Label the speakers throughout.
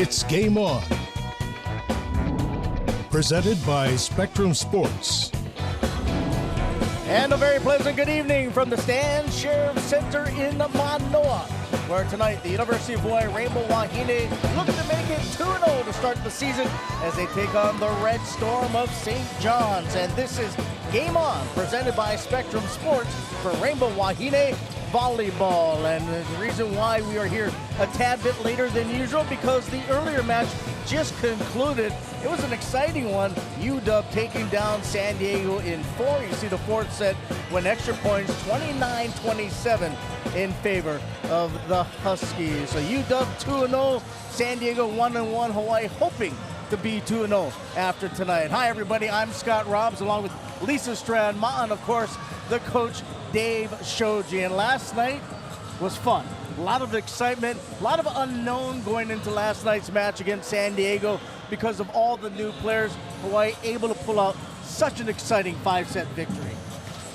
Speaker 1: It's Game On. Presented by Spectrum Sports.
Speaker 2: And a very pleasant good evening from the Stan Sheriff Center in Manoa, where tonight the University of Hawaii Rainbow Wahine looking to make it 2-0 to start the season as they take on the Red Storm of St. John's. And this is Game On, presented by Spectrum Sports for Rainbow Wahine Volleyball. And the reason why we are here a tad bit later than usual, because the earlier match just concluded. It was an exciting one. UW taking down San Diego in 4. You see the fourth set went extra points, 29-27 in favor of the Huskies. So UW 2-0, San Diego 1-1, Hawaii hoping to be 2-0 after tonight. Hi everybody, I'm Scott Robbs along with Lisa Strand-Ma and of course the coach Dave Shoji. And last night was fun. A lot of excitement, a lot of unknown going into last night's match against San Diego because of all the new players. Hawaii able to pull out such an exciting 5-set victory.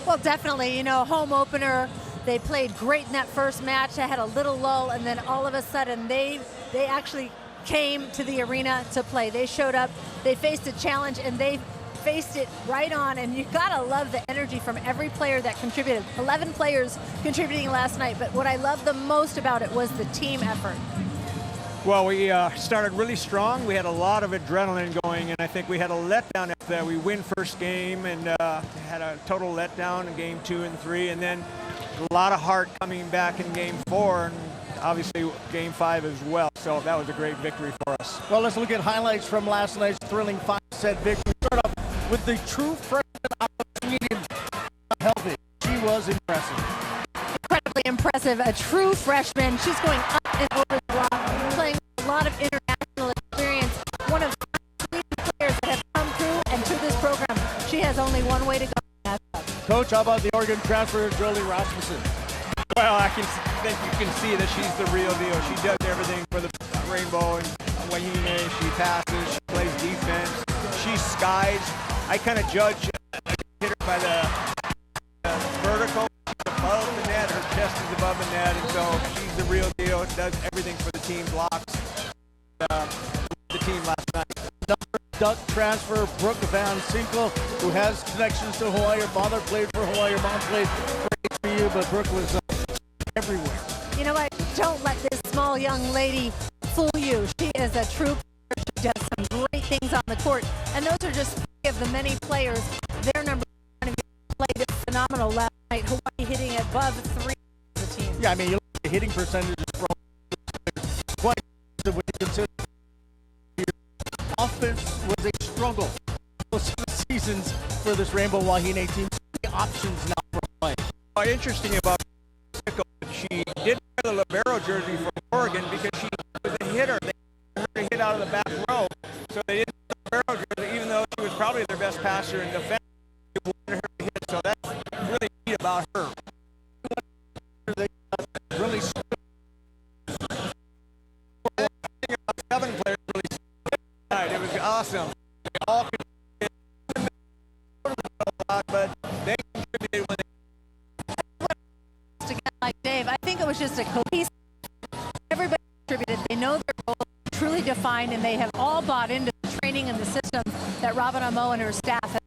Speaker 3: Well, definitely, you know, home opener. They played great in that first match. They had a little lull, and then all of a sudden they actually came to the arena to play. They showed up, they faced a challenge, and they faced it right on, and you gotta love the energy from every player that contributed. 11 players contributing last night, but what I loved the most about it was the team effort.
Speaker 4: Well, we started really strong. We had a lot of adrenaline going, and I think we had a letdown after that. We win first game and had a total letdown in game 2 and 3, and then a lot of heart coming back in game 4, and obviously game 5 as well. So that was a great victory for us.
Speaker 2: Well, let's look at highlights from last night's thrilling 5-set victory. Start off with the true freshman out of Sweden, Helvig. She was impressive.
Speaker 3: Incredibly impressive, a true freshman. She's going up and over the block, playing a lot of international experience. One of the Swedish players that have come through and to this program. She has only one way to go.
Speaker 2: Coach, how about the Oregon transfer, Jolie Rasmussen?
Speaker 4: Well, I think you can see that she's the real deal. She does everything for the Rainbow and Wahine. She passes, she plays defense, she skies. I kind of judge a hitter by the vertical. She's above the net, her chest is above the net, and so she's the real deal. Does everything for the team, blocks the team last night.
Speaker 2: Duck transfer, Brooke Van Sinkle, who has connections to Hawaii. Her father played for Hawaii, her mom played for HBU, but Brooke was everywhere.
Speaker 3: You know what? Don't let this small young lady fool you. She is a true player. She does some great things on the court. And those are just 3 of the many players. Their number one played phenomenal last night. Hawaii hitting above 3 as a team.
Speaker 2: Yeah, I mean, you look at the hitting percentages for quite when you consider offense was a struggle most of the seasons for this Rainbow Wahine team. The options now for Hawaii.
Speaker 4: Interesting about she didn't wear the libero jersey from Oregon because she was a hitter. They wanted her to hit out of the back row, so they didn't wear the libero jersey, even though she was probably their best passer in defense. They wanted her to hit, so that's really neat about her.
Speaker 2: They really
Speaker 4: 7 players really stood. It was awesome. They all could hit, but they contributed when
Speaker 3: Again, like Dave, I think it was just a cohesive. Everybody contributed. They know their goals, truly defined, and they have all bought into the training and the system that Robin Amo and her staff have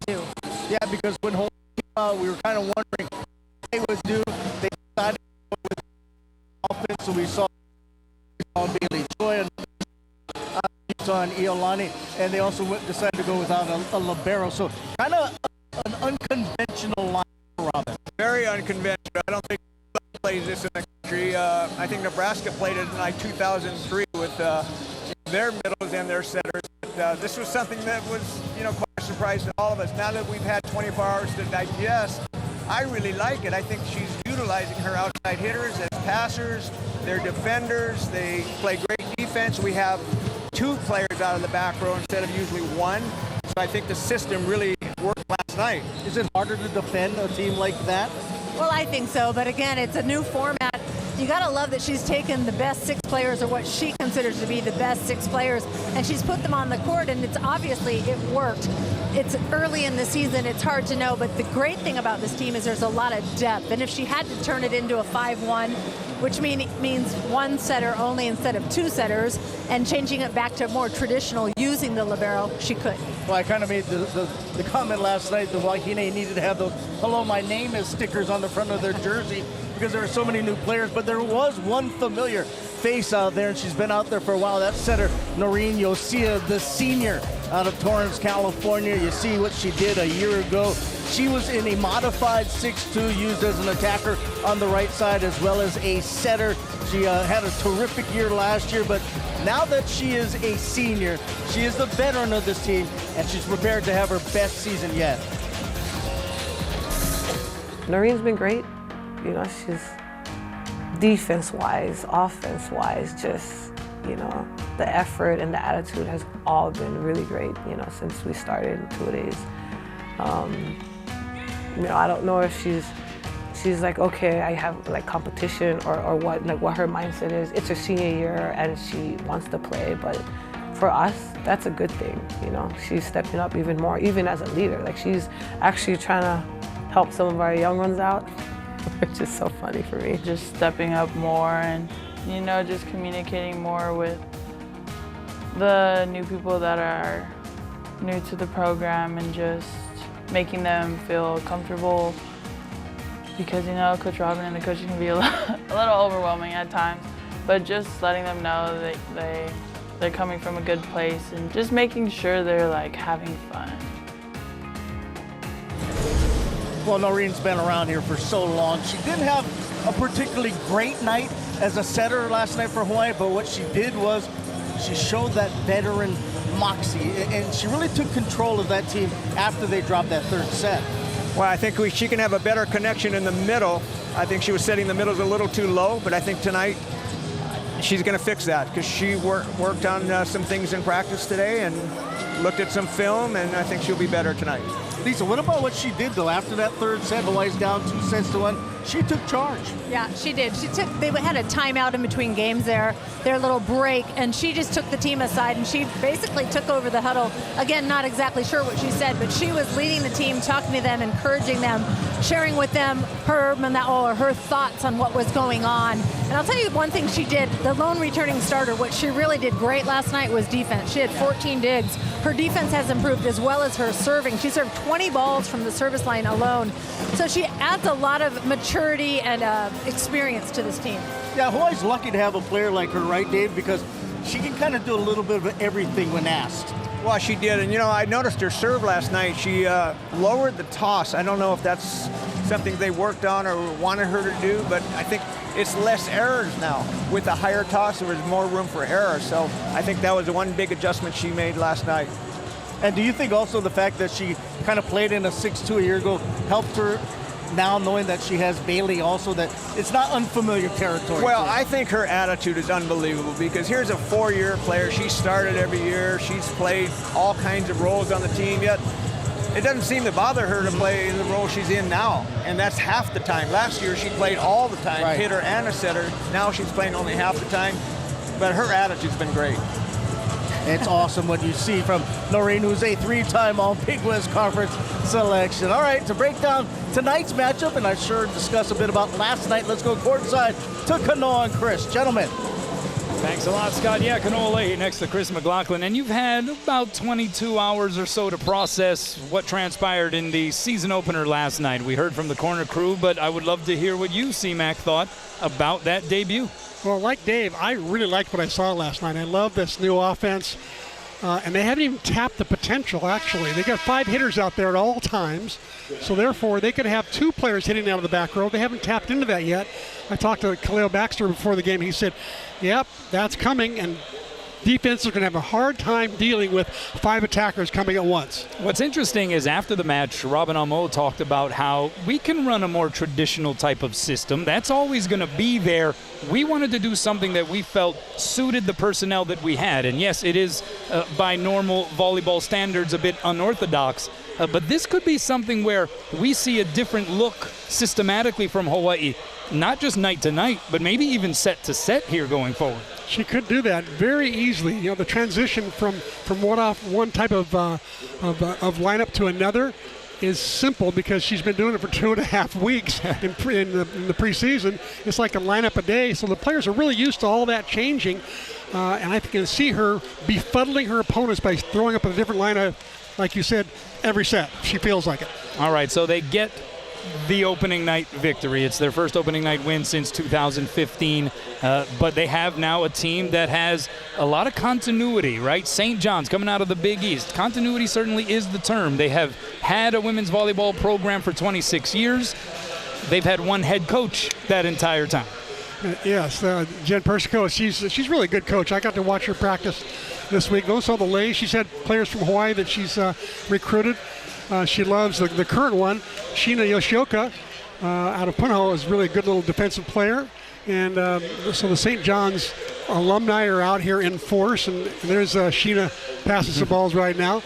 Speaker 3: do.
Speaker 2: Yeah, because when Hawaii came out, we were kind of wondering what they would do. They decided to go with offense, so we saw Bailey Joy and on Iolani, and they also decided to go without a libero. So kind of an unconventional line for Robin.
Speaker 4: Very unconventional. I don't think anybody plays this in the country. I think Nebraska played it in like 2003 with their middles and their setters. But, this was something that was, quite a surprise to all of us. Now that we've had 24 hours to digest, I really like it. I think she's utilizing her outside hitters as passers. They're defenders. They play great defense. We have 2 players out of the back row instead of usually 1. So I think the system really worked last night.
Speaker 2: Is it harder to defend a team like that?
Speaker 3: Well, I think so, but again, it's a new format. You gotta love that she's taken the best 6 players, or what she considers to be the best 6 players, and she's put them on the court, and it's obviously it worked. It's early in the season, it's hard to know, but the great thing about this team is there's a lot of depth, and if she had to turn it into a 5-1, which means one setter only instead of two setters, and changing it back to more traditional using the libero, she could.
Speaker 2: Well, I kind of made the comment last night that Wahine needed to have those "Hello, my name is" stickers on the front of their jersey because there are so many new players, but there was one familiar face out there, and she's been out there for a while. That's setter Noreen Yosia, the senior out of Torrance, California. You see what she did a year ago. She was in a modified 6'2", used as an attacker on the right side as well as a setter. She had a terrific year last year, but now that she is a senior, she is the veteran of this team, and she's prepared to have her best season yet.
Speaker 5: Noreen's been great. You know, she's defense-wise, offense-wise, just, you know, the effort and the attitude has all been really great, you know, since we started in 2 days. You know, I don't know if she's like, okay, I have like competition or what, like what her mindset is. It's her senior year and she wants to play, but for us, that's a good thing, you know. She's stepping up even more, even as a leader. Like she's actually trying to help some of our young ones out, which is so funny for me.
Speaker 6: Just stepping up more and, you know, just communicating more with the new people that are new to the program and just making them feel comfortable, because, you know, Coach Robin and the coaches can be a little overwhelming at times, but just letting them know that they're coming from a good place and just making sure they're like having fun.
Speaker 2: Well, Noreen's been around here for so long. She didn't have a particularly great night as a setter last night for Hawaii, but what she did was she showed that veteran moxie, and she really took control of that team after they dropped that third set.
Speaker 4: Well, I think she can have a better connection in the middle. I think she was setting the middles a little too low, but I think tonight she's going to fix that because she worked on some things in practice today and looked at some film, and I think she'll be better tonight.
Speaker 2: Lisa, what about what she did, though? After that third set, Hawaii's down 2-1. She took charge.
Speaker 3: Yeah, she did. They had a timeout in between games there, their little break, and she just took the team aside and she basically took over the huddle. Again, not exactly sure what she said, but she was leading the team, talking to them, encouraging them, sharing with them her thoughts on what was going on. And I'll tell you one thing she did, the lone returning starter, what she really did great last night was defense. She had 14 digs. Her defense has improved as well as her serving. She served 20 balls from the service line alone. So she adds a lot of maturity and experience to this team.
Speaker 2: Yeah, Hawaii's lucky to have a player like her, right, Dave? Because she can kind of do a little bit of everything when asked.
Speaker 4: Well, she did, and you know, I noticed her serve last night. She lowered the toss. I don't know if that's something they worked on or wanted her to do, but I think it's less errors now. With the higher toss, there was more room for error, so I think that was the one big adjustment she made last night.
Speaker 2: And do you think also the fact that she kind of played in a 6'2" a year ago helped her now, knowing that she has Bailey also, that it's not unfamiliar territory?
Speaker 4: Well, I think her attitude is unbelievable because here's a 4-year player. She started every year. She's played all kinds of roles on the team, yet it doesn't seem to bother her to play the role she's in now, and that's half the time. Last year she played all the time,
Speaker 2: right,
Speaker 4: hitter and a setter. Now she's playing only half the time, but her attitude's been great.
Speaker 2: It's awesome what you see from Noreen, who's a 3-time All-Big West Conference selection. All right, to break down tonight's matchup, and I'm sure discuss a bit about last night, let's go courtside to Kanoa and Chris. Gentlemen.
Speaker 7: Thanks a lot, Scott. Yeah, Kanoa Leahy next to Chris McLaughlin. And you've had about 22 hours or so to process what transpired in the season opener last night. We heard from the corner crew, but I would love to hear what you, C-Mac, thought about that debut.
Speaker 8: Well, like Dave, I really liked what I saw last night. I love this new offense, and they haven't even tapped the potential, actually. They got 5 hitters out there at all times, so therefore they could have 2 players hitting out of the back row. They haven't tapped into that yet. I talked to Khalil Baxter before the game. He said, yep, that's coming, and defense are going to have a hard time dealing with 5 attackers coming at once.
Speaker 7: What's interesting is after the match, Robin Amo talked about how we can run a more traditional type of system. That's always going to be there. We wanted to do something that we felt suited the personnel that we had. And yes, it is by normal volleyball standards a bit unorthodox. But this could be something where we see a different look systematically from Hawaii, not just night to night, but maybe even set to set here going forward.
Speaker 8: She could do that very easily. You know, the transition from one type of lineup to another is simple because she's been doing it for 2.5 weeks in the preseason. It's like a lineup a day, so the players are really used to all that changing. And I can see her befuddling her opponents by throwing up a different lineup, like you said, every set. She feels like it.
Speaker 7: All right, so they get the opening night victory. It's their first opening night win since 2015, but they have now a team that has a lot of continuity, right? St. John's coming out of the Big East. Continuity certainly is the term. They have had a women's volleyball program for 26 years. They've had one head coach that entire time.
Speaker 8: Yes, Jen Persico, she's really a good coach. I got to watch her practice this week. Those are the lays. She's had players from Hawaii that she's recruited. She loves the current one, Sheena Yoshioka, out of Punahou, is really a good little defensive player. And so the St. John's alumni are out here in force, and there's Sheena passes the balls right now.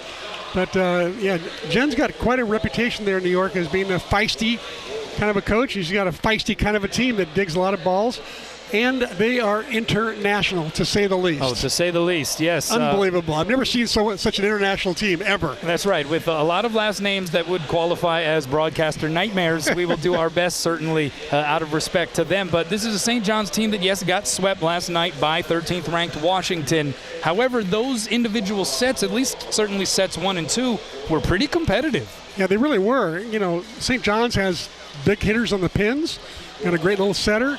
Speaker 8: But yeah, Jen's got quite a reputation there in New York as being a feisty kind of a coach. She's got a feisty kind of a team that digs a lot of balls. And they are international, to say the least.
Speaker 7: Oh, to say the least, yes.
Speaker 8: Unbelievable. I've never seen such an international team ever.
Speaker 7: That's right. With a lot of last names that would qualify as broadcaster nightmares, we will do our best, certainly, out of respect to them. But this is a St. John's team that, yes, got swept last night by 13th-ranked Washington. However, those individual sets, at least certainly sets 1 and 2, were pretty competitive.
Speaker 8: Yeah, they really were. You know, St. John's has big hitters on the pins, got a great little setter.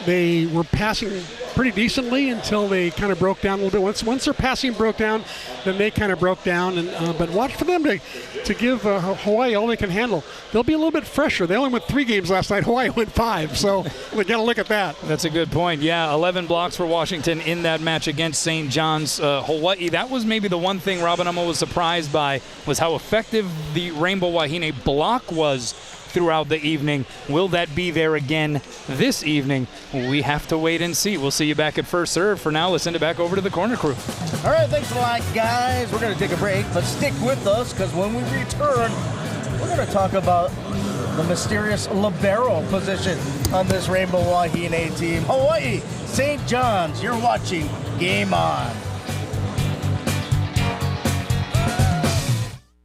Speaker 8: They were passing pretty decently until they kind of broke down a little bit. Once their passing broke down, then they kind of broke down. But watch for them to give Hawaii all they can handle. They'll be a little bit fresher. They only went 3 games last night. Hawaii went 5, so we got to look at that.
Speaker 7: That's a good point. Yeah, 11 blocks for Washington in that match against St. John's. Hawaii, that was maybe the one thing Robin Ummel was surprised by, was how effective the Rainbow Wahine block was throughout the evening. Will that be there again this evening? We have to wait and see. We'll see you back at first serve. For now, let's send it back over to the corner crew.
Speaker 2: All right, thanks a lot, guys. We're going to take a break, but stick with us because when we return, we're going to talk about the mysterious libero position on this Rainbow Wahine team. Hawaii, St. John's, you're watching Game On.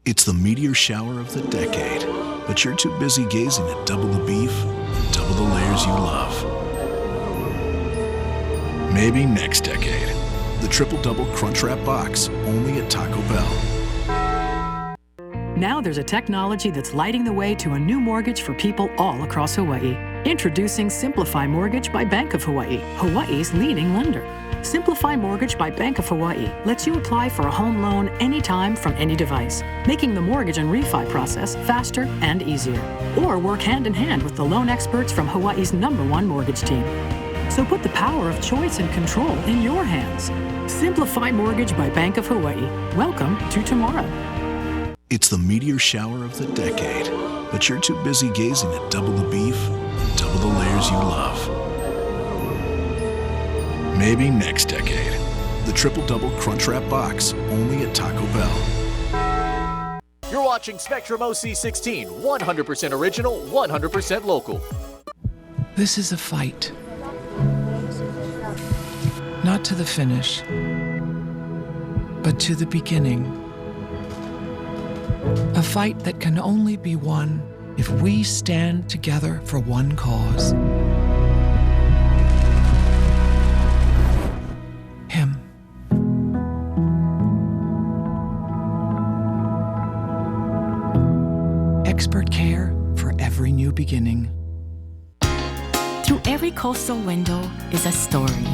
Speaker 9: It's the meteor shower of the decade, but you're too busy gazing at double the beef and double the layers you love. Maybe next decade. The triple-double crunch wrap box, only at Taco Bell.
Speaker 10: Now there's a technology that's lighting the way to a new mortgage for people all across Hawaii. Introducing Simplify Mortgage by Bank of Hawaii, Hawaii's leading lender. Simplify Mortgage by Bank of Hawaii lets you apply for a home loan anytime from any device, making the mortgage and refi process faster and easier. Or work hand in hand with the loan experts from Hawaii's #1 mortgage team. So put the power of choice and control in your hands. Simplify Mortgage by Bank of Hawaii. Welcome to tomorrow.
Speaker 9: It's the meteor shower of the decade, but you're too busy gazing at double the beef and double the layers you love. Maybe next decade. The triple-double crunch wrap box, only at Taco Bell.
Speaker 11: You're watching Spectrum OC16, 100% original, 100% local.
Speaker 12: This is a fight. Not to the finish, but to the beginning. A fight that can only be won if we stand together for one cause. Him. Expert care for every new beginning.
Speaker 13: Through every coastal window is a story.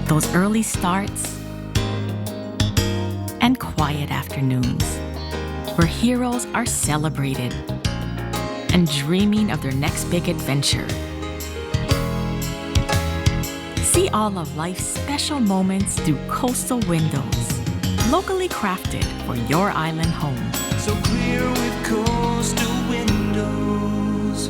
Speaker 13: Those early starts and quiet afternoons where heroes are celebrated and dreaming of their next big adventure. See all of life's special moments through coastal windows, locally crafted for your island home.
Speaker 14: So clear with coastal windows.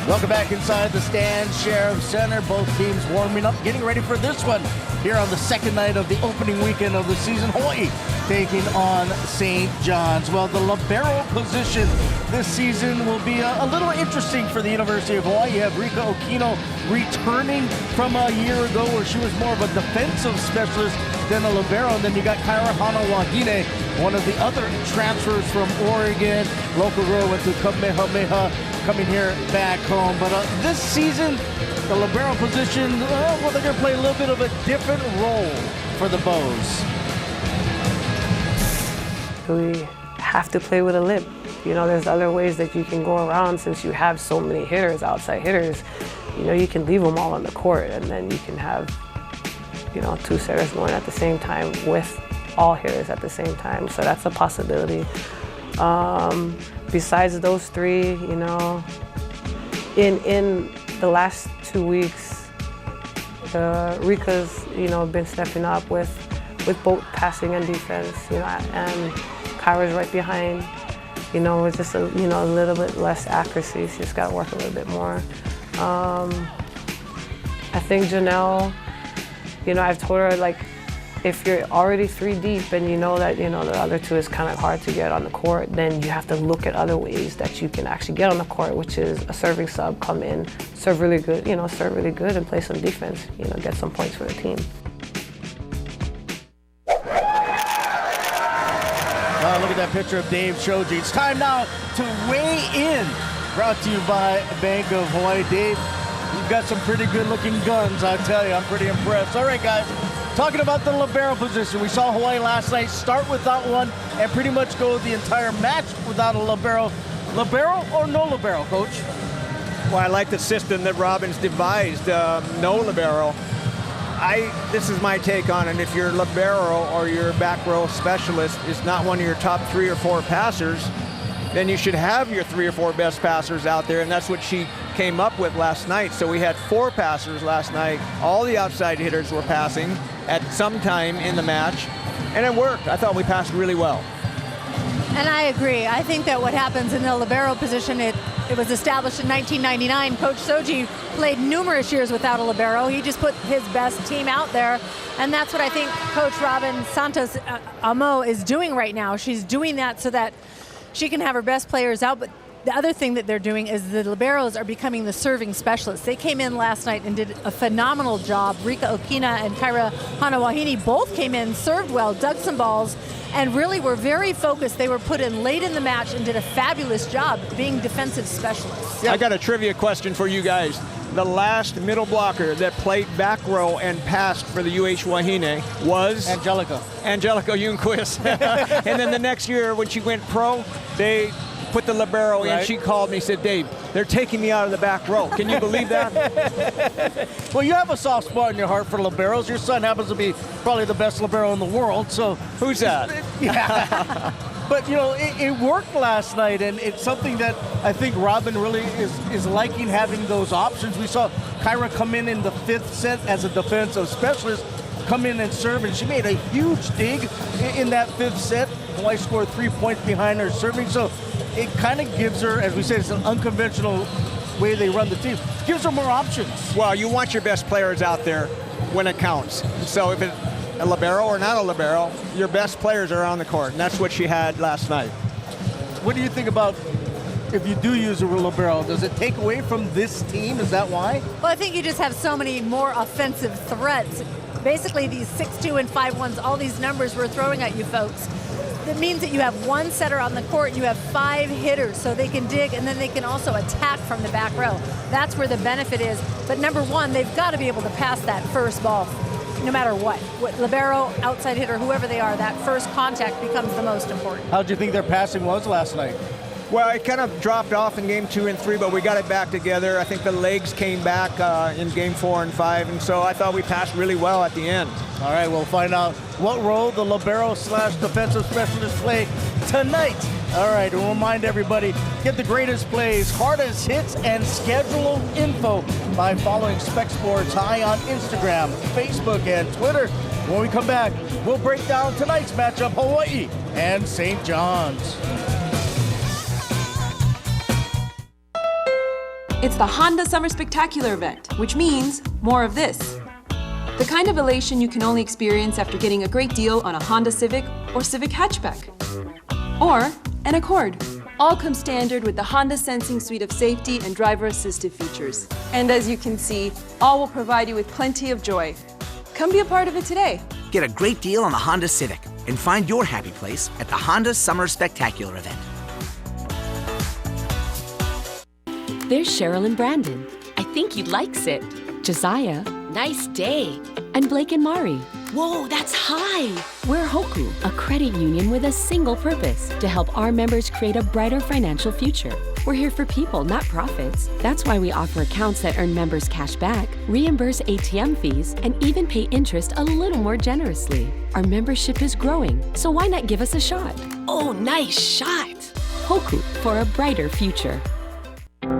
Speaker 2: Welcome back inside the Stan Sheriff Center. Both teams warming up, getting ready for this one here on the second night of the opening weekend of the season. Hawaii taking on St. John's. Well, the libero position this season will be a little interesting for the University of Hawaii. You have Rika Okino returning from a year ago where she was more of a defensive specialist then a libero, and then you got Wahine, one of the other transfers from Oregon. Local girl went to Kamehameha, coming here back home. But this season, the libero position, well, they're going to play a little bit of a different role for the Bows.
Speaker 5: We have to play with a lip. You know, there's other ways that you can go around since you have so many hitters, outside hitters. You know, you can leave them all on the court, and then you can have, you know, 2 setters going at the same time with all hitters at the same time. So that's a possibility. Besides those 3, you know, in the last 2 weeks, Rika's, you know, been stepping up with both passing and defense, you know, and Kyra's right behind. You know, with just a little bit less accuracy. She's just got to work a little bit more. I think Janelle, you know, I've told her, like, if you're already 3 deep and you know that, you know, the other 2 is kind of hard to get on the court, then you have to look at other ways that you can actually get on the court, which is a serving sub, come in, serve really good, and play some defense, you know, get some points for the team.
Speaker 2: Look at that picture of Dave Shoji. It's time now to weigh in. Brought to you by Bank of Hawaii. Dave, you've got some pretty good-looking guns, I tell you. I'm pretty impressed. All right, guys, talking about the libero position. We saw Hawaii last night start without one and pretty much go the entire match without a libero. Libero or no libero, Coach?
Speaker 4: Well, I like the system that Robin's devised, no libero. This is my take on it. If your libero or your back row specialist is not one of your top 3 or 4 passers, then you should have your 3 or 4 best passers out there, and that's what she came up with last night. So we had 4 passers last night. All the outside hitters were passing at some time in the match, and it worked. I thought we passed really well.
Speaker 3: And I agree. I think that what happens in the libero position, it was established in 1999. Coach Soji played numerous years without a libero. He just put his best team out there. And that's what I think Coach Robin Santos Amo is doing right now. She's doing that so that she can have her best players out. But the other thing that they're doing is the liberos are becoming the serving specialists. They came in last night and did a phenomenal job. Rika Okina and Kyra Hanawahini both came in, served well, dug some balls, and really were very focused. They were put in late in the match and did a fabulous job being defensive specialists.
Speaker 4: I got a trivia question for you guys. The last middle blocker that played back row and passed for the UH Wahine was?
Speaker 2: Angelica
Speaker 4: Ljungqvist. And then the next year when she went pro, they put the libero in. She called me and said, Dave, they're taking me out of the back row. Can you believe that?
Speaker 2: Well, you have a soft spot in your heart for liberos. Your son happens to be probably the best libero in the world. So
Speaker 4: who's that?
Speaker 2: Yeah. But, you know, it worked last night, and it's something that I think Robin really is liking, having those options. We saw Kyra come in the 5th set as a defensive specialist, come in and serve, and she made a huge dig in that 5th set. Hawaii scored 3 points behind her serving, so it kind of gives her, as we said, it's an unconventional way they run the team. It gives her more options.
Speaker 4: Well, you want your best players out there when it counts. So if it's a libero or not a libero, your best players are on the court, and that's what she had last night.
Speaker 2: What do you think about if you do use a libero? Does it take away from this team? Is that why?
Speaker 3: Well, I think you just have so many more offensive threats. Basically, these 6'2" and 5'1s, all these numbers we're throwing at you folks, that means that you have 1 setter on the court, you have 5 hitters, so they can dig, and then they can also attack from the back row. That's where the benefit is. But number 1, they've got to be able to pass that first ball, no matter what. Libero, outside hitter, whoever they are, that first contact becomes the most important.
Speaker 2: How do you think their passing was last night?
Speaker 4: Well, it kind of dropped off in game 2 and 3, but we got it back together. I think the legs came back in game 4 and 5, and so I thought we passed really well at the end.
Speaker 2: All right, we'll find out what role the libero/defensive specialist play tonight. All right, we'll remind everybody, get the greatest plays, hardest hits, and schedule info by following Spec Sports High on Instagram, Facebook, and Twitter. When we come back, we'll break down tonight's matchup, Hawaii and St. John's.
Speaker 15: It's the Honda Summer Spectacular event, which means more of this. The kind of elation you can only experience after getting a great deal on a Honda Civic or Civic hatchback. Or an Accord. All come standard with the Honda Sensing suite of safety and driver assistive features. And as you can see, all will provide you with plenty of joy. Come be a part of it today.
Speaker 16: Get a great deal on the Honda Civic and find your happy place at the Honda Summer Spectacular event.
Speaker 17: There's Cheryl and Brandon. I think you'd like it. Josiah. Nice day. And Blake and Mari. Whoa, that's high. We're Hoku, a credit union with a single purpose to help our members create a brighter financial future. We're here for people, not profits. That's why we offer accounts that earn members cash back, reimburse ATM fees, and even pay interest a little more generously. Our membership is growing, so why not give us a shot? Oh, nice shot. Hoku, for a brighter future.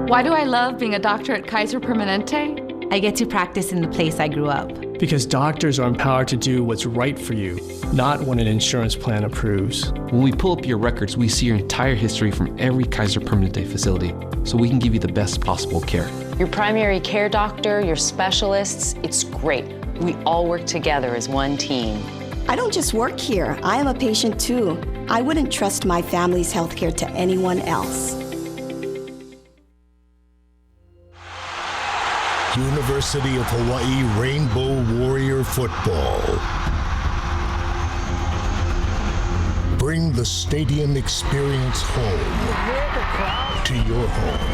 Speaker 18: Why do I love being a doctor at Kaiser Permanente? I get to practice in the place I grew up.
Speaker 19: Because doctors are empowered to do what's right for you, not what an insurance plan approves.
Speaker 20: When we pull up your records, we see your entire history from every Kaiser Permanente facility, so we can give you the best possible care.
Speaker 21: Your primary care doctor, your specialists, it's great. We all work together as one team.
Speaker 22: I don't just work here, I am a patient too. I wouldn't trust my family's healthcare to anyone else.
Speaker 1: University of Hawaii Rainbow Warrior Football. Bring the stadium experience home to your home.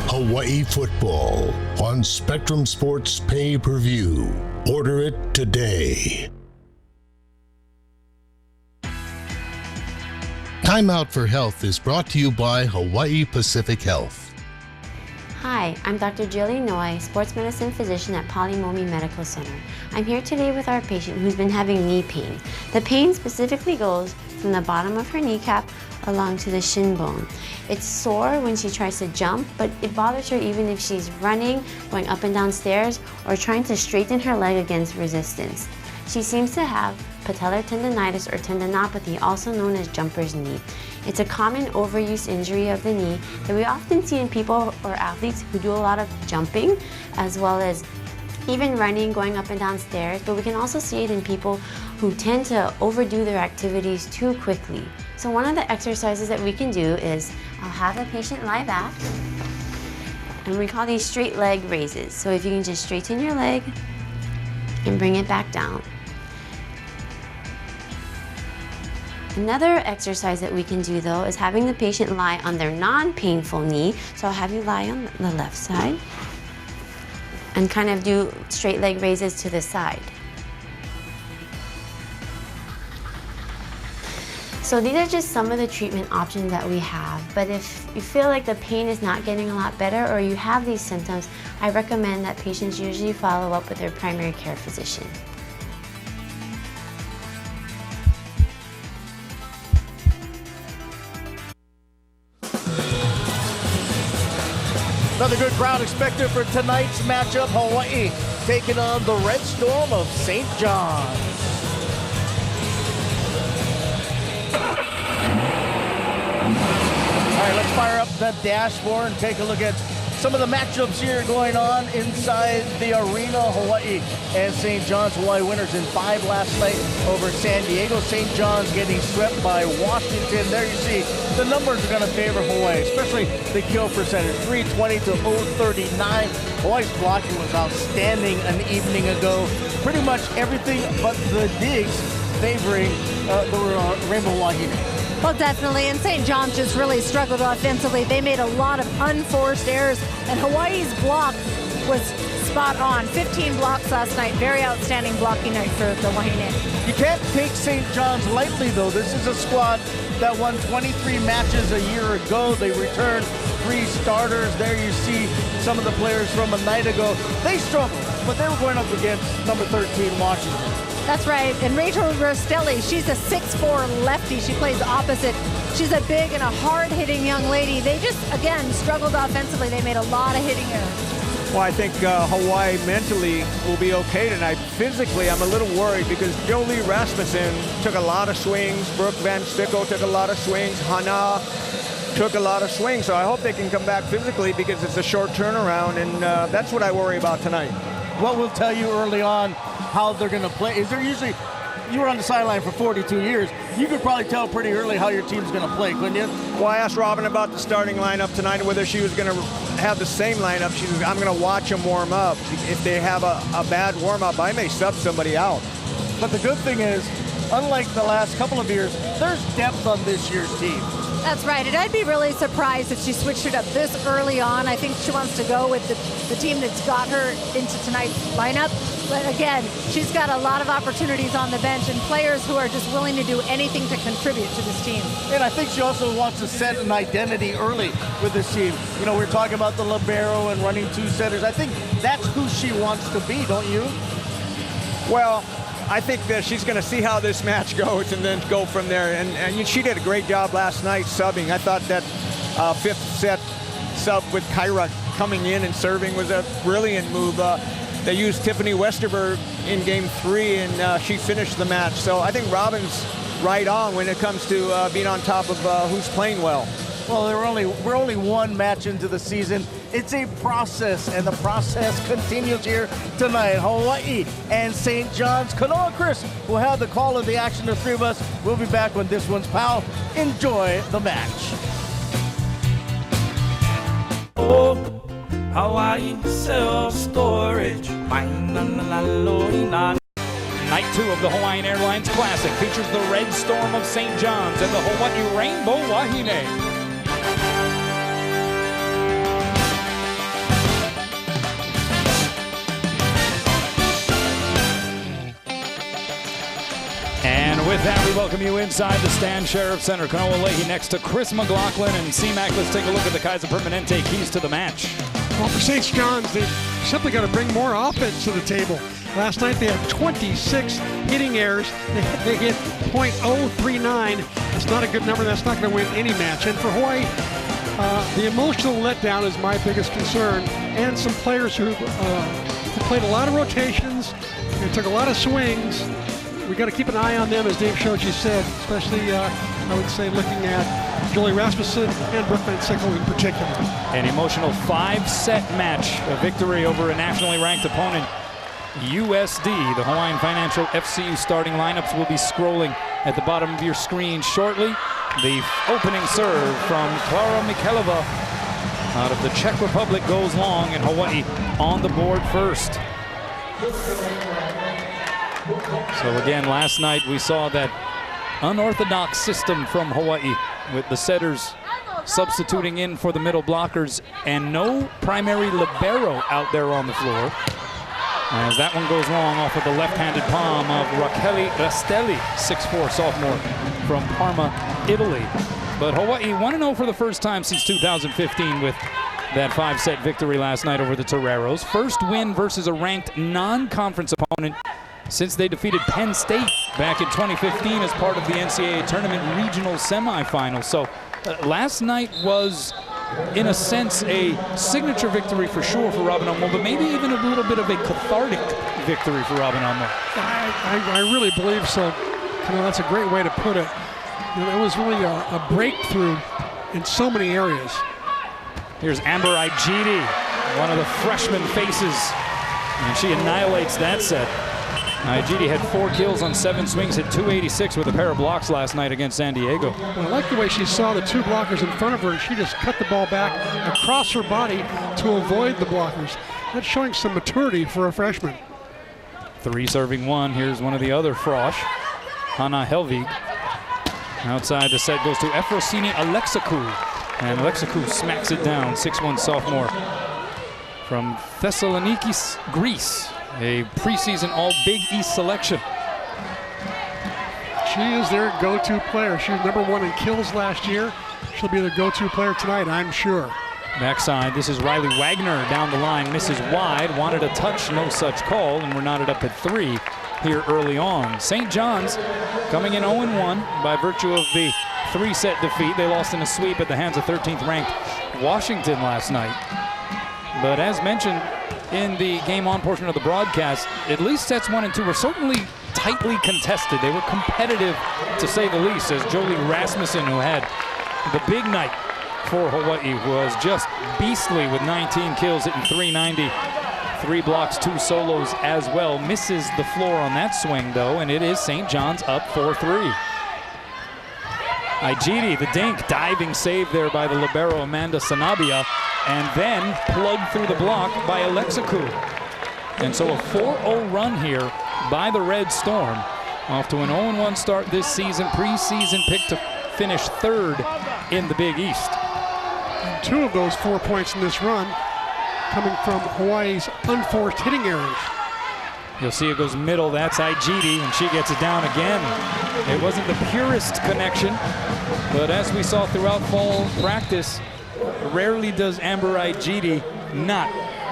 Speaker 1: Hawaii Football on Spectrum Sports Pay-Per-View. Order it today. Time Out for Health is brought to you by Hawaii Pacific Health.
Speaker 23: Hi, I'm Dr. Jilly Noy, sports medicine physician at Polimomi Medical Center. I'm here today with our patient who's been having knee pain. The pain specifically goes from the bottom of her kneecap along to the shin bone. It's sore when she tries to jump, but it bothers her even if she's running, going up and down stairs, or trying to straighten her leg against resistance. She seems to have patellar tendonitis or tendinopathy, also known as jumper's knee. It's a common overuse injury of the knee that we often see in people or athletes who do a lot of jumping, as well as even running, going up and down stairs, but we can also see it in people who tend to overdo their activities too quickly. So one of the exercises that we can do is I'll have the patient lie back, and we call these straight leg raises. So if you can just straighten your leg and bring it back down. Another exercise that we can do though is having the patient lie on their non-painful knee. So I'll have you lie on the left side and kind of do straight leg raises to the side. So these are just some of the treatment options that we have, but if you feel like the pain is not getting a lot better or you have these symptoms, I recommend that patients usually follow up with their primary care physician.
Speaker 2: Another good crowd expected for tonight's matchup. Hawaii taking on the Red Storm of St. John's. All right, let's fire up the dashboard and take a look at some of the matchups here going on inside the arena. Hawaii and St. John's. Hawaii winners in 5 last night over San Diego. St. John's getting swept by Washington. There you see the numbers are going to favor Hawaii, especially the kill percentage, 320 to 039. Hawaii's blocking was outstanding an evening ago. Pretty much everything but the digs favoring the Rainbow Wahine.
Speaker 3: Well, definitely, and St. John's just really struggled offensively. They made a lot of unforced errors, and Hawaii's block was spot on. 15 blocks last night. Very outstanding blocking night for the Wahine.
Speaker 2: You can't take St. John's lightly, though. This is a squad that won 23 matches a year ago. They returned 3 starters. There you see some of the players from a night ago. They struggled, but they were going up against number 13 Washington.
Speaker 3: That's right, and Rachel Rostelli, she's a 6'4" lefty. She plays opposite. She's a big and a hard-hitting young lady. They just, again, struggled offensively. They made a lot of hitting errors.
Speaker 4: Well, I think Hawaii mentally will be okay tonight. Physically, I'm a little worried because Jolie Rasmussen took a lot of swings. Brooke Van Stickel took a lot of swings. Hana took a lot of swings. So I hope they can come back physically because it's a short turnaround, and that's what I worry about tonight.
Speaker 2: What we'll tell you early on how they're going to play is they're usually you were on the sideline for 42 years. You could probably tell pretty early how your team's going to play, couldn't you?
Speaker 4: Well, I asked Robin about the starting lineup tonight, whether she was going to have the same lineup. She was, I'm going to watch them warm up. If they have a bad warm-up, I may sub somebody out.
Speaker 2: But the good thing is, unlike the last couple of years, there's depth on this year's team.
Speaker 3: That's right, and I'd be really surprised if she switched it up this early on. I think she wants to go with the team that's got her into tonight's lineup. But again, she's got a lot of opportunities on the bench and players who are just willing to do anything to contribute to this team.
Speaker 2: And I think she also wants to set an identity early with this team. You know, we're talking about the libero and running two setters. I think that's who she wants to be, don't you?
Speaker 4: Well, I think that she's going to see how this match goes and then go from there. And she did a great job last night subbing. I thought that fifth set sub with Kyra coming in and serving was a brilliant move. They used Tiffany Westerberg in game 3, and she finished the match. So I think Robin's right on when it comes to being on top of who's playing well.
Speaker 2: Well, we're only one match into the season. It's a process, and the process continues here tonight. Hawaii and St. John's. Kanoa Chris will have the call of the action. The three of us will be back when this one's Pal. Enjoy the match.
Speaker 14: Oh, Hawaii self-storage.
Speaker 6: Night 2 of the Hawaiian Airlines Classic features the Red Storm of St. John's and the Hawaii Rainbow Wahine. And with that, we welcome you inside the Stan Sheriff Center. Kanoa Leahy next to Chris McLaughlin and C-Mac. Let's take a look at the Kaiser Permanente keys to the match.
Speaker 7: Well, for St. John's, they simply got to bring more offense to the table. Last night they had 26 hitting errors. They hit .039. That's not a good number. That's not going to win any match. And for Hawaii, the emotional letdown is my biggest concern. And some players who played a lot of rotations and took a lot of swings. We got to keep an eye on them, as Dave Shoji said, especially, I would say, looking at Jolie Rasmussen and Brooke Van Sickle in particular.
Speaker 6: An emotional 5-set match, a victory over a nationally ranked opponent, USD. The Hawaiian Financial FCU starting lineups will be scrolling at the bottom of your screen shortly. The opening serve from Klara Mikhailova out of the Czech Republic goes long, and Hawaii on the board first. So again, last night we saw that unorthodox system from Hawaii with the setters substituting in for the middle blockers and no primary libero out there on the floor. As that one goes long off of the left-handed palm of Raquel Rastelli, 6'4" sophomore from Parma, Italy. But Hawaii 1-0 for the first time since 2015 with that 5-set victory last night over the Toreros. First win versus a ranked non-conference opponent since they defeated Penn State back in 2015 as part of the NCAA tournament regional semifinal. So last night was, in a sense, a signature victory for sure for Robin Omo, but maybe even a little bit of a cathartic victory for Robin Omo.
Speaker 7: I really believe so. You know, that's a great way to put it. You know, it was really a breakthrough in so many areas.
Speaker 6: Here's Amber Ijidi, one of the freshman faces, and she annihilates that set. Ijidi had 4 kills on 7 swings, hit .286 with a pair of blocks last night against San Diego.
Speaker 7: Well, I like the way she saw the 2 blockers in front of her, and she just cut the ball back across her body to avoid the blockers. That's showing some maturity for a freshman.
Speaker 6: 3 serving 1. Here's one of the other Frosh, Hannah Helvig. Outside the set goes to Efrosini Alexakou, and Alexakou smacks it down, 6'1" sophomore from Thessaloniki, Greece. A preseason All-Big East selection.
Speaker 7: She is their go-to player. She was #1 in kills last year. She'll be the go-to player tonight, I'm sure.
Speaker 6: Backside, this is Riley Wagner down the line, misses wide, wanted a touch, no such call, and we're knotted up at 3 here early on. St. John's coming in 0-1 by virtue of the 3-set defeat. They lost in a sweep at the hands of 13th-ranked Washington last night. But as mentioned in the game on portion of the broadcast, at least sets 1 and 2 were certainly tightly contested. They were competitive, to say the least, as Jolie Rasmussen, who had the big night for Hawaii, was just beastly with 19 kills, hitting .390 3 blocks, 2 solos as well. Misses the floor on that swing, though, and it is St. John's up 4-3. Ijidi, the dink, diving save there by the libero Amanda Sanabia, and then plugged through the block by Alexikou. And so a 4-0 run here by the Red Storm. Off to an 0-1 start this season. Preseason pick to finish 3rd in the Big East.
Speaker 7: And 2 of those 4 points in this run coming from Hawaii's unforced hitting errors.
Speaker 6: You'll see it goes middle. That's Ijidi, and she gets it down again. It wasn't the purest connection, but as we saw throughout fall practice, rarely does Amber Ijidi not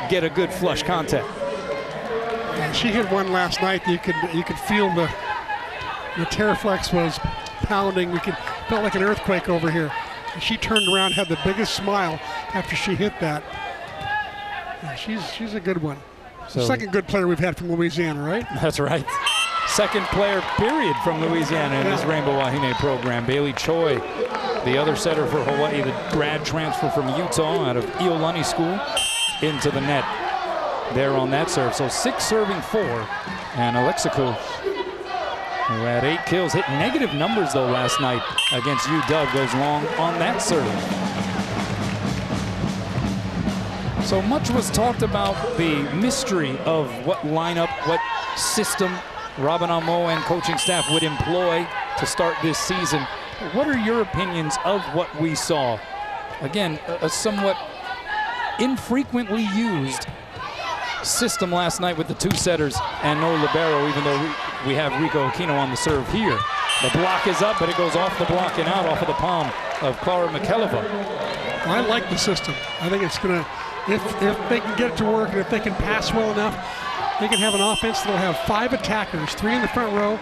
Speaker 6: get a good flush contact.
Speaker 7: And she hit one last night. You could feel the Terraflex was pounding. Felt like an earthquake over here. And she turned around, had the biggest smile after she hit that. Yeah, she's a good one. So, the second good player we've had from Louisiana, right?
Speaker 6: That's right. Second player, period, from Louisiana in this Rainbow Wahine program. Bailey Choi, the other setter for Hawaii, the grad transfer from Utah out of Iolani School, into the net there on that serve. So 6 serving 4. And Alexikou, who had 8 kills, hit negative numbers, though, last night against UW, goes long on that serve. So much was talked about the mystery of what lineup, what system Robin Amo and coaching staff would employ to start this season. What are your opinions of what we saw? Again, a somewhat infrequently used system last night with the 2 setters and no libero, even though we have Rico Aquino on the serve here. The block is up, but it goes off the block and out off of the palm of Clara Mikhailova.
Speaker 7: I like the system. I think it's going to, if they can get it to work and if they can pass well enough, they can have an offense that'll have 5 attackers, 3 in the front row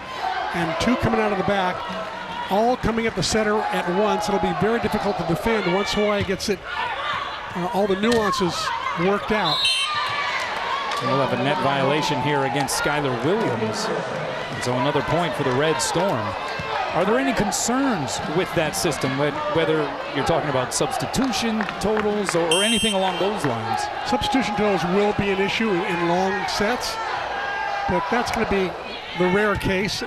Speaker 7: and 2 coming out of the back, all coming at the center at once. It'll be very difficult to defend once Hawaii gets it, all the nuances worked out.
Speaker 6: We'll have a net violation here against Skylar Williams. And so another point for the Red Storm. Are there any concerns with that system, whether you're talking about substitution totals or anything along those lines?
Speaker 7: Substitution totals will be an issue in long sets, but that's going to be the rare case.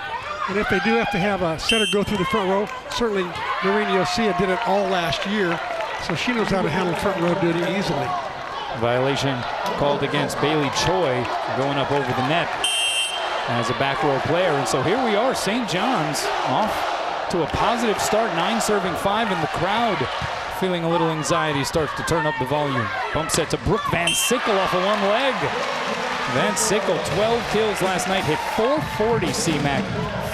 Speaker 7: And if they do have to have a setter go through the front row, certainly Noreen Yosia did it all last year, so she knows how to handle front row duty easily.
Speaker 6: Violation called against Bailey Choi, going up over the net as a back row player. And so here we are, St. John's off to a positive start, 9 serving 5, and the crowd feeling a little anxiety starts to turn up the volume. Bump set to Brooke Van Sickle off of one leg. Van Sickle, 12 kills last night, hit 440 C-Mac,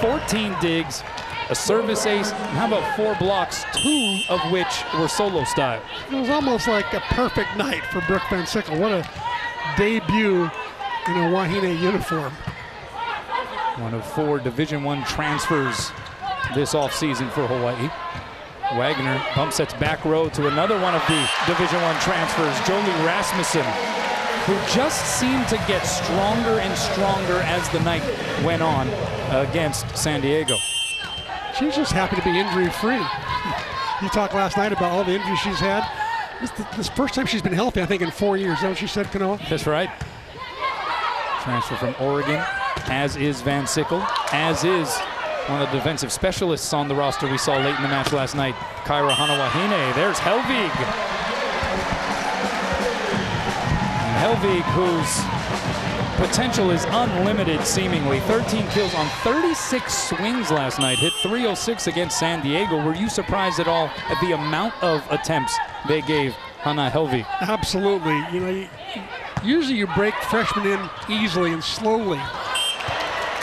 Speaker 6: 14 digs, a service ace, and how about 4 blocks, 2 of which were solo style.
Speaker 7: It was almost like a perfect night for Brooke Van Sickle. What a debut in a Wahine uniform.
Speaker 6: One of 4 Division I transfers this offseason for Hawaii. Wagner bump sets back row to another one of the Division I transfers, Jolie Rasmussen, who just seemed to get stronger and stronger as the night went on against San Diego.
Speaker 7: She's just happy to be injury-free. You talked last night about all the injuries she's had. This first time she's been healthy, I think, in 4 years. Is that what she said, Kanoa?
Speaker 6: That's right. Transfer from Oregon, as is Van Sickle, as is one of the defensive specialists on the roster we saw late in the match last night, Kyra Hanawahine. There's Helvig. And Helvig, whose potential is unlimited, seemingly. 13 kills on 36 swings last night. Hit 306 against San Diego. Were you surprised at all at the amount of attempts they gave Hana Helvig?
Speaker 7: Absolutely. You know, usually you break freshmen in easily and slowly.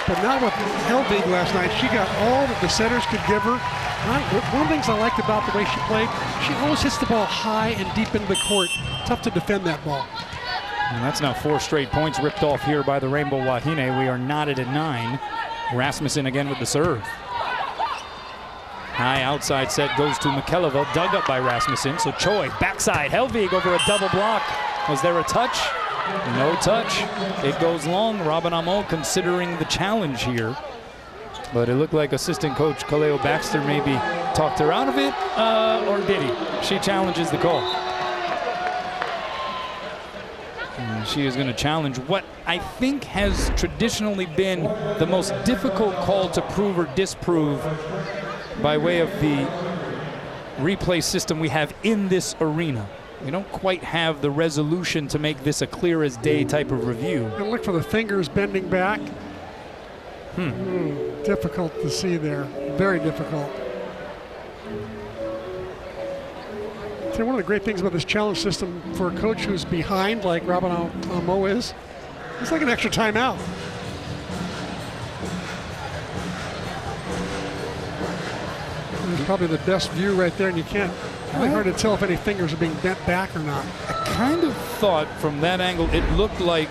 Speaker 7: But not with Helvig last night. She got all that the setters could give her. One of the things I liked about the way she played, she always hits the ball high and deep into the court. Tough to defend that ball.
Speaker 6: And that's now 4 straight points ripped off here by the Rainbow Wahine. We are knotted at 9. Rasmussen again with the serve. High outside set goes to Mikhailova, dug up by Rasmussen. So Choi, backside, Helvig over a double block. Was there a touch? No touch. It goes long. Robin Amo considering the challenge here. But it looked like assistant coach Kaleo Baxter maybe talked her out of it, or did he? She challenges the call. And she is going to challenge what I think has traditionally been the most difficult call to prove or disprove by way of the replay system we have in this arena. We don't quite have the resolution to make this a clear as day type of review.
Speaker 7: And look for the fingers bending back. Difficult to see there. Very difficult. See, one of the great things about this challenge system for a coach who's behind, like Robin Amo is, it's like an extra timeout. It's probably the best view right there, and you can't. Really hard to tell if any fingers are being bent back or not.
Speaker 6: I kind of thought from that angle it looked like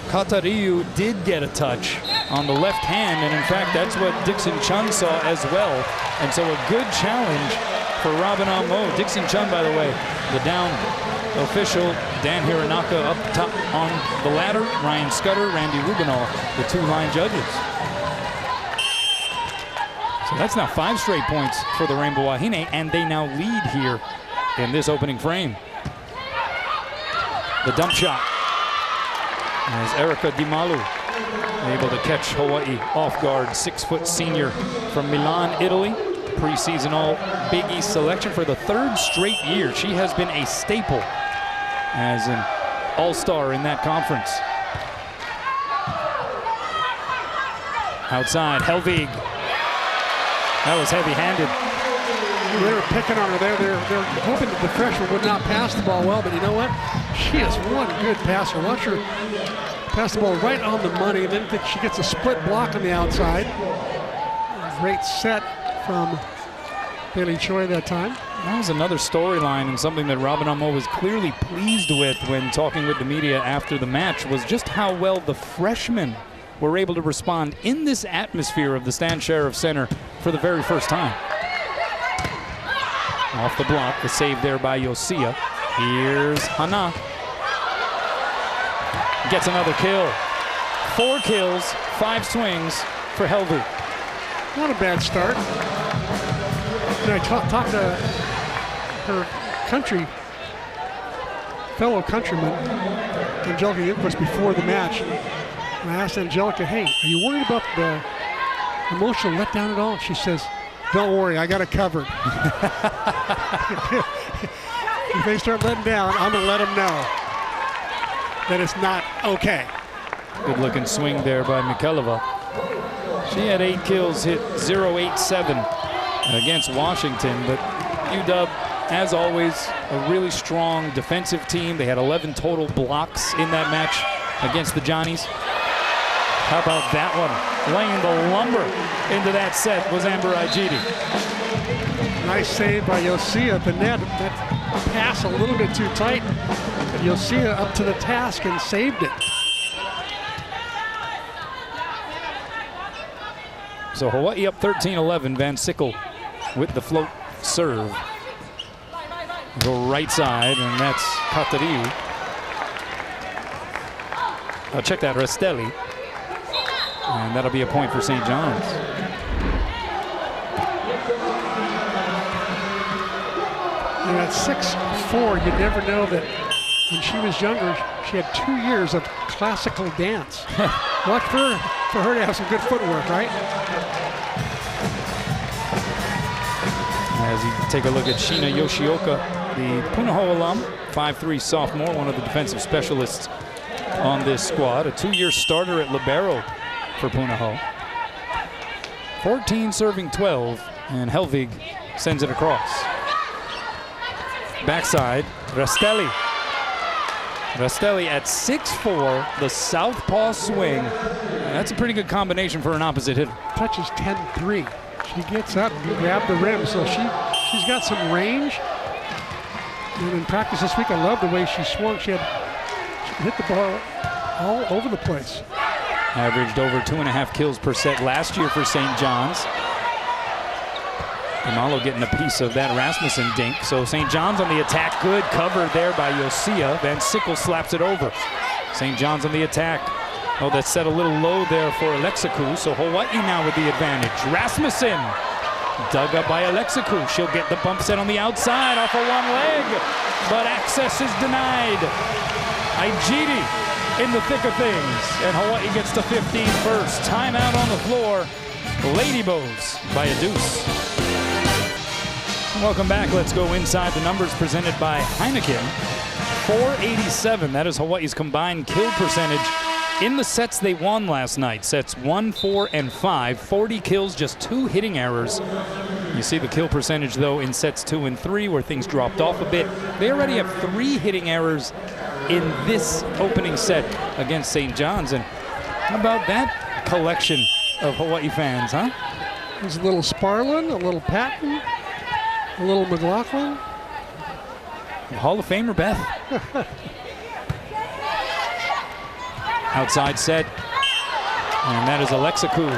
Speaker 6: Katariyu did get a touch on the left hand, and in fact that's what Dixon Chun saw as well. And so a good challenge for Robin Amo. Dixon Chun, by the way, the down official. Dan Hironaka up top on the ladder. Ryan Scudder, Randy Rubinall, the two line judges. So that's now 5 straight points for the Rainbow Wahine, and they now lead here in this opening frame. The dump shot as Erica Dimalu able to catch Hawaii off guard. 6-foot senior from Milan, Italy. Preseason All Big East selection for the 3rd straight year. She has been a staple as an all-star in that conference. Outside, Helvig. That was heavy-handed.
Speaker 7: They were picking on her there. They're hoping that the freshman would not pass the ball well, but you know what? She is one good passer. Watch her pass the ball right on the money, and then she gets a split block on the outside. Great set from Bailey Choi that time.
Speaker 6: That was another storyline, and something that Robin Amo was clearly pleased with when talking with the media after the match, was just how well the freshmen were able to respond in this atmosphere of the Stan Sheriff Center for the very first time. Off the block, the save there by Yosia. Here's Hana. Gets another kill. 4 kills, 5 swings for Helvig.
Speaker 7: Not a bad start. And I talked to her fellow countryman, Angelica Yilquist, before the match. And I asked Angelica, hey, are you worried about the emotional letdown at all? And she says, don't worry, I got it covered. If they start letting down, I'm going to let them know that it's not okay.
Speaker 6: Good looking swing there by Mikhailova. She had 8 kills, hit 0.87 against Washington, but UW, as always, a really strong defensive team. They had 11 total blocks in that match against the Johnnies. How about that one? Laying the lumber into that set was Amber Ajiti.
Speaker 7: Nice save by Yosia at the net. That pass a little bit too tight. But Yosia up to the task and saved it.
Speaker 6: So Hawaii up 13-11. Van Sickle with the float serve. Go right side, and that's Katariyu. Check that, Restelli. And that'll be a point for St. John's.
Speaker 7: And at 6'4", you never know that when she was younger, she had 2 years of classical dance. Watch for her to have some good footwork, right?
Speaker 6: As you take a look at Sheena Yoshioka, the Punahou alum, 5'3" sophomore, one of the defensive specialists on this squad, a 2-year starter at libero for Punahou. 14 serving 12, and Helvig sends it across. Backside, Restelli. Restelli at 6'4", the southpaw swing. That's a pretty good combination for an opposite hitter.
Speaker 7: Touches 10-3. She gets up and grabs the rim, so she's got some range. And in practice this week, I love the way she swung. She hit the ball all over the place.
Speaker 6: Averaged over 2.5 kills per set last year for St. John's. Imalo getting a piece of that Rasmussen dink. So St. John's on the attack. Good cover there by Yosia. Van Sickle slaps it over. St. John's on the attack. Oh, that set a little low there for Alexikou. So Hawaii now with the advantage. Rasmussen dug up by Alexikou. She'll get the bump set on the outside off of one leg, but access is denied. Aijiri in the thick of things. And Hawaii gets to 15 first. Timeout on the floor. Lady Bows by a deuce. Welcome back. Let's go inside the numbers presented by Heineken. 487. That is Hawaii's combined kill percentage in the sets they won last night. Sets 1, 4, and 5. 40 kills, just 2 hitting errors. You see the kill percentage, though, in sets 2 and 3, where things dropped off a bit. They already have 3 hitting errors in this opening set against St. John's. And how about that collection of Hawaii fans, huh?
Speaker 7: There's a little Sparlin, a little Patton, a little McLaughlin.
Speaker 6: Hall of Famer Beth. Outside set. And that is Alexa Koo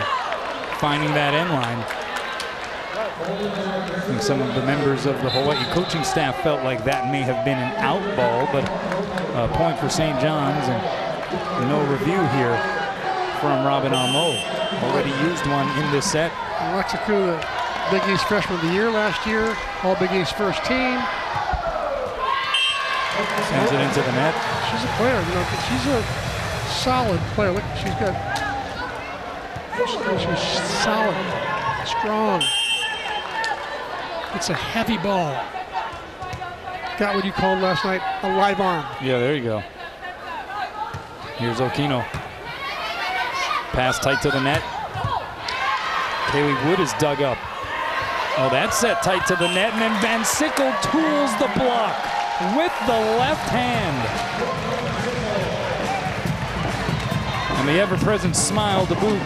Speaker 6: finding that end line. I think some of the members of the Hawaii coaching staff felt like that may have been an out ball, but a point for St. John's, and no review here from Robin Amo. Already used one in this set.
Speaker 7: Alexa Koo, the Big East Freshman of the Year last year, All Big East first team.
Speaker 6: Sends it into the net.
Speaker 7: She's a player, you know, she's a solid player. Look, she's solid, strong. It's a heavy ball. Got what you called last night a live arm.
Speaker 6: Yeah, there you go. Here's Okino. Pass tight to the net. Kaylee Wood is dug up. Oh, that's set tight to the net, and then Van Sickle tools the block with the left hand. And the ever-present smile to boot.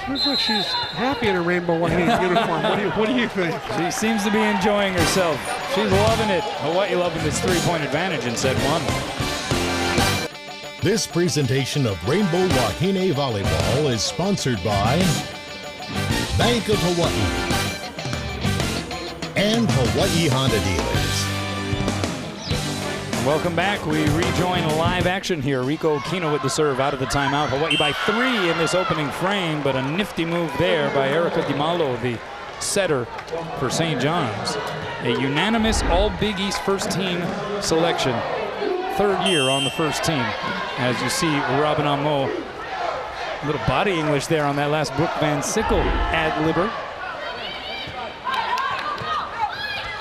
Speaker 7: Looks like she's happy in a Rainbow Wahine uniform. What do you think?
Speaker 6: She seems to be enjoying herself. She's loving it. Hawaii loving this 3-point advantage in set 1.
Speaker 1: This presentation of Rainbow Wahine Volleyball is sponsored by Bank of Hawaii and Hawaii Honda Dealers.
Speaker 6: Welcome back. We rejoin live action here. Rico Okino with the serve out of the timeout. Hawaii by 3 in this opening frame, but a nifty move there by Erica DiMallo, the setter for St. John's. A unanimous all Big East first team selection. 3rd year on the first team. As you see, Robin Amo, a little body English there on that last Brooke Van Sickle ad-libber.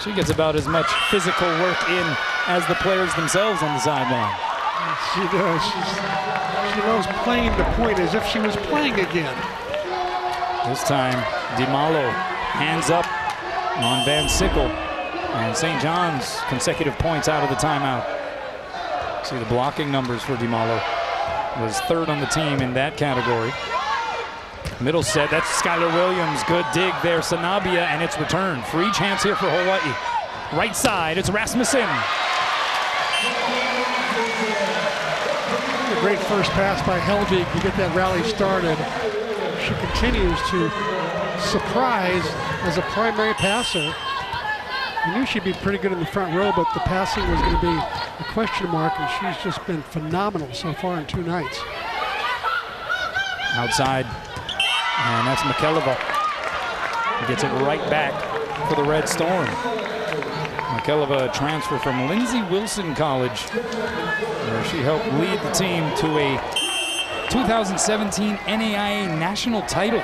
Speaker 6: She gets about as much physical work in as the players themselves on the sideline.
Speaker 7: She does. She loves playing the point as if she was playing again.
Speaker 6: This time, DiMallo hands up on Van Sickle. And St. John's consecutive points out of the timeout. See the blocking numbers for DiMallo. Was 3rd on the team in that category. Middle set, that's Skylar Williams. Good dig there, Sanabia, and it's returned. Free chance here for Hawaii. Right side, it's Rasmussen.
Speaker 7: A great first pass by Helvig to get that rally started. She continues to surprise as a primary passer. I knew she'd be pretty good in the front row, but the passing was going to be a question mark, and she's just been phenomenal so far in 2 nights.
Speaker 6: Outside, and that's McKelliver. He gets it right back for the Red Storm. McKelliver, a transfer from Lindsey Wilson College, where she helped lead the team to a 2017 NAIA national title.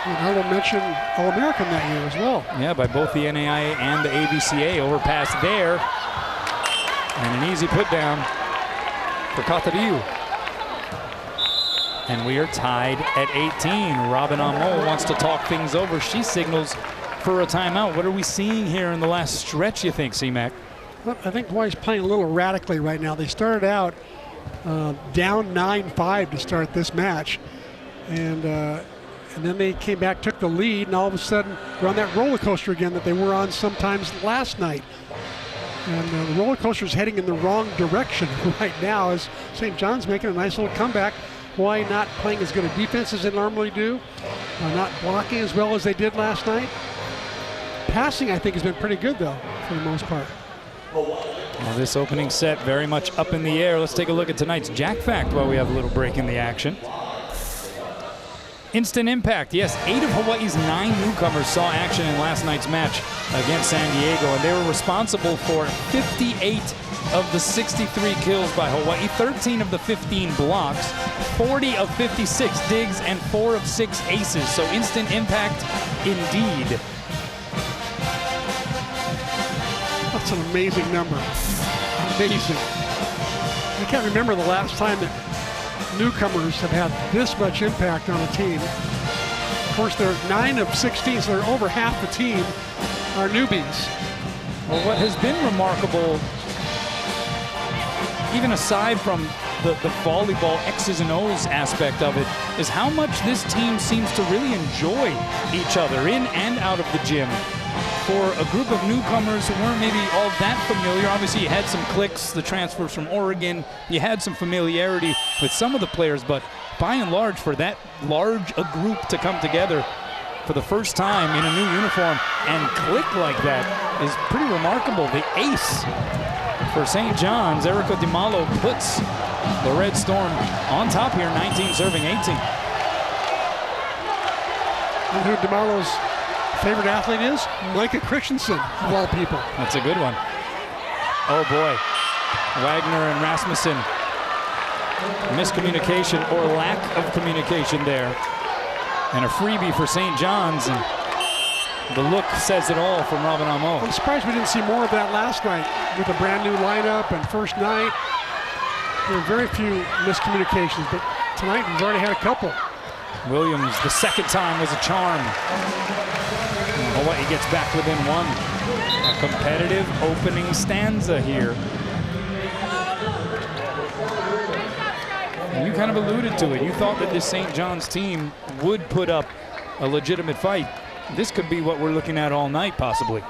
Speaker 7: And I will mention All-American that year as well.
Speaker 6: Yeah, by both the NAIA and the ABCA. Overpass there. And an easy put down for Katariu. And we are tied at 18. Robin Amo wants to talk things over. She signals for a timeout. What are we seeing here in the last stretch, you think, C-Mac?
Speaker 7: Well, I think Hawaii's playing a little erratically right now. They started out down 9-5 to start this match. And then they came back, took the lead, and all of a sudden they're on that roller coaster again that they were on sometimes last night. And the roller coaster is heading in the wrong direction right now as St. John's making a nice little comeback. Hawaii not playing as good a defense as they normally do, not blocking as well as they did last night. Passing, I think, has been pretty good, though, for the most part.
Speaker 6: Well, this opening set very much up in the air. Let's take a look at tonight's Jack Fact while we have a little break in the action. Instant impact, yes. 8 of Hawaii's 9 newcomers saw action in last night's match against San Diego, and they were responsible for 58 of the 63 kills by Hawaii, 13 of the 15 blocks, 40 of 56 digs, and 4 of 6 aces. So instant impact indeed.
Speaker 7: That's an amazing number. Amazing. I can't remember the last time that newcomers have had this much impact on a team. Of course, they're 9 of 16, so they're over half the team are newbies.
Speaker 6: Well, what has been remarkable, even aside from the volleyball X's and O's aspect of it, is how much this team seems to really enjoy each other in and out of the gym. For a group of newcomers who weren't maybe all that familiar, obviously you had some clicks, the transfers from Oregon, you had some familiarity with some of the players, but by and large, for that large a group to come together for the first time in a new uniform and click like that is pretty remarkable. The ace for St. John's, Erica DiMalo, puts the Red Storm on top here, 19 serving 18.
Speaker 7: And who DiMalo's favorite athlete is? Micah Christensen, of all people.
Speaker 6: That's a good one. Oh boy. Wagner and Rasmussen. Miscommunication or lack of communication there. And a freebie for St. John's. And the look says it all from Robin Amo.
Speaker 7: I'm surprised we didn't see more of that last night with a brand new lineup and first night. There were very few miscommunications, but tonight we've already had a couple.
Speaker 6: Williams, the second time was a charm. Hawaii gets back within one. A competitive opening stanza here. And you kind of alluded to it. You thought that this St. John's team would put up a legitimate fight. This could be what we're looking at all night, possibly.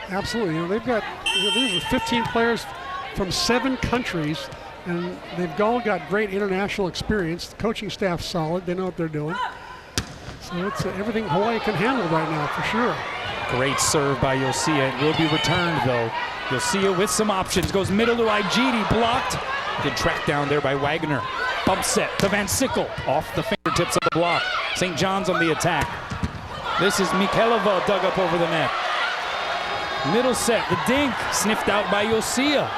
Speaker 7: Absolutely. You know, they've got these are 15 players from 7 countries, and they've all got great international experience. The coaching staff's solid. They know what they're doing. So it's everything Hawaii can handle right now, for sure.
Speaker 6: Great serve by Yosia. It will be returned, though. Yosia with some options. Goes middle to Igidi. Blocked. Good track down there by Wagner. Bump set to Van Sickle. Off the fingertips of the block. St. John's on the attack. This is Mikhailova dug up over the net. Middle set. The dink. Sniffed out by Yosia.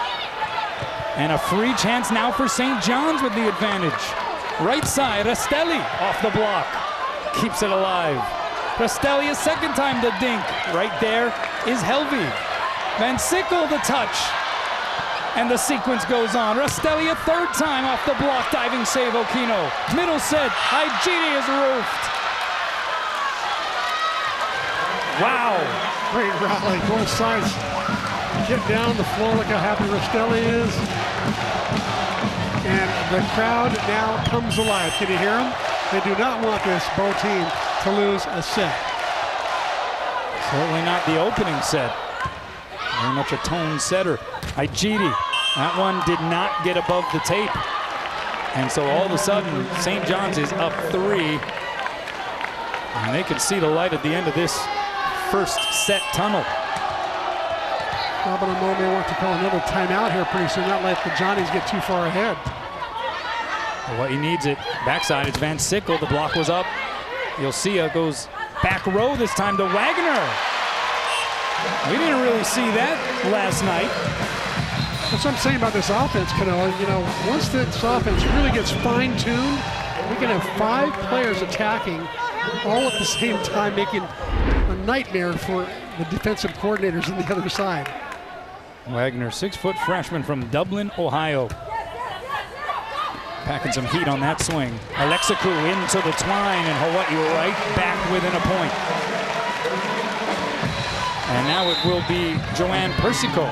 Speaker 6: And a free chance now for St. John's with the advantage. Right side. Rastelli off the block. Keeps it alive. Rastelli a second time to dink. Right there is Helvey. Van Sickle the touch. And the sequence goes on. Rastelli a third time off the block. Diving save Okino. Middle set. Igidi is roofed. Wow.
Speaker 7: Great rally. Both sides get down the floor. Look how happy Rastelli is. And the crowd now comes alive. Can you hear them? They do not want this Bow team to lose a set.
Speaker 6: Certainly not the opening set. Very much a tone setter. Igidi, that one did not get above the tape. And so all of a sudden, St. John's is up 3. And they can see the light at the end of this first set tunnel.
Speaker 7: Robin Amo may want to call another timeout here pretty soon, not let the Johnnies get too far ahead.
Speaker 6: Hawaii needs it. Backside, it's Van Sickle. The block was up. Yosia goes back row this time to Wagner. We didn't really see that last night.
Speaker 7: That's what I'm saying about this offense, Canoa. You know, once this offense really gets fine-tuned, we can have 5 players attacking all at the same time, making a nightmare for the defensive coordinators on the other side.
Speaker 6: Wagner, 6-foot freshman from Dublin, Ohio. Packing some heat on that swing. Alexikou into the twine, and Hawaii right back within a point. And now it will be Joanne Persico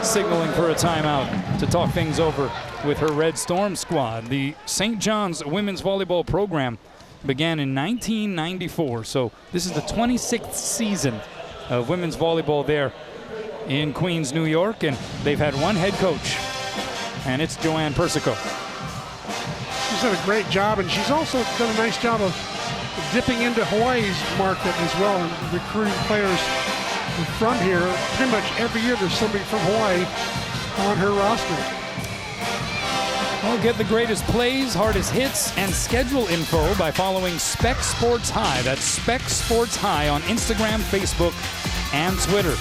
Speaker 6: signaling for a timeout to talk things over with her Red Storm squad. The St. John's women's volleyball program began in 1994, so this is the 26th season of women's volleyball there in Queens, New York, and they've had one head coach, and it's Joanne Persico.
Speaker 7: She's done a great job, and she's also done a nice job of dipping into Hawaii's market as well and recruiting players from here. Pretty much every year there's somebody from Hawaii on her roster.
Speaker 6: Well, get the greatest plays, hardest hits, and schedule info by following Spec Sports High. That's Spec Sports High on Instagram, Facebook, and Twitter.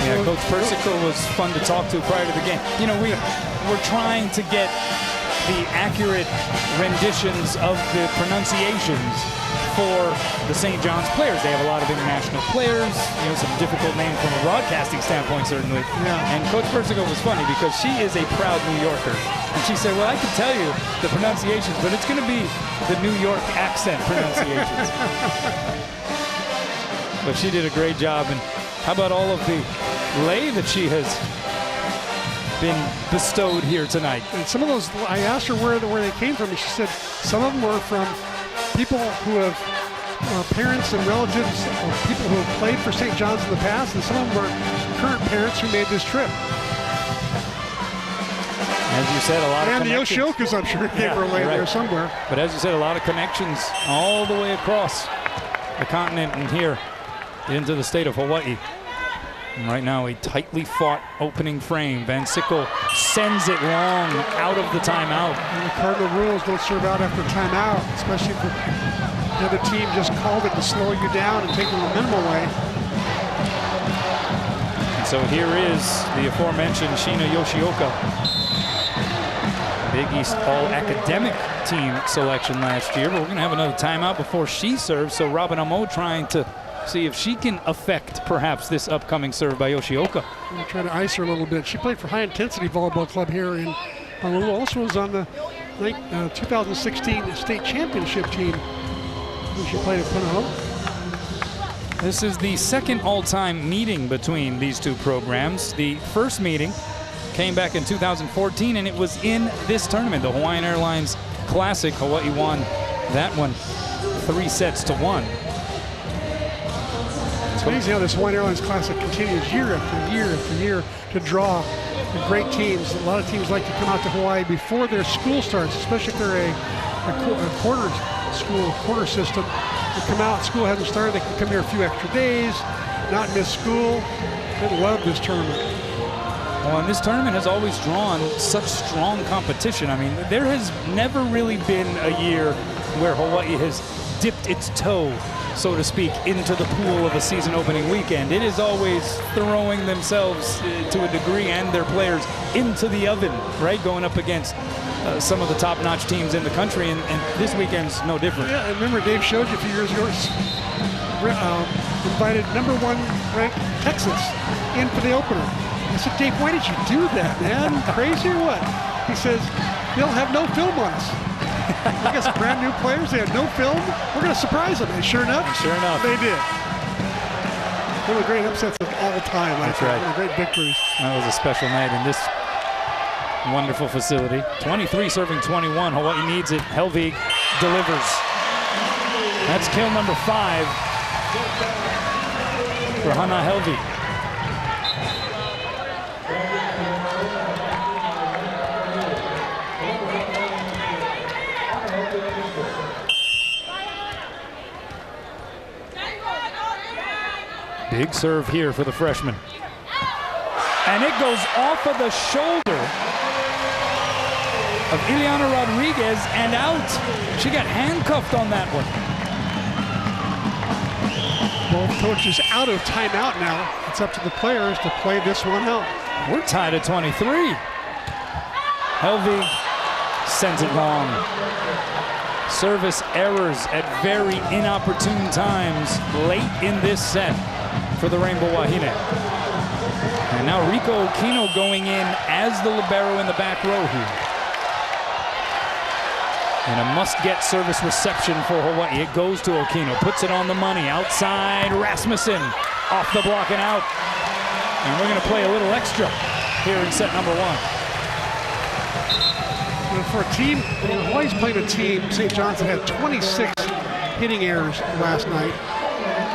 Speaker 6: Yeah, Coach Persico was fun to talk to prior to the game. You know, we're trying to get the accurate renditions of the pronunciations for the St. John's players. They have a lot of international players, you know, some difficult names from a broadcasting standpoint, certainly.
Speaker 7: Yeah.
Speaker 6: And Coach Persico was funny because she is a proud New Yorker. And she said, well, I can tell you the pronunciations, but it's going to be the New York accent pronunciations. But she did a great job. And how about all of the lei that she has been bestowed here tonight?
Speaker 7: And some of those, I asked her where they came from, and she said some of them were from people who have parents and relatives of people who have played for St. John's in the past, and some of them were current parents who made this trip.
Speaker 6: As you said, a lot of
Speaker 7: connections. And the Yoshiokas, I'm sure, gave her a lei there somewhere.
Speaker 6: But as you said, a lot of connections all the way across the continent and here into the state of Hawaii. And right now, a tightly fought opening frame. Van Sickle sends it long out of the timeout.
Speaker 7: And the Cardinal rules don't serve out after timeout, especially if the other team just called it to slow you down and take the momentum away.
Speaker 6: And so here is the aforementioned Sheena Yoshioka. Big East All-Academic team selection last year, but we're going to have another timeout before she serves. So Robin Amo trying to see if she can affect perhaps this upcoming serve by Yoshioka.
Speaker 7: I'm trying to ice her a little bit. She played for High Intensity Volleyball Club here in Honolulu. Also was on the 2016 state championship team. She played at Punahou.
Speaker 6: This is the second all-time meeting between these two programs. The first meeting came back in 2014, and it was in this tournament, the Hawaiian Airlines Classic. Hawaii won that one 3-1.
Speaker 7: It's amazing how this Hawaiian Airlines Classic continues year after year after year to draw the great teams. A lot of teams like to come out to Hawaii before their school starts, especially if they're a quarter system. They come out, school hasn't started, they can come here a few extra days, not miss school. They love this tournament.
Speaker 6: Well, and this tournament has always drawn such strong competition. I mean, there has never really been a year where Hawaii has dipped its toe, so to speak, into the pool of a season opening weekend. It is always throwing themselves to a degree and their players into the oven, right? Going up against some of the top-notch teams in the country, and this weekend's no different.
Speaker 7: Yeah, I remember Dave showed you a few years ago, invited #1 ranked Texas in for the opener. I said, Dave, why did you do that, man? Crazy or what? He says, they'll have no film on us. I guess brand new players, they had no film. We're going to surprise them. And sure enough, they did. One of the great upsets of all time.
Speaker 6: That's right.
Speaker 7: One of the great victories.
Speaker 6: That was a special night in this wonderful facility. 23 serving 21. Hawaii needs it. Helvig delivers. That's kill number 5 for Hana Helvig. Big serve here for the freshman. And it goes off of the shoulder of Ileana Rodriguez and out. She got handcuffed on that one.
Speaker 7: Both coaches out of timeout now. It's up to the players to play this one out.
Speaker 6: We're tied at 23. Helvig sends it long. Service errors at very inopportune times late in this set for the Rainbow Wahine. And now Rico Okino going in as the libero in the back row here. And a must-get service reception for Hawaii. It goes to Okino, puts it on the money. Outside, Rasmussen off the block and out. And we're going to play a little extra here in set number 1.
Speaker 7: For a team, Hawaii's played a team, St. John's, that had 26 hitting errors last night.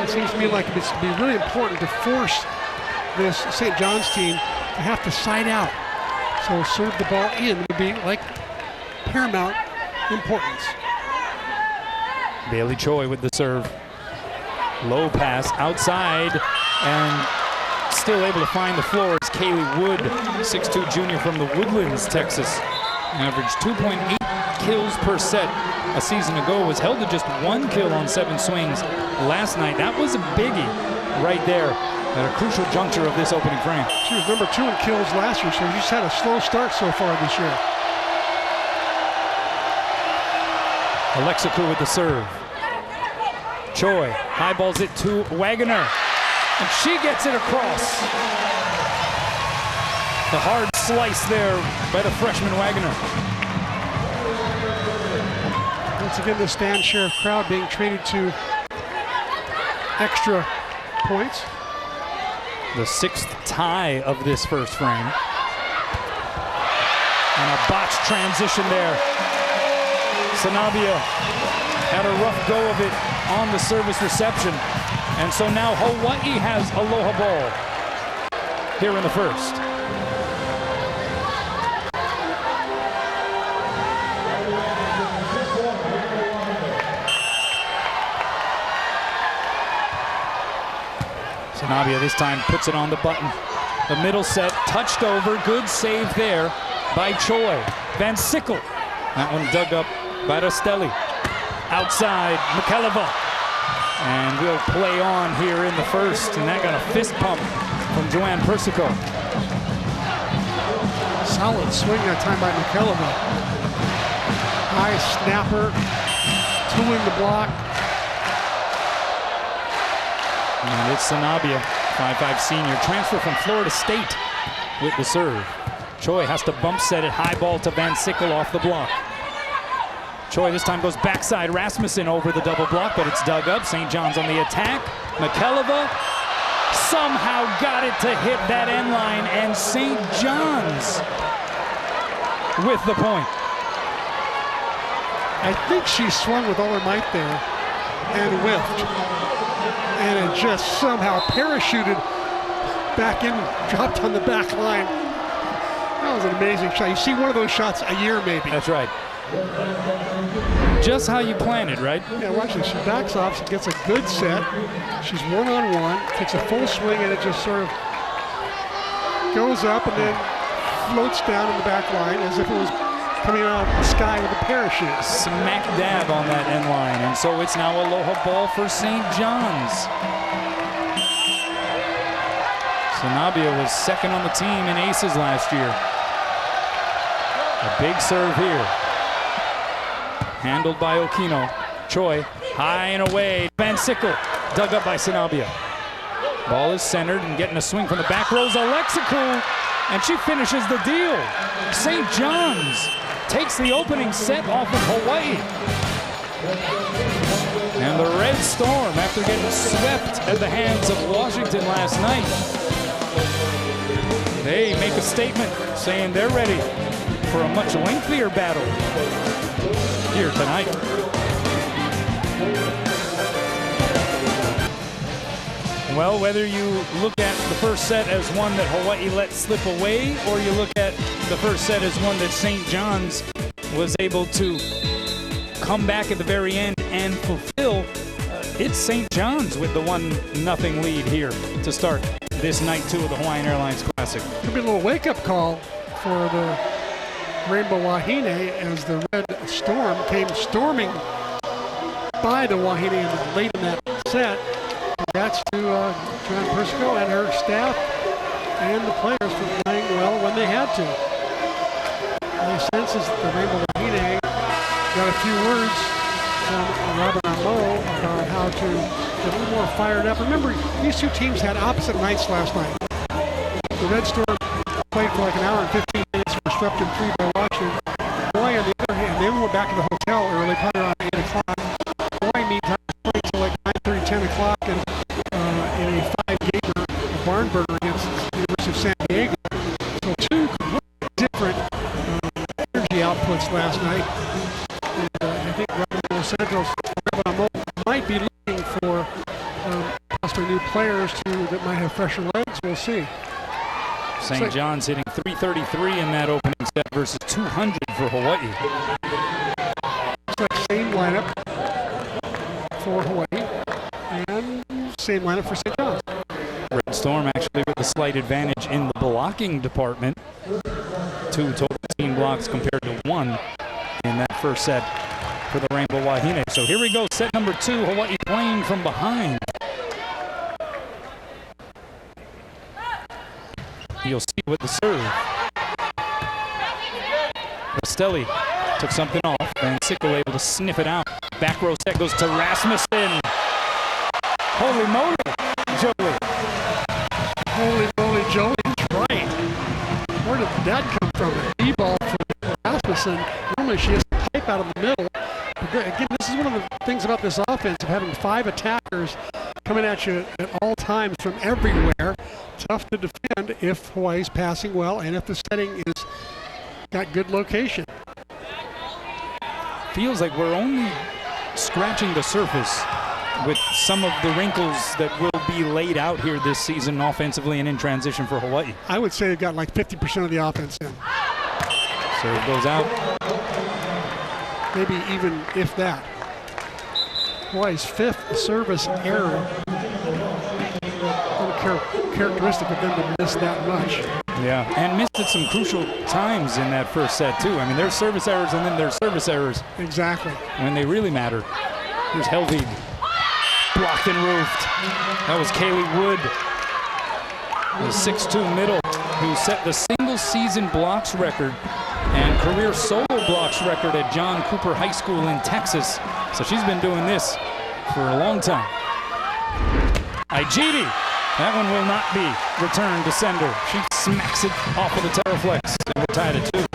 Speaker 7: It seems to me like it's be really important to force this St. John's team to have to side out. So serve the ball in would be like paramount importance.
Speaker 6: Bailey Choi with the serve. Low pass outside and still able to find the floor. It's Kaylee Wood, 6'2" junior from the Woodlands, Texas. Averaged 2.8 kills per set a season ago. Was held to just 1 kill on 7 swings last night. That was a biggie right there at a crucial juncture of this opening frame.
Speaker 7: She was number 2 in kills last year, so she's had a slow start so far this year.
Speaker 6: Alexikou with the serve. Choi high balls it to Wagner, and she gets it across. The hard slice there by the freshman Wagner.
Speaker 7: Once again, the Stan Sheriff crowd being treated to extra points.
Speaker 6: The 6th tie of this first frame. And a botched transition there. Sanabia had a rough go of it on the service reception. And so now Hawaii has Aloha ball here in the first. Sanabia this time puts it on the button. The middle set touched over. Good save there by Choi. Van Sickle. That one dug up by Rastelli. Outside, McKelliver. And we'll play on here in the first. And that got a fist pump from Joanne Persico.
Speaker 7: Solid swing that time by McKelliver. High snapper. 2 in the block.
Speaker 6: And it's Sanabia, 5'5" senior, transfer from Florida State with the serve. Choi has to bump set it, high ball to Van Sickle off the block. Choi this time goes backside, Rasmussen over the double block, but it's dug up. St. John's on the attack. McKelliver somehow got it to hit that end line, and St. John's with the point.
Speaker 7: I think she swung with all her might there and whiffed. And it just somehow parachuted back in, dropped on the back line. That was an amazing shot. You see one of those shots a year maybe.
Speaker 6: That's right. Just how you plan it, right?
Speaker 7: Yeah, watch this. She backs off, she gets a good set. She's one-on-one, takes a full swing, and it just sort of goes up and then floats down in the back line as if it was coming out of the sky with a parachute.
Speaker 6: Smack dab on that end line, and so it's now Aloha ball for St. John's. Sanabia was second on the team in aces last year. A big serve here. Handled by Okino. Choi, high and away. Van Sickle, dug up by Sanabia. Ball is centered and getting a swing from the back rows. Alexikou, and she finishes the deal. St. John's takes the opening set off of Hawaii. And the Red Storm, after getting swept at the hands of Washington last night, they make a statement saying they're ready for a much lengthier battle here tonight. Well, whether you look at the first set as one that Hawaii let slip away, or you look at the first set as one that St. John's was able to come back at the very end and fulfill, it's St. John's with the 1-0 lead here to start this night 2 of the Hawaiian Airlines Classic.
Speaker 7: Could be a little wake-up call for the Rainbow Wahine as the Red Storm came storming by the Wahine late in that set. Congrats to Joanne Persico and her staff and the players for playing well when they had to. My sense is that the Rainbow Wahine got a few words from Robert Amo about how to get a little more fired up. Remember, these two teams had opposite nights last night. The Red Storm played for like an hour and 15 minutes, were swept in 3 by Washington. Hawaii, on the other hand, they went back to the hotel early, probably around 8 o'clock. Hawaii, meantime, played till like 9:30, 10 o'clock, and in a 5-gamer, a barn burner against the University of San Diego. So 2 completely different energy outputs last night. And I think Robert Santos might be looking for possibly new players that might have fresher legs. We'll see.
Speaker 6: St. John's hitting 333 in that opening set versus 200 for Hawaii.
Speaker 7: Looks like same lineup for Hawaii and same lineup for St. John's.
Speaker 6: Red Storm actually with a slight advantage in the blocking department. 2 total team blocks compared to 1 in that first set for the Rainbow Wahine. So here we go, set number 2, Hawaii playing from behind. You'll see with the serve. Rastelli took something off, and Sickle able to sniff it out. Back row set goes to Rasmussen. Holy moly, Jolie.
Speaker 7: Holy moly, Jolie is right. Where did that come from? An E-ball for Rasmussen. Normally she has to pipe out of the middle. But again, this is one of the things about this offense of having 5 attackers coming at you at all times from everywhere. Tough to defend if Hawaii's passing well and if the setting is got good location.
Speaker 6: Feels like we're only scratching the surface with some of the wrinkles that will be laid out here this season offensively and in transition for Hawaii.
Speaker 7: I would say they've got like 50% of the offense in.
Speaker 6: So it goes out.
Speaker 7: Maybe even if that. Hawaii's 5th service error. Uncharacteristic of them to miss that much.
Speaker 6: Yeah, and missed at some crucial times in that first set too. I mean, there's service errors and then there's service errors.
Speaker 7: Exactly.
Speaker 6: When they really matter. Here's Helvig. Blocked and roofed. That was Kaylee Wood, the 6'2" middle, who set the single season blocks record and career solo blocks record at John Cooper High School in Texas. So she's been doing this for a long time. Igidi, that one will not be returned to sender. She smacks it off of the Terraflex, and we're tied at 2.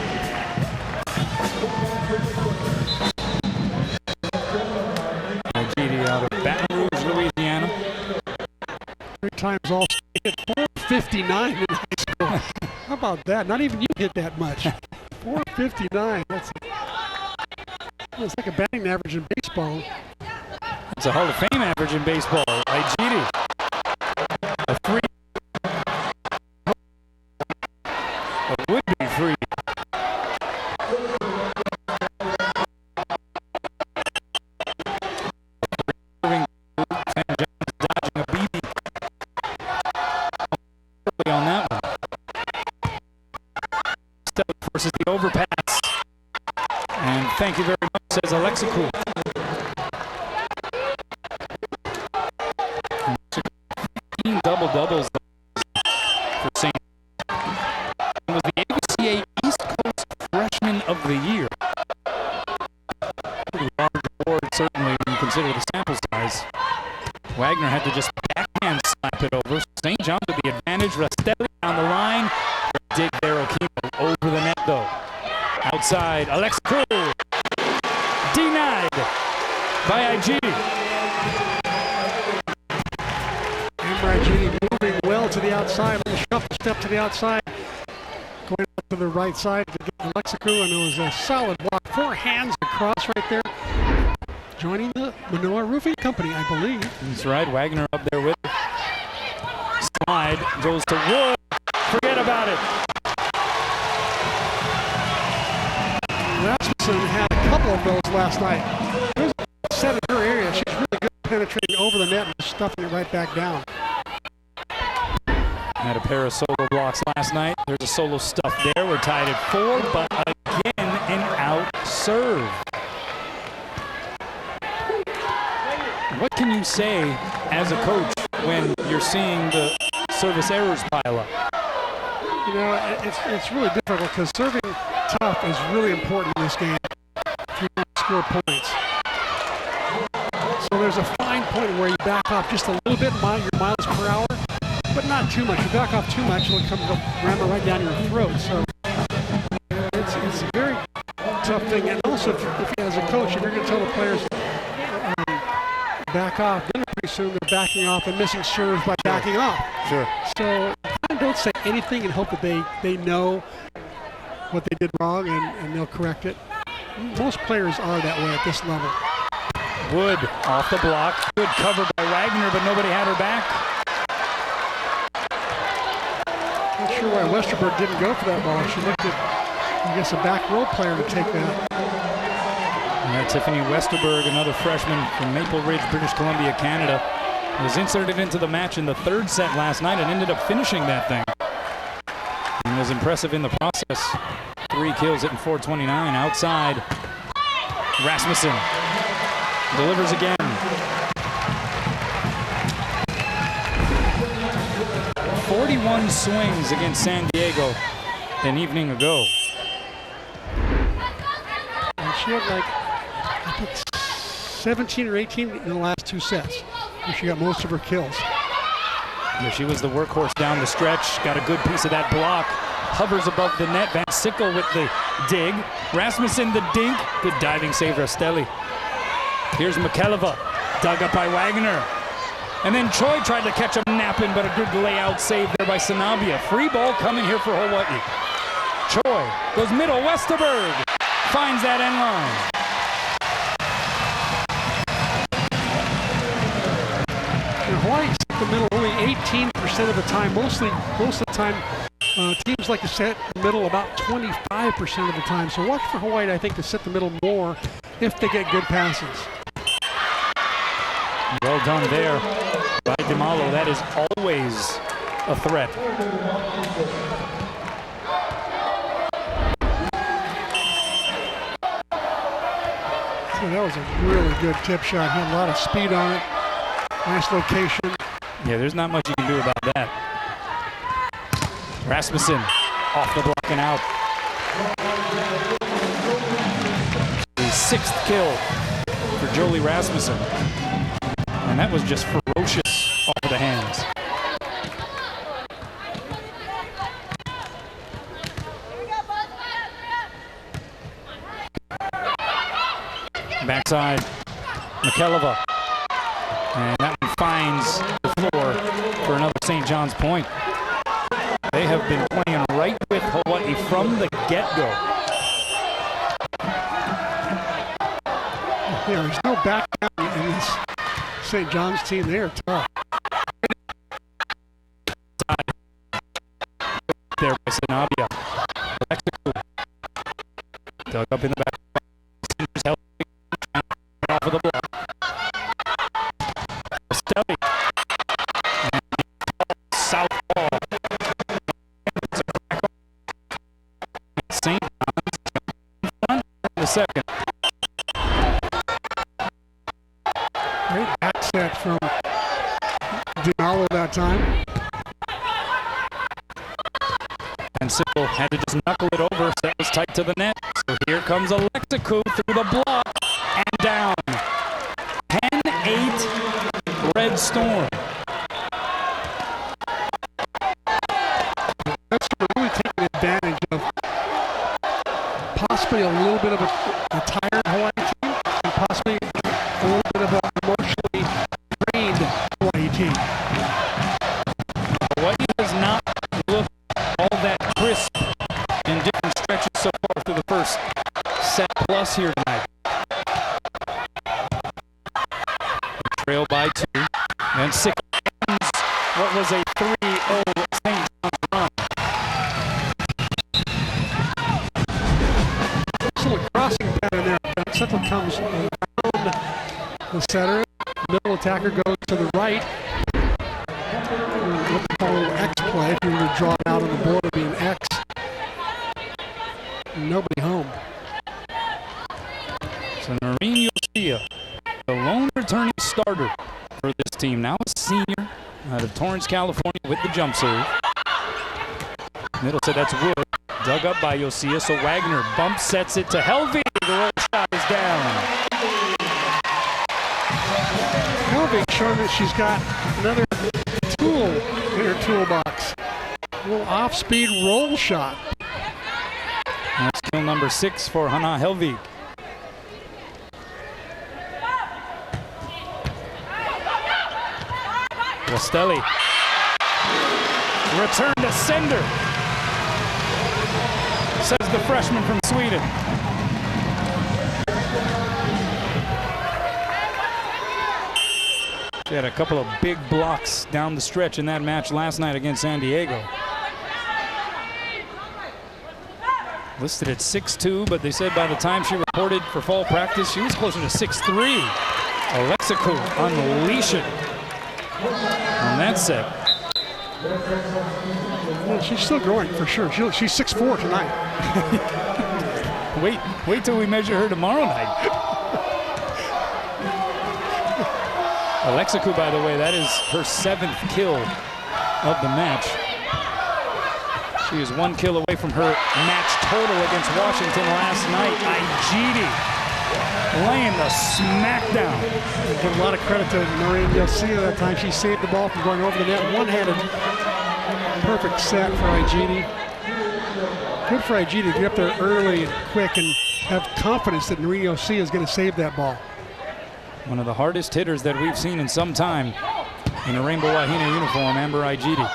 Speaker 6: Igidi out of Baton Rouge, Louisiana.
Speaker 7: 3 times all state, 459 in high school. How about that? Not even you hit that much. 459. That's like a batting average in baseball.
Speaker 6: It's a Hall of Fame average in baseball. Igidi. A 3. A would-be 3. Dodging a BB. On that one. Step versus the overpass. And thank you very much, says Alexa Cool. 15 double-doubles for St. It was the ABCA East Coast Freshman of the Year. Pretty large award, certainly, when you consider the sample size. Wagner had to just backhand slap it over. St. John's with the advantage. Rastelli on the line. Dig there, Okino over the net, though. Outside, Alexa Cool. Denied by Igidi.
Speaker 7: Igidi moving well to the outside, on the shuffle step to the outside. Going up to the right side to get Alexico, and it was a solid block. 4 hands across right there. Joining the Manoa Roofing Company, I believe.
Speaker 6: That's right, Wagner up there with her. Slide goes to Wood. Forget about it.
Speaker 7: Rasmussen had a couple of those last night. There's a set in her area. She's really good at penetrating over the net and stuffing it right back down.
Speaker 6: Had a pair of solo blocks last night. There's a solo stuff there. We're tied at 4, but again an out serve. What can you say as a coach when you're seeing the service errors pile up?
Speaker 7: You know, it's really difficult because serving tough is really important in this game if you want to score points. So there's a fine point where you back off just a little bit, your miles per hour, but not too much. You back off too much, it'll come ram it right down your throat. So it's a very tough thing. And also, if as a coach, if you're going to tell the players back off, then pretty soon they're backing off and missing serves by backing off.
Speaker 6: Sure.
Speaker 7: So don't say anything and hope that they know what they did wrong and they'll correct it. Most players are that way at this level.
Speaker 6: Wood off the block. Good cover by Wagner, but nobody had her back.
Speaker 7: Not sure why Westerberg didn't go for that ball. She looked at, I guess, a back row player to take that.
Speaker 6: Yeah, Tiffany Westerberg, another freshman from Maple Ridge, British Columbia, Canada, was inserted into the match in the 3rd set last night and ended up finishing that thing. And was impressive in the process. 3 kills, hitting .429 outside. Rasmussen delivers again. 41 21 swings against San Diego an evening ago.
Speaker 7: And she had like, I think 17 or 18 in the last 2 sets, where she got most of her kills.
Speaker 6: Yeah, she was the workhorse down the stretch. Got a good piece of that block. Hovers above the net. Van Sickle with the dig. Rasmussen the dink. Good diving save, Rastelli. Here's Mikhailova. Dug up by Wagner. And then Choi tried to catch him napping, but a good layout save there by Sanabia. Free ball coming here for Hawaii. Choi goes middle. Westerberg finds that end line.
Speaker 7: Hawaii set the middle only 18% of the time. Most of the time, teams like to set the middle about 25% of the time. So watch for Hawaii, I think, to set the middle more if they get good passes.
Speaker 6: Well done there by DiMalo. That is always a threat.
Speaker 7: So that was a really good tip shot. Had a lot of speed on it. Nice location.
Speaker 6: Yeah, there's not much you can do about that. Rasmussen off the block and out. The 6th kill for Jolie Rasmussen. And that was just ferocious off of the hands. Backside, Mikhailova. And that one finds the floor for another St. John's point. They have been playing right with Hawaii from the get-go.
Speaker 7: Yeah, there's no back down in this St. John's team. They are tough.
Speaker 6: There by Sanabia. Dug up in the back. Off of the block. Rastelli. Southpaw. St. John's in the second.
Speaker 7: Great back set from DiMalo that time.
Speaker 6: And Sickle had to just knuckle it over, so that was tight to the net. So here comes Alexikou through the block and down. 10-8 Red Storm.
Speaker 7: That's really taking advantage of possibly a little bit of a tired Hawaii team and possibly a little bit of an emotionally drained Hawaii team.
Speaker 6: Hawaii does not look all that crisp in different stretches so far through the first set plus here tonight. Trail by 2, and 6 ends what was a 3-0 St. John's run.
Speaker 7: Excellent crossing pattern there. Settle comes around the setter. Middle attacker goes to the right. What we call X play. If you were to draw it out on the board, it'd be an X. Nobody home.
Speaker 6: So Noreen Yoshia, the lone returning starter for this team, now a senior out of Torrance, California with the jump serve. Middle set, that's Wood. Dug up by Yoshia, so Wagner bump sets it to Helvig. The roll shot is down.
Speaker 7: Helvig showing that she's got another tool in her toolbox. A little off-speed roll shot.
Speaker 6: That's kill number 6 for Hannah Helvig. Rastelli. Return to sender, says the freshman from Sweden. She had a couple of big blocks down the stretch in that match last night against San Diego. Listed at 6'2", but they said by the time she reported for fall practice, she was closer to 6'3". Alexikou unleashing on that set.
Speaker 7: Well, she's still growing for sure. She's 6'4" tonight.
Speaker 6: Wait till we measure her tomorrow night. Alexikou, by the way, that is her 7th kill of the match. She is 1 kill away from her match total against Washington last night. Igidi laying the smackdown.
Speaker 7: Give a lot of credit to Noreen Yosea that time. She saved the ball from going over the net one-handed. Perfect set for Igidi. Good for Igidi to get up there early and quick and have confidence that Noreen Yosea is going to save that ball.
Speaker 6: One of the hardest hitters that we've seen in some time in a Rainbow Wahine uniform, Amber Igidi.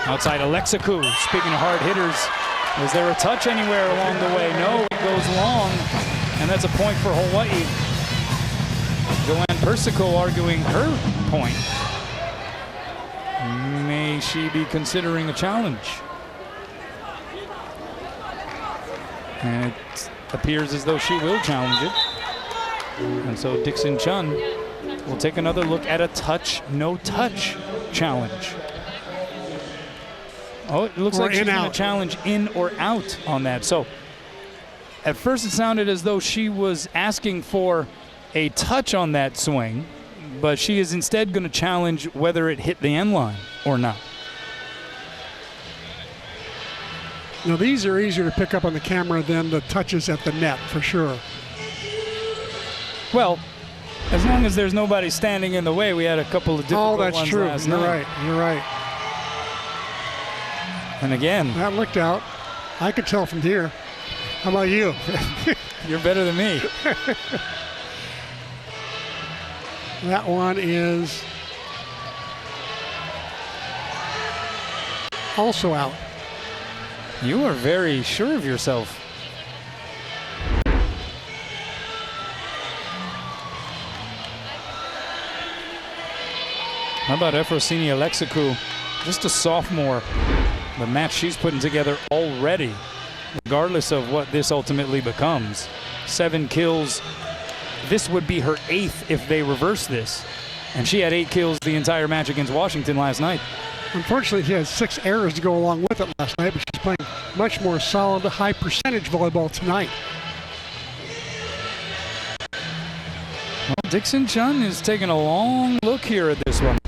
Speaker 6: Outside Alexikou, speaking of hard hitters, was there a touch anywhere along the way? No, it goes long, and that's a point for Hawaii. Joanne Persico arguing her point. May she be considering a challenge? And it appears as though she will challenge it. And so Dixon Chun will take another look at a touch, no touch challenge. Oh, it looks like she's going to challenge in or out on that. So at first it sounded as though she was asking for a touch on that swing, but she is instead going to challenge whether it hit the end line or not.
Speaker 7: Now these are easier to pick up on the camera than the touches at the net, for sure.
Speaker 6: Well, as long as there's nobody standing in the way, we had a couple of difficult ones last night.
Speaker 7: Oh, that's true. You're right. You're right.
Speaker 6: And again,
Speaker 7: that looked out. I could tell from here. How about you?
Speaker 6: You're better than me.
Speaker 7: That one is also out.
Speaker 6: You are very sure of yourself. How about Efrosini Alexikou? Just a sophomore. The match she's putting together already, regardless of what this ultimately becomes. 7 kills. This would be her 8th if they reverse this. And she had 8 kills the entire match against Washington last night.
Speaker 7: Unfortunately, she has 6 errors to go along with it last night, but she's playing much more solid, high percentage volleyball tonight.
Speaker 6: Well, Dixon Chun is taking a long look here at this one.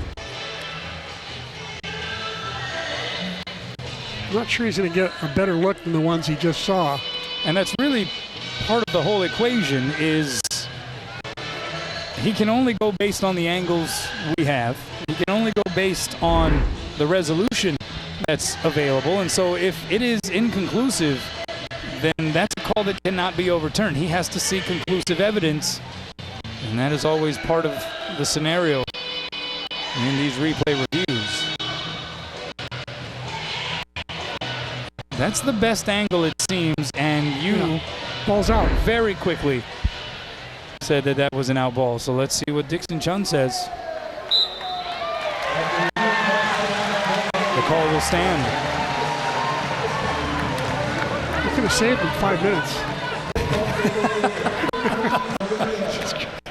Speaker 7: I'm not sure he's going to get a better look than the ones he just saw.
Speaker 6: And that's really part of the whole equation is he can only go based on the angles we have. He can only go based on the resolution that's available. And so if it is inconclusive, then that's a call that cannot be overturned. He has to see conclusive evidence. And that is always part of the scenario in these replay reviews. That's the best angle, it seems, and you
Speaker 7: balls out
Speaker 6: very quickly said that that was an out ball. So let's see what Dixon Chun says. The call will stand.
Speaker 7: You could have saved him 5 minutes.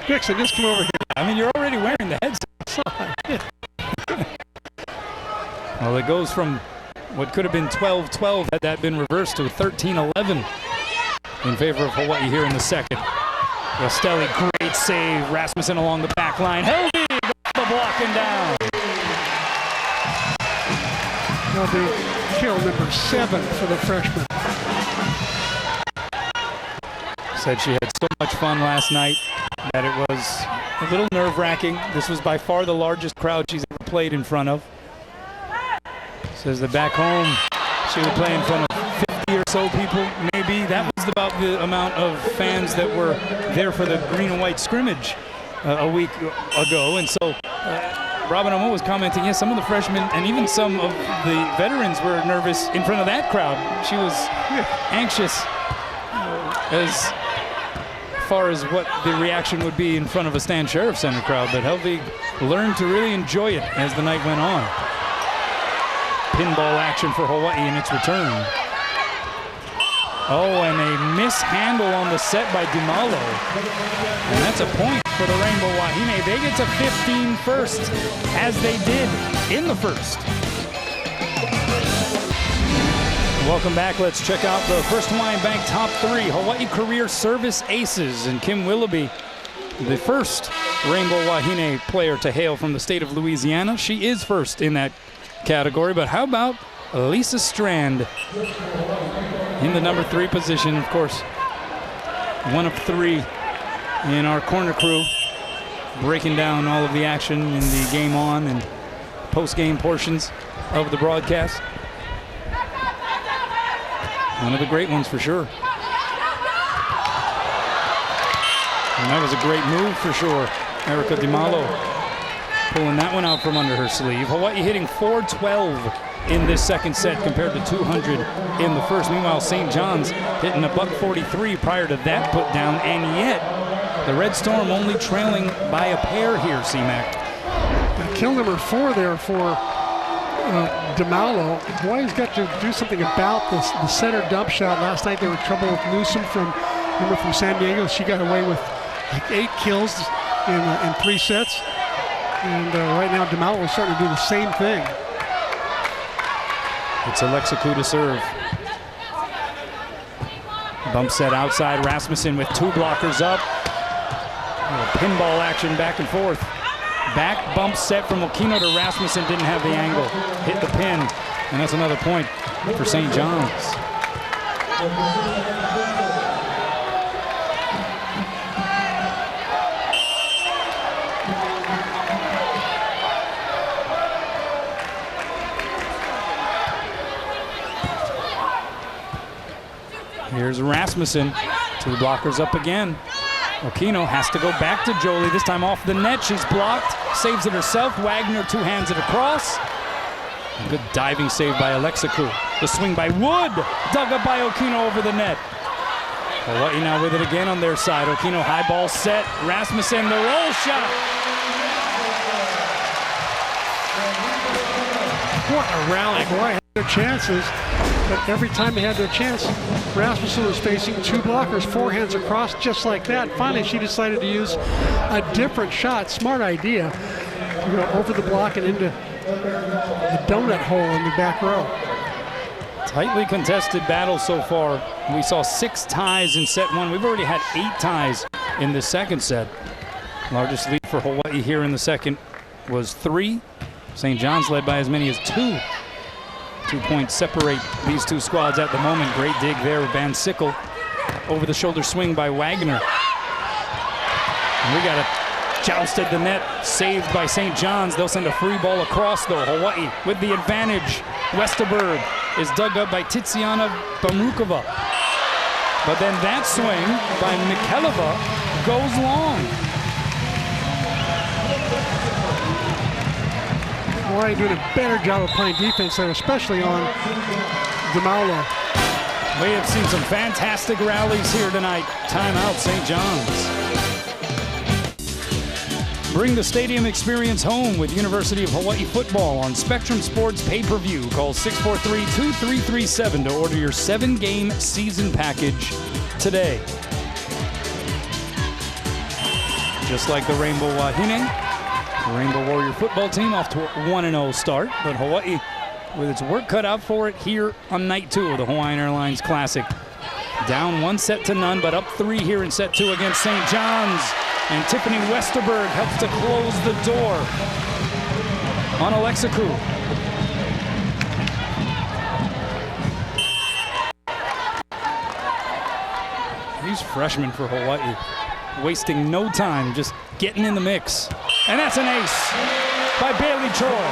Speaker 7: Dixon, just come over here.
Speaker 6: I mean, you're already wearing the headset. Well, it goes from what could have been 12-12 had that been reversed to 13-11 in favor of Hawaii here in the second. Rostelli, great save. Rasmussen along the back line. Helvig, the blocking down.
Speaker 7: That'll be kill number 7 for the freshman.
Speaker 6: Said she had so much fun last night that it was a little nerve-wracking. This was by far the largest crowd she's ever played in front of. Says that back home she would play in front of 50 or so people, maybe. That was about the amount of fans that were there for the green and white scrimmage a week ago. And so Robin Amo was commenting, yes, some of the freshmen and even some of the veterans were nervous in front of that crowd. She was anxious as far as what the reaction would be in front of a Stan Sheriff Center crowd, but Helvig learned to really enjoy it as the night went on. Pinball action for Hawaii in its return. Oh, and a mishandle on the set by Dumalo. And that's a point for the Rainbow Wahine. They get to 15 first, as they did in the first. Welcome back. Let's check out the First Hawaiian Bank top 3 Hawaii career service aces. And Kim Willoughby, the first Rainbow Wahine player to hail from the state of Louisiana. She is first in that category, but how about Lisa Strand in the number 3 position. Of course, one of 3 in our corner crew, breaking down all of the action in the game on and post-game portions of the broadcast. One of the great ones for sure. And that was a great move for sure. Erica DiMalo pulling that one out from under her sleeve. Hawaii hitting 412 in this second set compared to 200 in the first. Meanwhile, St. John's hitting a $143 prior to that put down, and yet the Red Storm only trailing by a pair here, C-Mac.
Speaker 7: Kill number 4 there for DiMalo. Hawaii's got to do something about this, the center dump shot. Last night they were in trouble with Newsom from San Diego. She got away with like 8 kills in 3 sets. And right now DiMalo is starting to do the same thing.
Speaker 6: It's Alexa Ku to serve. Bump set outside. Rasmussen with 2 blockers up. Pinball action back and forth. Back bump set from Okino to Rasmussen. Didn't have the angle. Hit the pin. And that's another point for St. John's. Here's Rasmussen. 2 blockers up again. Okino has to go back to Jolie, this time off the net. She's blocked, saves it herself. Wagner 2 hands it across. A good diving save by Alexa Ku. The swing by Wood, dug up by Okino over the net. Hawaii now with it again on their side. Okino high ball set. Rasmussen, the roll shot.
Speaker 7: What a rally. Hawaii had their chances, but every time they had their chance, Rasmussen was facing 2 blockers, 4 hands across, just like that. Finally, she decided to use a different shot. Smart idea. To go over the block and into the donut hole in the back row.
Speaker 6: Tightly contested battle so far. We saw 6 ties in set 1. We've already had 8 ties in the second set. Largest lead for Hawaii here in the second was 3. St. John's led by as many as 2. 2 points separate these 2 squads at the moment. Great dig there with Van Sickle. Over the shoulder swing by Wagner. And we got a joust at the net, saved by St. John's. They'll send a free ball across though. Hawaii with the advantage. Westerberg is dug up by Tiziana Bamukova. But then that swing by Mikhailova goes long.
Speaker 7: Hawaii doing a better job of playing defense there, especially on DiMalo.
Speaker 6: We have seen some fantastic rallies here tonight. Timeout, St. John's. Bring the stadium experience home with University of Hawaii football on Spectrum Sports pay-per-view. Call 643-2337 to order your 7-game season package today. Just like the Rainbow Wahine, the Rainbow Warrior football team off to a 1-0 start, but Hawaii with its work cut out for it here on night 2 of the Hawaiian Airlines Classic. Down 1-0, but up 3 here in set 2 against St. John's. And Tiffany Westerberg helps to close the door on Alexa Ku. These freshmen for Hawaii wasting no time, just getting in the mix. And that's an ace by Bailey Choi.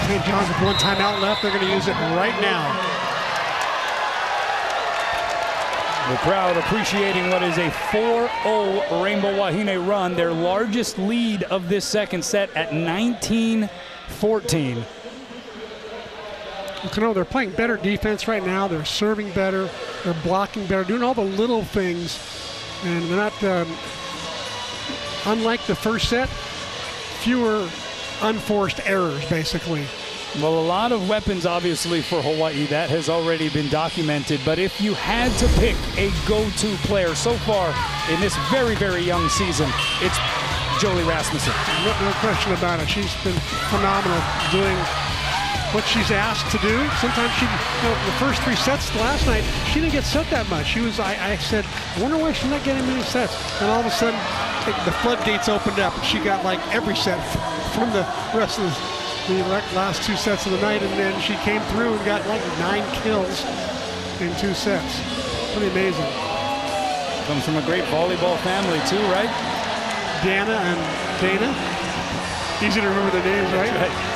Speaker 7: St. John's with 1 timeout left. They're going to use it right now.
Speaker 6: The crowd appreciating what is a 4-0 Rainbow Wahine run, their largest lead of this second set at 19-14.
Speaker 7: They're playing better defense right now. They're serving better. They're blocking better, doing all the little things. And they're not, unlike the first set, fewer unforced errors, basically.
Speaker 6: Well, a lot of weapons, obviously, for Hawaii. That has already been documented. But if you had to pick a go-to player so far in this very, very young season, it's Jolie Rasmussen.
Speaker 7: No question about it. She's been phenomenal doing what she's asked to do. Sometimes she, the first 3 sets last night, she didn't get set that much. I said, I wonder why she's not getting many sets. And all of a sudden, the floodgates opened up, and she got like every set from the rest of the last 2 sets of the night, and then she came through and got like 9 kills in 2 sets. Pretty amazing.
Speaker 6: Comes from a great volleyball family too, right?
Speaker 7: Dana and Dana. Easy to remember their names, right?
Speaker 6: That's right.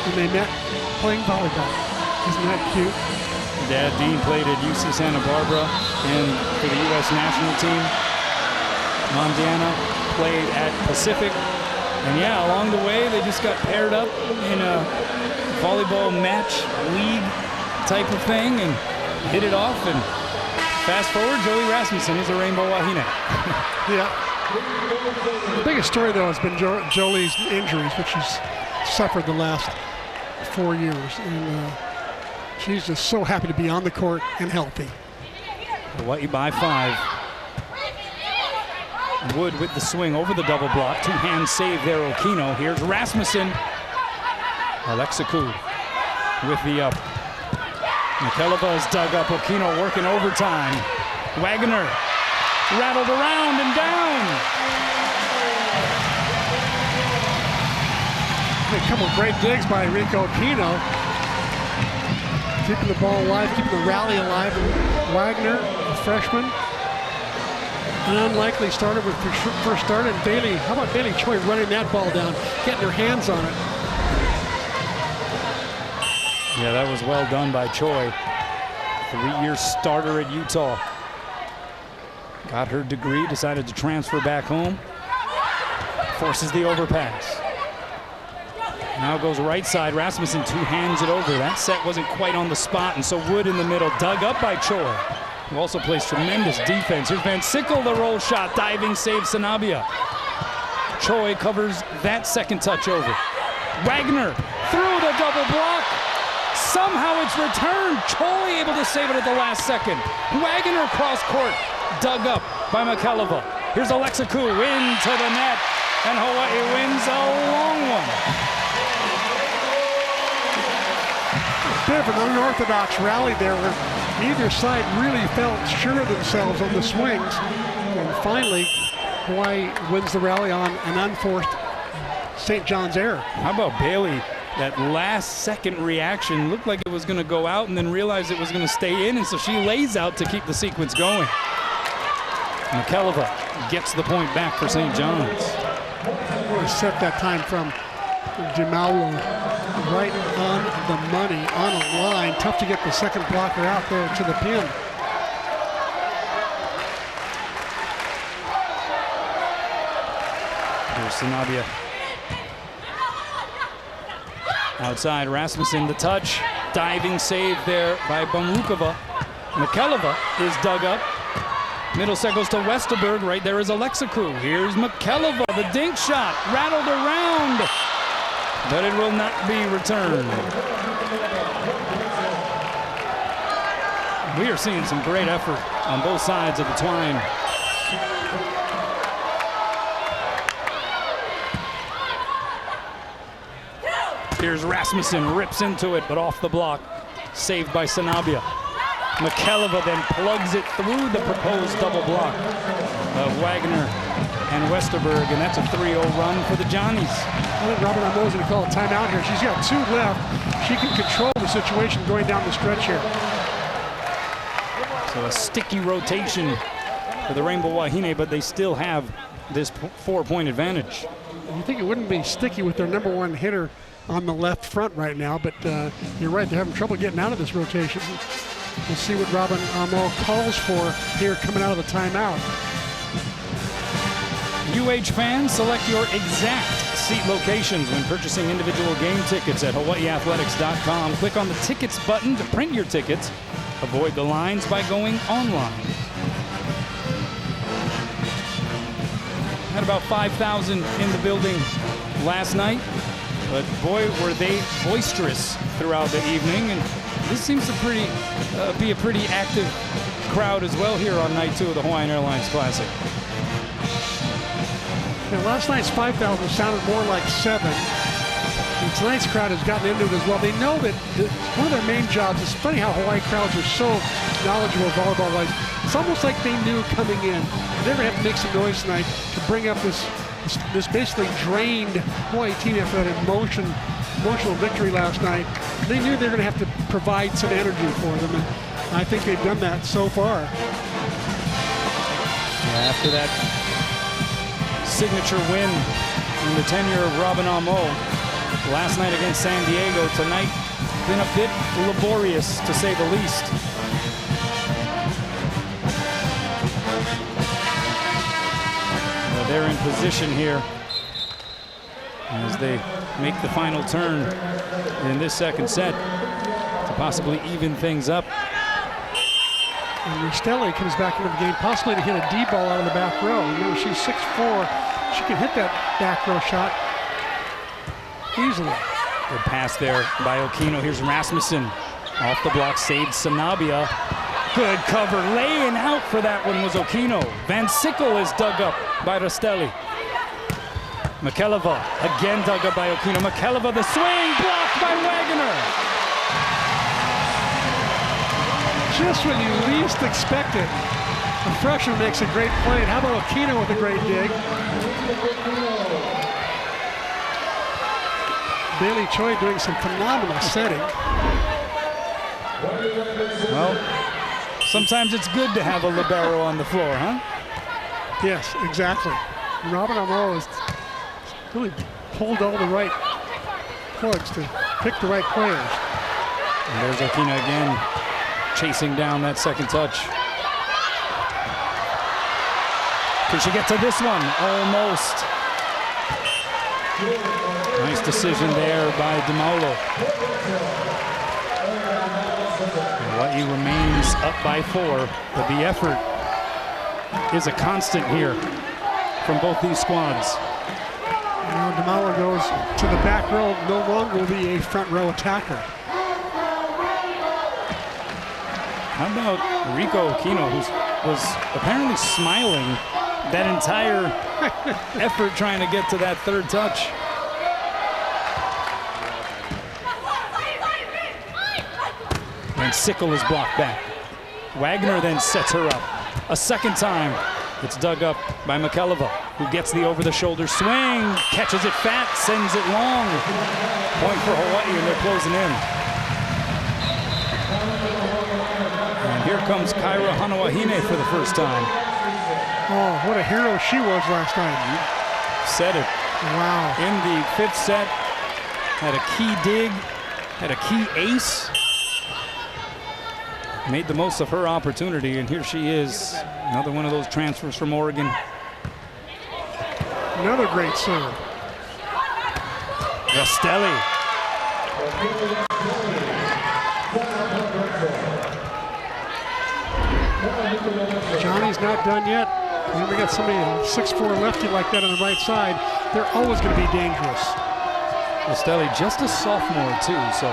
Speaker 7: And they met playing volleyball. Isn't that cute?
Speaker 6: Dad, Dean, played at UC Santa Barbara and for the U.S. national team. Mom, Deanna, played at Pacific. And yeah, along the way, they just got paired up in a volleyball match league type of thing and hit it off. And fast forward, Joey Rasmussen is a Rainbow Wahine.
Speaker 7: Yeah. The biggest story, though, has been Jolie's injuries, which she's suffered the last 4 years. And she's just so happy to be on the court and healthy.
Speaker 6: Hawaii by 5. Wood with the swing over the double block. 2-hand save there, Okino. Here's Rasmussen. Alexikou with the up. Mikelova is dug up. Okino working overtime. Wagner rattled around and down.
Speaker 7: A couple of great digs by Rico Okino. Keeping the ball alive, keeping the rally alive. Wagner, the freshman. An unlikely starter with first start. And Bailey, how about Bailey Choi running that ball down, getting her hands on it?
Speaker 6: Yeah, that was well done by Choi. 3-year starter at Utah. Got her degree, decided to transfer back home. Forces the overpass. Now goes right side. Rasmussen 2-hands it over. That set wasn't quite on the spot, and so Wood in the middle, dug up by Choi, who also plays tremendous defense. Here's Van Sickle, the roll shot, diving save Sanabia. Choi covers that second touch over. Wagner through the double block. Somehow it's returned. Choi able to save it at the last second. Wagner cross court, dug up by Mikelova. Here's Alexikou into the net, and Hawaii wins a long one.
Speaker 7: Bit of an unorthodox rally there where either side really felt sure of themselves on the swings. And finally, Hawaii wins the rally on an unforced St. John's error.
Speaker 6: How about Bailey? That last second reaction looked like it was going to go out and then realized it was going to stay in, and so she lays out to keep the sequence going. Mikelova gets the point back for St. John's.
Speaker 7: What a set that time from DeMaulo. Right on the money, on a line. Tough to get the second blocker out there to the pin.
Speaker 6: Here's Sanabia. Outside, Rasmussen, the touch. Diving save there by Bamukova. Mikelova is dug up. Middle set goes to Westerberg. Right there is Alexikou. Here's Mikelova, the dink shot. Rattled around, but it will not be returned. We are seeing some great effort on both sides of the twine. Here's Rasmussen, rips into it, but off the block. Saved by Sanabia. Mikelova then plugs it through the proposed double block of Wagner and Westerberg, and that's a 3-0 run for the Johnnies.
Speaker 7: I think Robin Amo's going to call a timeout here. She's got 2 left. She can control the situation going down the stretch here.
Speaker 6: So a sticky rotation for the Rainbow Wahine, but they still have this 4-point advantage.
Speaker 7: You think it wouldn't be sticky with their #1 hitter on the left front right now, but you're right, they're having trouble getting out of this rotation. We'll see what Robin Amo calls for here coming out of the timeout.
Speaker 6: UH fans, select your exact seat locations when purchasing individual game tickets at hawaiiathletics.com. Click on the tickets button to print your tickets. Avoid the lines by going online. Had about 5,000 in the building last night, but boy, were they boisterous throughout the evening, and this seems to be a pretty active crowd as well here on night 2 of the Hawaiian Airlines Classic.
Speaker 7: Now, last night's 5,000 sounded more like 7. And tonight's crowd has gotten into it as well. They know that one of their main jobs, it's funny how Hawaii crowds are so knowledgeable of volleyball, like It's almost like they knew coming in they're going to have to make some noise tonight to bring up this basically drained Hawaii team after that emotional victory last night. They knew they were going to have to provide some energy for them, and I think they've done that so far.
Speaker 6: Yeah, after that signature win in the tenure of Robin Amo last night against San Diego, tonight been a bit laborious to say the least. Well, they're in position here as they make the final turn in this second set to possibly even things up.
Speaker 7: And Rastelli comes back into the game, possibly to hit a D ball out of the back row. You know, she's 6'4". She can hit that back row shot easily.
Speaker 6: Good pass there by Okino. Here's Rasmussen. Off the block, saved Sanabia. Good cover. Laying out for that one was Okino. Van Sickle is dug up by Rastelli. Mikeleva again dug up by Okino. Mikeleva, the swing, blocked by Wagner.
Speaker 7: Just when you least expect it, the freshman makes a great play. And how about Okino with a great dig? Bailey Choi doing some phenomenal setting.
Speaker 6: Well, sometimes it's good to have a libero on the floor, huh?
Speaker 7: Yes, exactly. Robin Amo has really pulled all the right plugs to pick the right players.
Speaker 6: And there's Okino again, chasing down that second touch. Can she get to this one? Almost. Nice decision there by DeMaulo. Hawaii remains up by 4, but the effort is a constant here from both these squads.
Speaker 7: Now DeMaulo goes to the back row, no longer will be a front row attacker.
Speaker 6: How about Rico Okino, who was apparently smiling that entire effort trying to get to that third touch. And Sickle is blocked back. Wagner then sets her up. A second time, it's dug up by Mikeleva, who gets the over-the-shoulder swing, catches it fat, sends it long. Point for Hawaii, and they're closing in. And here comes Kyra Hanawahine for the first time.
Speaker 7: Oh, what a hero she was last night.
Speaker 6: Said it.
Speaker 7: Wow.
Speaker 6: In the 5th set, had a key dig, had a key ace. Made the most of her opportunity, and here she is. Another one of those transfers from Oregon.
Speaker 7: Another great serve.
Speaker 6: Rastelli.
Speaker 7: Johnny's not done yet. When we got somebody, a 6'4" lefty like that on the right side, they're always going to be dangerous.
Speaker 6: Rastelli, just a sophomore too, so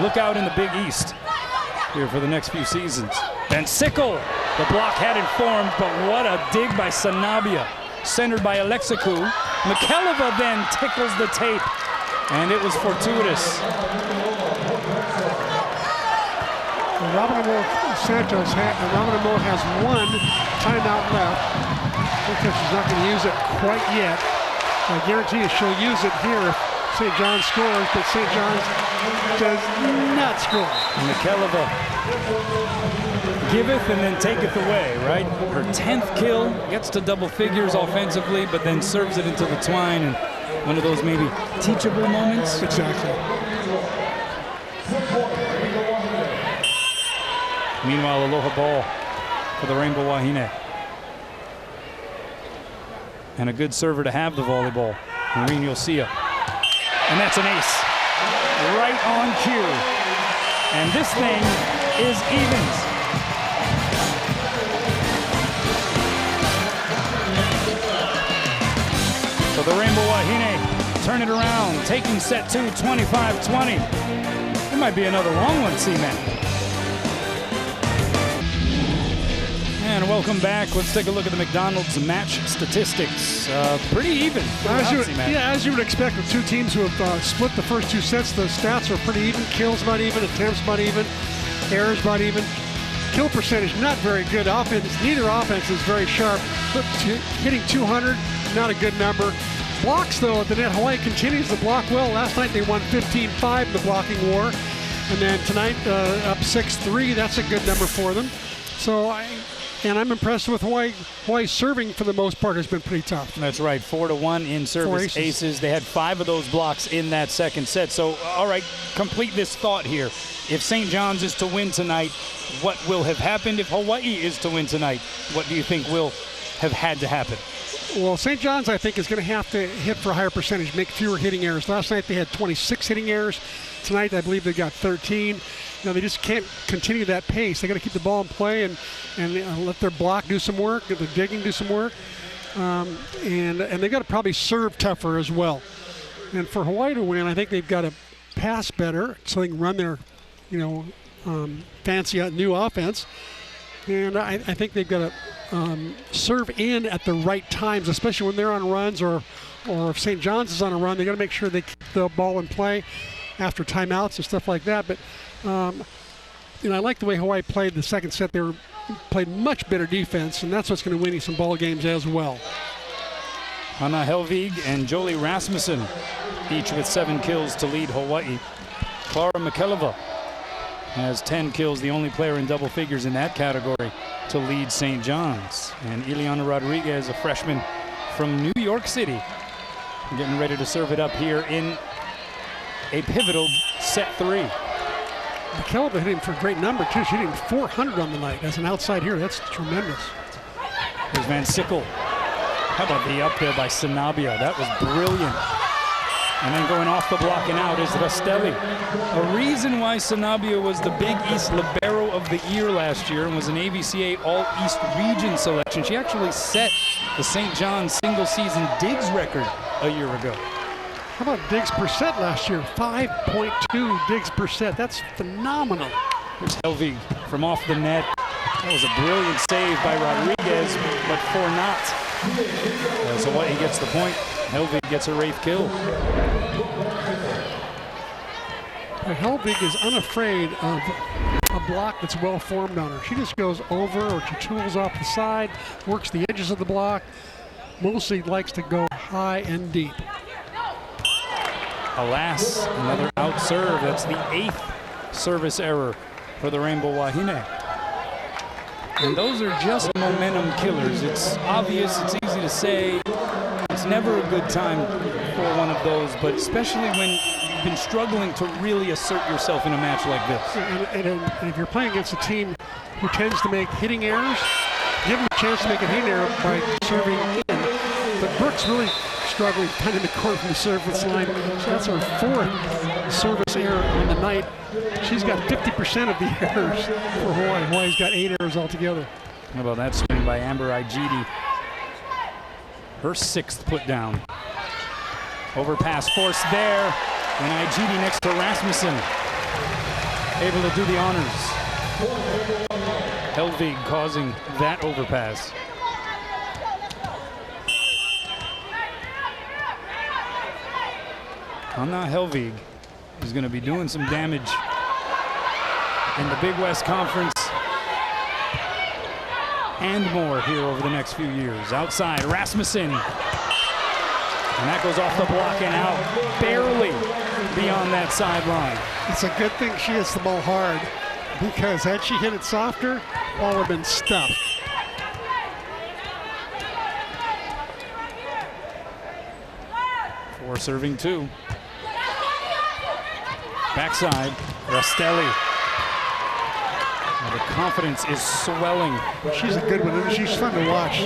Speaker 6: look out in the Big East here for the next few seasons. And Sickle, the block hadn't formed, but what a dig by Sanabia. Centered by Alexikou. Mikeleva then tickles the tape, and it was fortuitous.
Speaker 7: Robin Amo has one timeout left because she's not going to use it quite yet. I guarantee you she'll use it here if St. John's scores, but St. John's does not score.
Speaker 6: Mikeleva giveth and then taketh away, right? Her 10th kill, gets to double figures offensively, but then serves it into the twine, and one of those maybe teachable moments.
Speaker 7: Exactly.
Speaker 6: Meanwhile, aloha ball for the Rainbow Wahine. And a good server to have the volleyball. Noreen, you'll see it. And that's an ace. Right on cue. And this thing is evens. So the Rainbow Wahine turn it around, taking set 2, 25-20. It might be another long one, C-Man. And welcome back. Let's take a look at the McDonald's match statistics. Pretty even.
Speaker 7: As you would expect with two teams who have split the first 2 sets, the stats are pretty even. Kills about even, attempts about even, errors about even, kill percentage, not very good. Offense, neither offense is very sharp. But hitting 200, not a good number. Blocks, though, at the net. Hawaii continues to block well. Last night they won 15-5 in the blocking war. And then tonight, up 6-3. That's a good number for them. So I'm impressed with Hawaii. Hawaii serving, for the most part, has been pretty tough.
Speaker 6: That's right, 4-1 in service aces. They had 5 of those blocks in that second set. So, all right, complete this thought here. If St. John's is to win tonight, what will have happened? If Hawaii is to win tonight, what do you think will have had to happen?
Speaker 7: Well, St. John's, I think, is going to have to hit for a higher percentage, make fewer hitting errors. Last night they had 26 hitting errors. Tonight, I believe they got 13. They just can't continue that pace. They got to keep the ball in play and let their block do some work, let their digging do some work, and they got to probably serve tougher as well. And for Hawaii to win, I think they've got to pass better so they can run their, fancy new offense. And I think they've got to serve in at the right times, especially when they're on runs or if St. John's is on a run. They got to make sure they keep the ball in play after timeouts and stuff like that. But I like the way Hawaii played the second set. They played much better defense, and that's what's going to win you some ball games as well.
Speaker 6: Anna Helvig and Jolie Rasmussen, each with 7 kills to lead Hawaii. Clara Mikelova has 10 kills, the only player in double figures in that category to lead St. John's. And Ileana Rodriguez, a freshman from New York City, getting ready to serve it up here in a pivotal set 3.
Speaker 7: Mikelova hit him for a great number, too. She hit him 400 on the night as an outside hitter. That's tremendous.
Speaker 6: Here's Van Sickle. How about the up there by Sanabia? That was brilliant. And then going off the block and out is Rastelli. A reason why Sanabia was the Big East Libero of the Year last year and was an AVCA All-East Region selection. She actually set the St. John's single-season digs record a year ago.
Speaker 7: How about digs per set last year? 5.2 digs per set. That's phenomenal.
Speaker 6: Here's Helvig from off the net. That was a brilliant save by Rodriguez, but for not. As Hawaii gets the point, Helvig gets her 8th kill.
Speaker 7: Helvig is unafraid of a block that's well formed on her. She just goes over or she tools off the side, works the edges of the block. Mostly likes to go high and deep.
Speaker 6: Alas, another out serve. That's the 8th service error for the Rainbow Wahine. And those are just momentum killers. It's obvious, it's easy to say. It's never a good time for one of those, but especially when you've been struggling to really assert yourself in a match like this.
Speaker 7: And if you're playing against a team who tends to make hitting errors, give them a chance to make a hitting error by serving in. But Brooks really struggling kind of in the court from the service line. That's her 4th service error on the night. She's got 50% of the errors for Hawaii. Hawaii's got 8 errors altogether.
Speaker 6: How about that swing by Amber Igidi? Her 6th put down. Overpass forced there. And Igidi next to Rasmussen. Able to do the honors. Helvig causing that overpass. Anna Helvig is going to be doing some damage in the Big West Conference and more here over the next few years. Outside, Rasmussen. And that goes off the block and out, barely beyond that sideline.
Speaker 7: It's a good thing she hits the ball hard, because had she hit it softer, ball would have been stuffed.
Speaker 6: For serving 2. Backside, Rastelli. The confidence is swelling.
Speaker 7: She's a good one. She's fun to watch.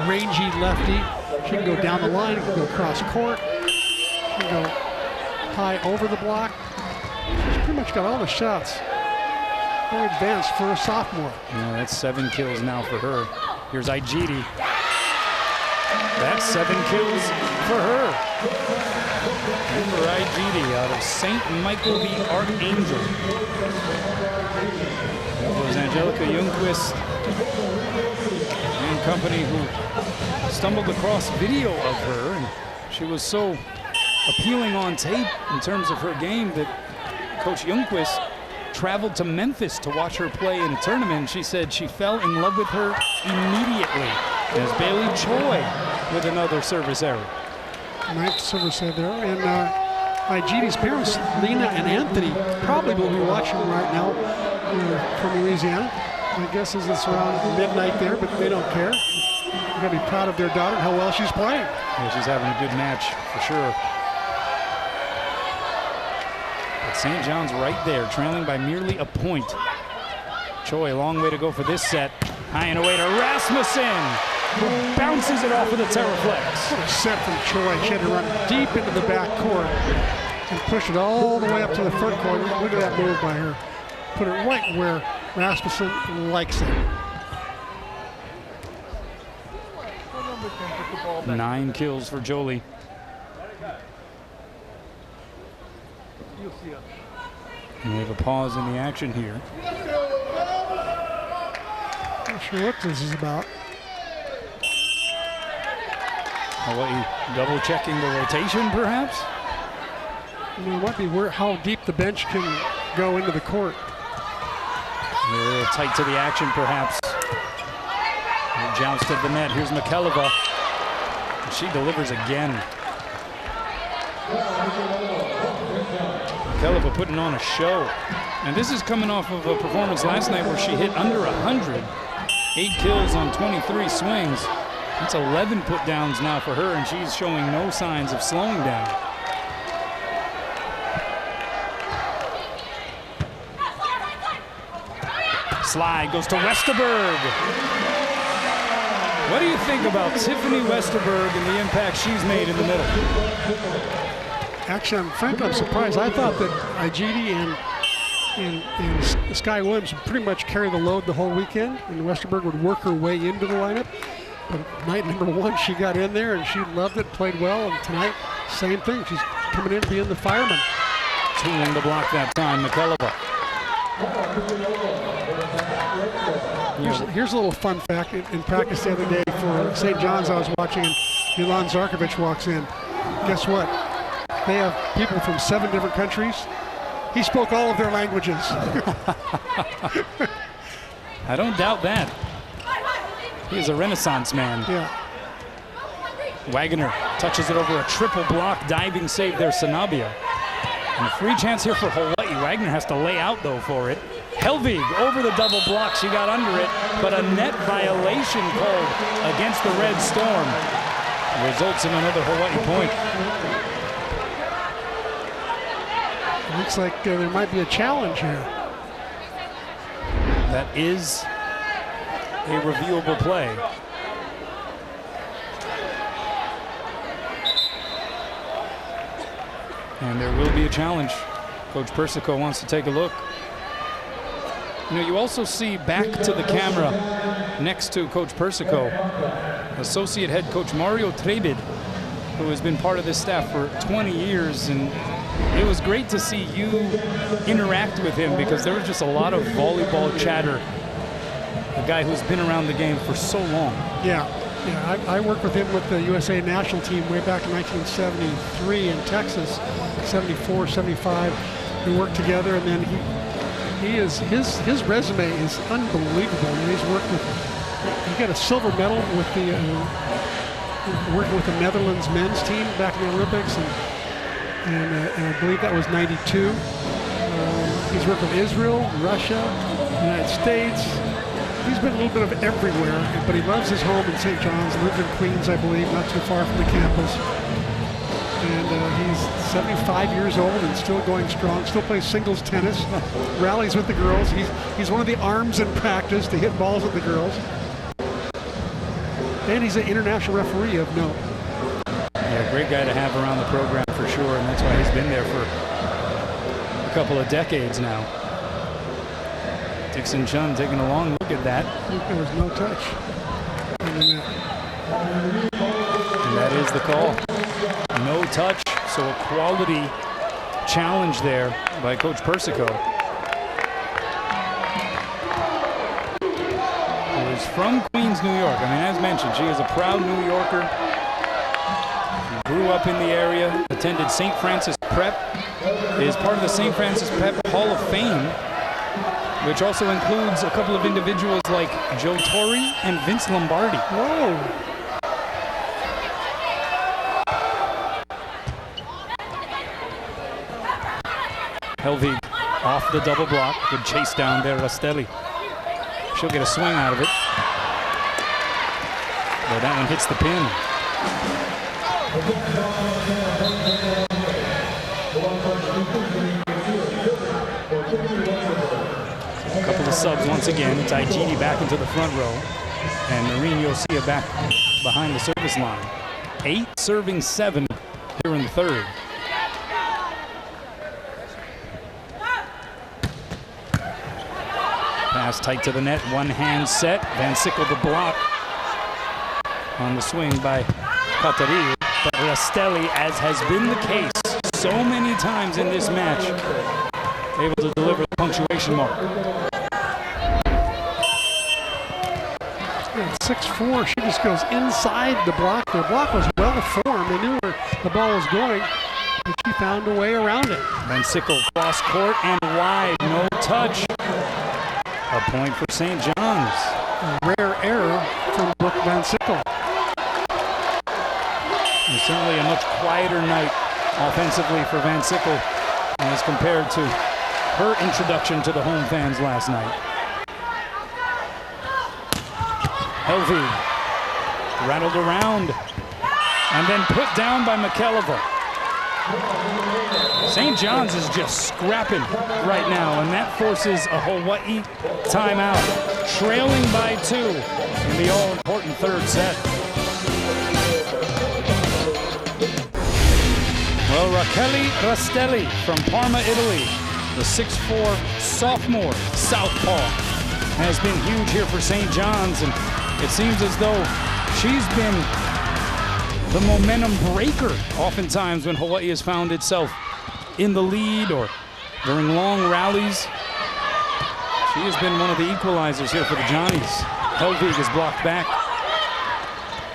Speaker 7: Rangy lefty. She can go down the line. She can go across court. She can go high over the block. She's pretty much got all the shots. Very advanced for a sophomore.
Speaker 6: Yeah, that's 7 kills now for her. Here's Igidi. That's 7 kills for her. Amber Igidi out of St. Michael the Archangel. That was Angelica Ljungqvist and company who stumbled across video of her, and she was so appealing on tape in terms of her game that Coach Ljungqvist traveled to Memphis to watch her play in a tournament. She said she fell in love with her immediately. There's Bailey Choi with another service error.
Speaker 7: Ninth service error there. And Igidi's parents, Lena and Anthony, probably will be watching right now from Louisiana. My guess is it's around midnight there, but they don't care. They're going to be proud of their daughter and how well she's playing.
Speaker 6: Yeah, she's having a good match for sure. But St. John's right there, trailing by merely a point. Choi, a long way to go for this set. High and away to Rasmussen, who bounces it off with a Terraflex.
Speaker 7: What a set from Choi. She had to run deep into the back court and push it all the way up to the front court. Look at that move by her. Put it right where Rasmussen likes it.
Speaker 6: 9 kills for Jolie. And we have a pause in the action here.
Speaker 7: Not sure what this is about.
Speaker 6: Hawaii double checking the rotation, perhaps?
Speaker 7: It might be how deep the bench can go into the court.
Speaker 6: They're a little tight to the action, perhaps. Joust at the net. Here's McKelliva. She delivers again. McKelliva putting on a show. And this is coming off of a performance last night where she hit under 100. 8 kills on 23 swings. That's 11 put downs now for her, and she's showing no signs of slowing down. Slide goes to Westerberg. What do you think about Tiffany Westerberg and the impact she's made in the middle?
Speaker 7: Actually, I'm surprised. I thought that Igidi and Sky Williams would pretty much carry the load the whole weekend, and Westerberg would work her way into the lineup. But night number 1, she got in there and she loved it, played well, and tonight, same thing. She's coming in being the fireman.
Speaker 6: 2 in the block that time, McKelliva.
Speaker 7: Here's a little fun fact. In practice the other day for St. John's, I was watching, and Milan Zarkovic walks in. Guess what? They have people from 7 different countries. He spoke all of their languages.
Speaker 6: I don't doubt that. He is a Renaissance man.
Speaker 7: Yeah.
Speaker 6: Wagner touches it over a triple block diving save there, Sanabia. And a free chance here for Hawaii. Wagner has to lay out though for it. Helvig over the double block, she got under it, but a net violation called against the Red Storm results in another Hawaii point.
Speaker 7: Looks like there might be a challenge here.
Speaker 6: That is a reviewable play. And there will be a challenge. Coach Persico wants to take a look. You know, you also see back to the camera next to Coach Persico, Associate Head Coach Mario Trebid, who has been part of this staff for 20 years. And it was great to see you interact with him because there was just a lot of volleyball chatter. A guy who's been around the game for so long.
Speaker 7: Yeah, I worked with him with the USA national team way back in 1973 in Texas, 74, 75. We worked together, and then his resume is unbelievable. And he's worked with, he got a silver medal with the working with the Netherlands men's team back in the Olympics, and I believe that was '92. He's worked with Israel, Russia, United States. He's been a little bit of everywhere, but he loves his home in St. John's, lives in Queens, I believe, not too far from the campus. And he's 75 years old and still going strong, still plays singles tennis, rallies with the girls. He's one of the arms in practice to hit balls with the girls. And he's an international referee of note.
Speaker 6: Yeah, great guy to have around the program for sure, and that's why he's been there for a couple of decades now. Dixon Chun taking a long look at that.
Speaker 7: There was no touch.
Speaker 6: And that is the call. No touch, so a quality challenge there by Coach Persico. Who is from Queens, New York. I mean, as mentioned, she is a proud New Yorker. She grew up in the area, attended St. Francis Prep, is part of the St. Francis Prep Hall of Fame. which also includes a couple of individuals like Joe Torre and Vince Lombardi.
Speaker 7: Whoa.
Speaker 6: Helvig off the double block. Good chase down there, Rastelli. She'll get a swing out of it. But that one hits the pin. A couple of subs once again. Taijidi back into the front row. And Noreen Yosia back behind the service line. 8 serving 7 here in the third. Pass tight to the net, one hand set. Van Sickle the block on the swing by Katari. But Rastelli, as has been the case so many times in this match, able to deliver the punctuation mark.
Speaker 7: At 6'4", she just goes inside the block. The block was well formed. They knew where the ball was going, but she found a way around it.
Speaker 6: Van Sickle cross court and wide, no touch. A point for St. John's.
Speaker 7: A rare error from Brooke Van Sickle.
Speaker 6: And certainly a much quieter night offensively for Van Sickle as compared to her introduction to the home fans last night. Helvig rattled around and then put down by McKelliver. St. John's is just scrapping right now, and that forces a Hawaii timeout, trailing by 2 in the all-important third set. Well, Rachele Rastelli from Parma, Italy, the 6'4" sophomore southpaw, has been huge here for St. John's, and it seems as though she's been the momentum breaker oftentimes when Hawaii has found itself in the lead or during long rallies. She has been one of the equalizers here for the Johnnies. Helvig is blocked back.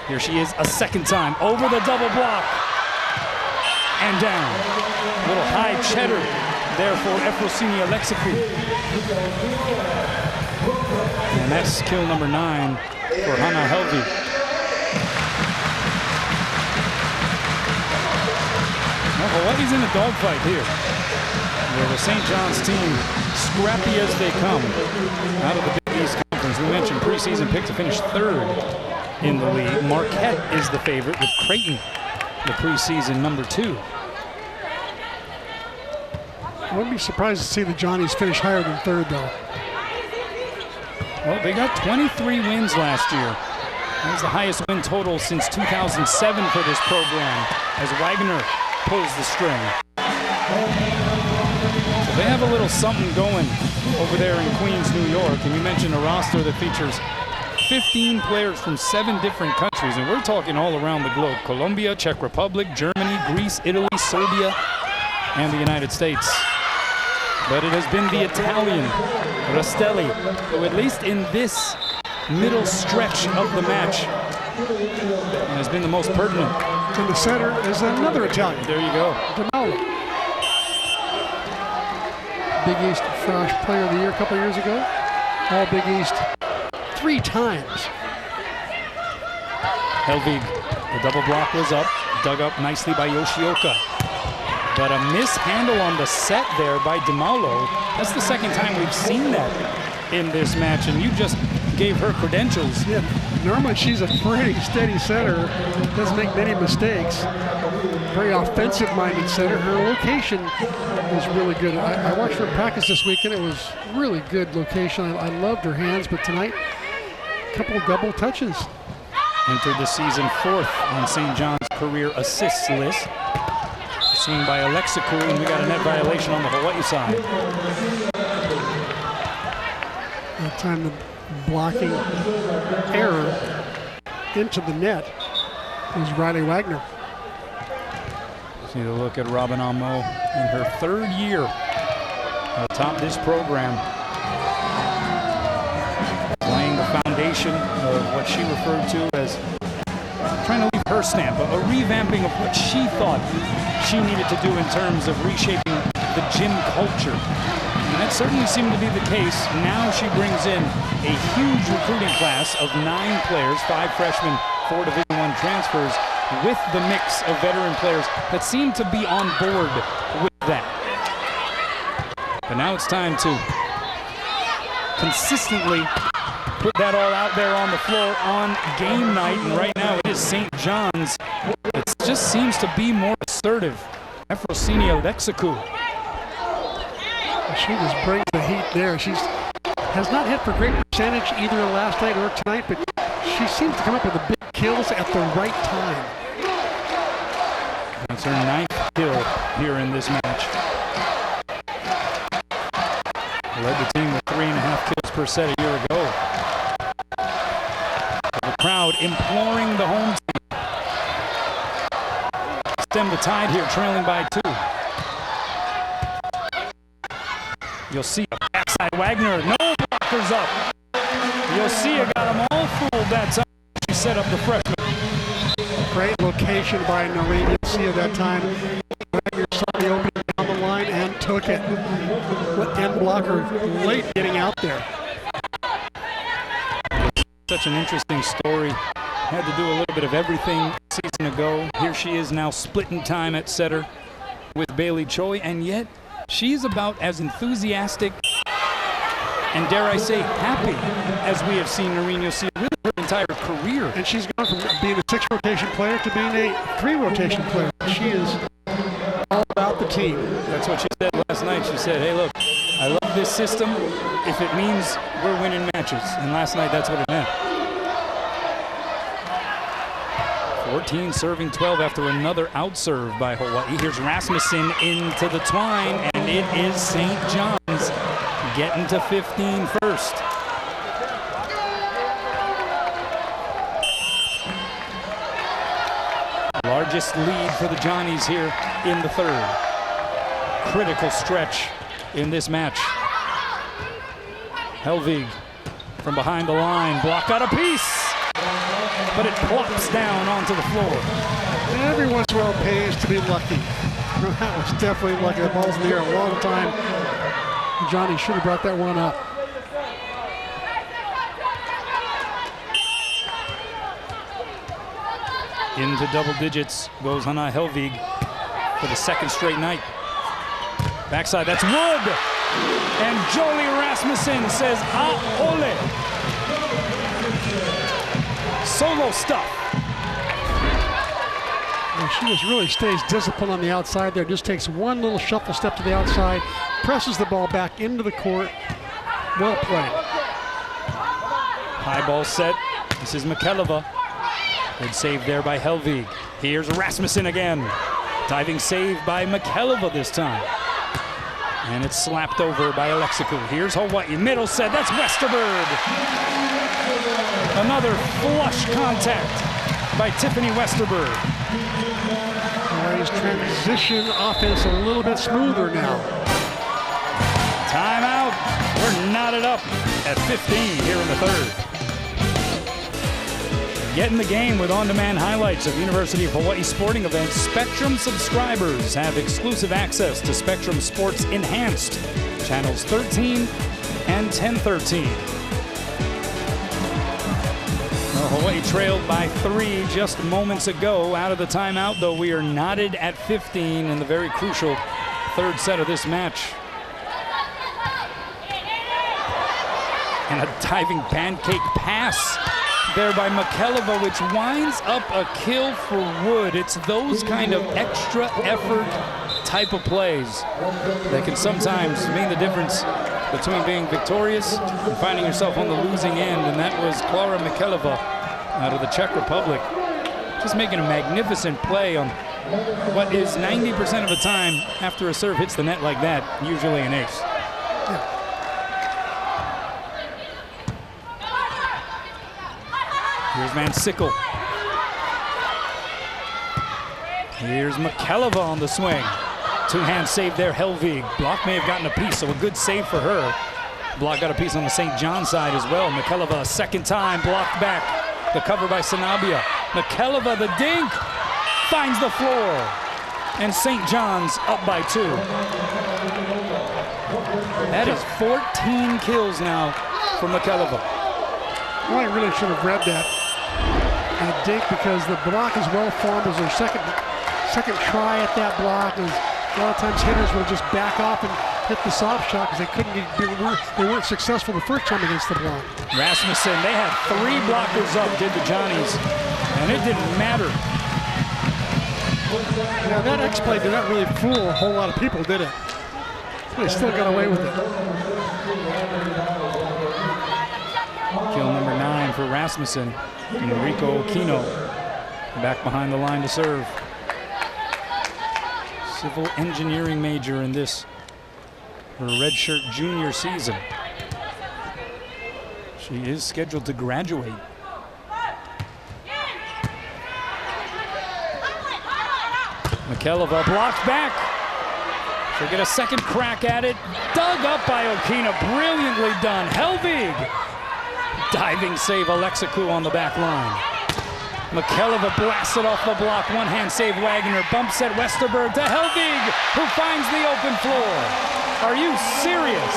Speaker 6: Here she is a second time over the double block and down. A little high cheddar there for Efrosini Alexiou. And that's kill number 9 for Hannah Helvig. Well, Hawaii's in a dogfight here, where the St. John's team, scrappy as they come, out of the Big East Conference. We mentioned preseason pick to finish 3rd in the league. Marquette is the favorite, with Creighton the preseason number 2.
Speaker 7: I wouldn't be surprised to see the Johnnies finish higher than 3rd, though.
Speaker 6: Well, they got 23 wins last year. That was the highest win total since 2007 for this program, as Wagner pulls the string. So they have a little something going over there in Queens, New York. And you mentioned a roster that features 15 players from 7 different countries. And we're talking all around the globe. Colombia, Czech Republic, Germany, Greece, Italy, Serbia, and the United States. But it has been the Italian, Rastelli, who at least in this middle stretch of the match has been the most pertinent.
Speaker 7: And the center is another Italian.
Speaker 6: There you go.
Speaker 7: DeMauro. Big East Frosh Player of the Year a couple years ago. All Big East 3 times.
Speaker 6: Helvig, the double block was up, dug up nicely by Yoshioka. But a mishandle on the set there by DeMaulo. That's the second time we've seen that in this match, and you just gave her credentials.
Speaker 7: Yeah, normally she's a pretty steady setter, doesn't make many mistakes. Very offensive-minded setter. Her location is really good. I watched her practice this weekend. It was really good location. I loved her hands, but tonight, a couple of double touches.
Speaker 6: Entered the season 4th on St. John's career assists list. Swing by Alexiou, and we got a net violation on the Hawaii side.
Speaker 7: That time the blocking error into the net was Riley Wagner.
Speaker 6: See a look at Robin Amo in her 3rd year atop this program, laying the foundation of what she referred to as trying to leave her stamp, a revamping of what she thought she needed to do in terms of reshaping the gym culture. And That certainly seemed to be the case. Now she brings in a huge recruiting class of 9 players, 5 freshmen, 4 Division I transfers, with the mix of veteran players that seem to be on board with that. But now it's time to consistently put that all out there on the floor on game night, and right now it is St. John's. It just seems to be more assertive. Efrosini Alexikou.
Speaker 7: She just brings the heat there. She has not hit for great percentage either last night or tonight, but she seems to come up with the big kills at the right time.
Speaker 6: That's her 9th kill here in this match. Led the team with 3.5 kills per set a year ago. The crowd imploring the home team. Stem the tide here, trailing by 2. You'll see a backside Wagner, no blockers up. You'll see got them all fooled that time. She set up the freshman.
Speaker 7: Great location by Noreen. You'll see at that time. Wagner saw the opening down the line and took it. With end blocker late getting out there.
Speaker 6: Such an interesting story. Had to do a little bit of everything a season ago. Here she is now splitting time at setter with Bailey Choi, and yet she's about as enthusiastic and, dare I say, happy as we have seen Noreen Yossi really her entire career.
Speaker 7: And she's gone from being a 6 rotation player to being a 3 rotation player. She is all about the team.
Speaker 6: That's what she said last night. She said, hey, look, I love this system if it means we're winning matches. And last night, that's what it meant. 14 serving 12 after another outserve by Hawaii. Here's Rasmussen into the twine, and it is St. John's getting to 15 first. Largest lead for the Johnnies here in the 3rd. Critical stretch in this match. Helvig from behind the line, block out a piece, but it plops down onto the floor.
Speaker 7: Every once in a while it pays to be lucky. That was definitely lucky. The ball's in the air a long time. Johnny should have brought that one up.
Speaker 6: Into double digits goes Hannah Helvig for the 2nd straight night. Backside, that's Wood. And Jolie Rasmussen says, ah, ole. Solo stuff.
Speaker 7: And she just really stays disciplined on the outside there. Just takes one little shuffle step to the outside, presses the ball back into the court. Well played.
Speaker 6: High ball set. This is McKelliver. Good save there by Helvig. Here's Rasmussen again. Diving save by McKelliver this time. And it's slapped over by Alexikou. Here's Hawaii. Middle set. That's Westerberg. Another flush contact by Tiffany Westerberg.
Speaker 7: Hawaii's transition offense a little bit smoother now.
Speaker 6: Timeout. We're knotted up at 15 here in the 3rd. Get in the game with on-demand highlights of University of Hawaii sporting events. Spectrum subscribers have exclusive access to Spectrum Sports Enhanced, channels 13 and 1013. Well, Hawaii trailed by 3 just moments ago. Out of the timeout, though, we are knotted at 15 in the very crucial 3rd set of this match. And a diving pancake pass there by McKelliver, which winds up a kill for Wood. It's those kind of extra effort type of plays that can sometimes mean the difference between being victorious and finding yourself on the losing end. And that was Clara McKelliver out of the Czech Republic, just making a magnificent play on what is 90% of the time after a serve hits the net like that, usually an ace. Here's Van Sickle. Here's McKelliver on the swing. Two-hand save there, Helvig. Block may have gotten a piece, so a good save for her. Block got a piece on the St. John side as well. McKelliver a second time, blocked back. The cover by Sanabia. McKelliver, the dink, finds the floor. And St. John's up by 2. That is 14 kills now for Mikhailova.
Speaker 7: Well, I really should have read that. Dink, because the block is well formed. As their second try at that block. And a lot of times hitters will just back off and hit the soft shot because they weren't successful the first time against the block.
Speaker 6: Rasmussen, they had 3 blockers up, did the Johnnies, and it didn't matter.
Speaker 7: Now that X-play did not really fool a whole lot of people, did it? They still got away with it.
Speaker 6: Kill number 9 for Rasmussen. Enrico Aquino back behind the line to serve. Civil engineering major in this her redshirt junior season. She is scheduled to graduate. Mikhailova blocked back. She'll get a second crack at it. Dug up by Aquino. Brilliantly done. Helvig. Diving save Alexikou on the back line. Mikhailova blasted off the block. One-hand save Wagner. Bumps at Westerberg to Helvig, who finds the open floor. Are you serious?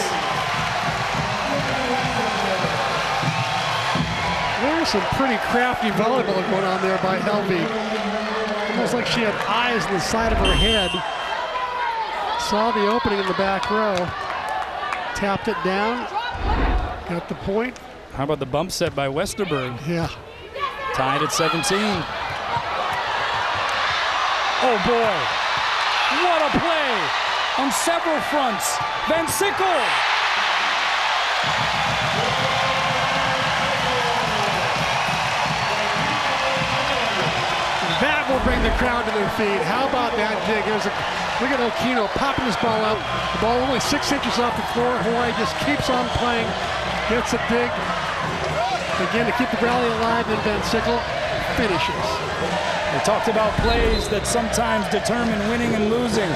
Speaker 7: There's some pretty crafty volleyball going on there by Helvig. Almost like she had eyes on the side of her head. Saw the opening in the back row. Tapped it down. Got the point.
Speaker 6: How about the bump set by Westerberg?
Speaker 7: Yeah.
Speaker 6: Tied at 17. Oh boy, what a play on several fronts. Van Sickle.
Speaker 7: That will bring the crowd to their feet. How about that dig? Look at Aquino popping this ball up. The ball only 6 inches off the floor. Hawaii just keeps on playing. Gets a dig. Again, to keep the rally alive, and Van Sickle finishes.
Speaker 6: We talked about plays that sometimes determine winning and losing.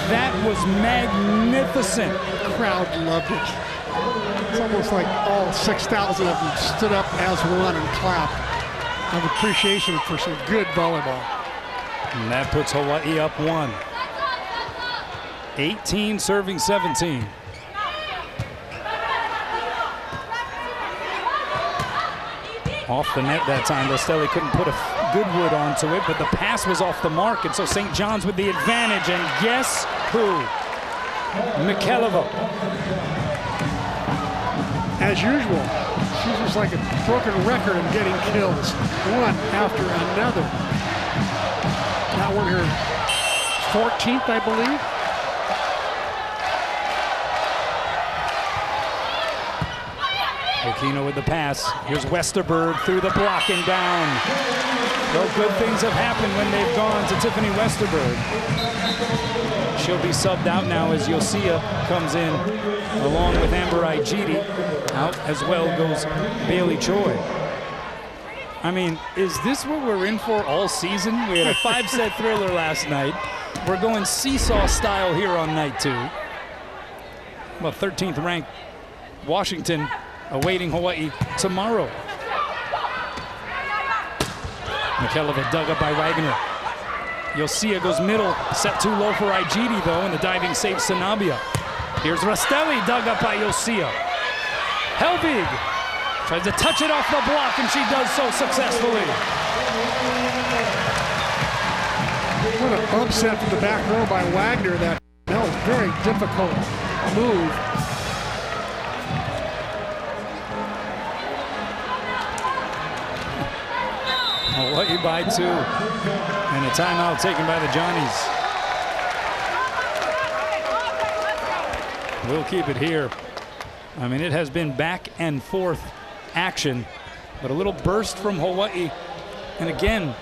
Speaker 6: That was magnificent.
Speaker 7: The crowd loved it. It's almost like all 6,000 of them stood up as one and clapped of appreciation for some good volleyball.
Speaker 6: And that puts Hawaii up 1. 18 serving 17. Off the net that time. Dostelli couldn't put a Goodwood onto it, but the pass was off the mark, and so St. John's with the advantage. And guess who? Mikhailova.
Speaker 7: As usual, she's just like a broken record of getting kills, one after another. That one her 14th, I believe.
Speaker 6: Aquino with the pass. Here's Westerberg through the block and down. Well, good things have happened when they've gone to Tiffany Westerberg. She'll be subbed out now as Yosia comes in along with Amber Igidi. Out as well goes Bailey Choi. I mean, is this what we're in for all season? We had a 5-set thriller last night. We're going seesaw style here on night 2. Well, 13th ranked Washington awaiting Hawaii tomorrow. Mikhailova dug up by Wagner. Yosia goes middle, set too low for Igidi though, and the diving save Sanabia. Here's Rastelli, dug up by Yosia. Helvig tries to touch it off the block, and she does so successfully.
Speaker 7: What a bump set from the back row by Wagner. That was a very difficult move.
Speaker 6: Hawaii by 2, and a timeout taken by the Johnnies. We'll keep it here. I mean, it has been back and forth action, but a little burst from Hawaii. And again,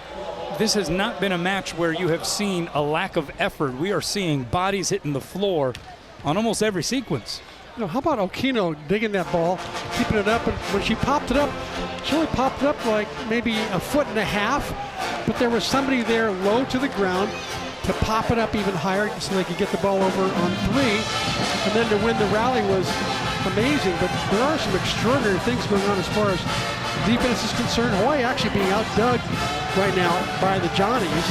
Speaker 6: this has not been a match where you have seen a lack of effort. We are seeing bodies hitting the floor on almost every sequence.
Speaker 7: You know, how about Aquino digging that ball, keeping it up, and when she popped it up, she only popped it up like maybe 1.5 feet, but there was somebody there low to the ground to pop it up even higher so they could get the ball over on 3, and then to win the rally was amazing. But there are some extraordinary things going on as far as defense is concerned. Hawaii actually being outdug right now by the Johnnies,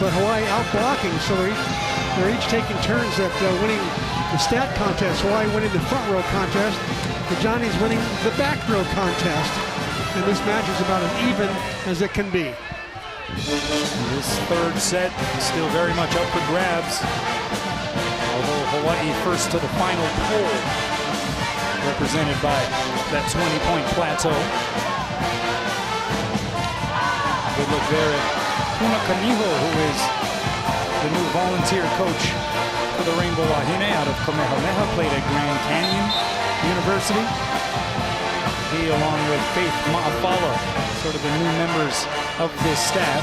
Speaker 7: but Hawaii out blocking, so they're each taking turns at winning the stat contest. Hawaii winning the front row contest. The Johnnies winning the back row contest. And this match is about as even as it can be.
Speaker 6: This third set is still very much up for grabs. Although Hawaii first to the final pole, represented by that 20-point plateau. Good look there at Puna Kaniho, who is the new volunteer coach for the Rainbow Wahine out of Kamehameha, played at Grand Canyon University. He, along with Faith Ma'afala, sort of the new members of this staff.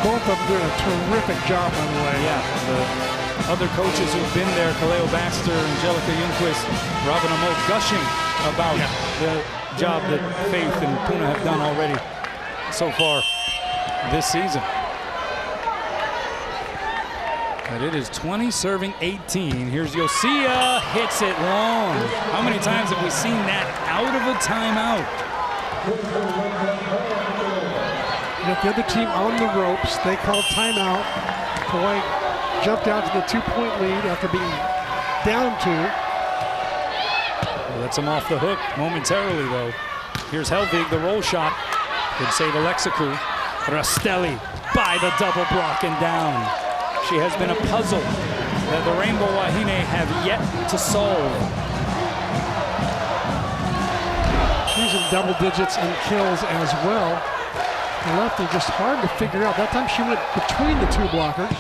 Speaker 7: Both of them doing a terrific job, by the way.
Speaker 6: Yeah, the other coaches who've been there, Kaleo Baxter, Angelica Ljungqvist, Robin Amo, gushing about the job that Faith and Puna have done already so far this season. But it is 20 serving 18. Here's Yosia, hits it long. How many times have we seen that out of a timeout?
Speaker 7: If the other team on the ropes, they called timeout. Hawaii jumped out to the 2-point lead after being down 2.
Speaker 6: Lets him off the hook momentarily, though. Here's Helvig, the roll shot. Good save, Alexaku. Rastelli by the double block and down. She has been a puzzle that the Rainbow Wahine have yet to solve.
Speaker 7: She's in double digits in kills as well. The lefty just hard to figure out. That time she went between the two blockers.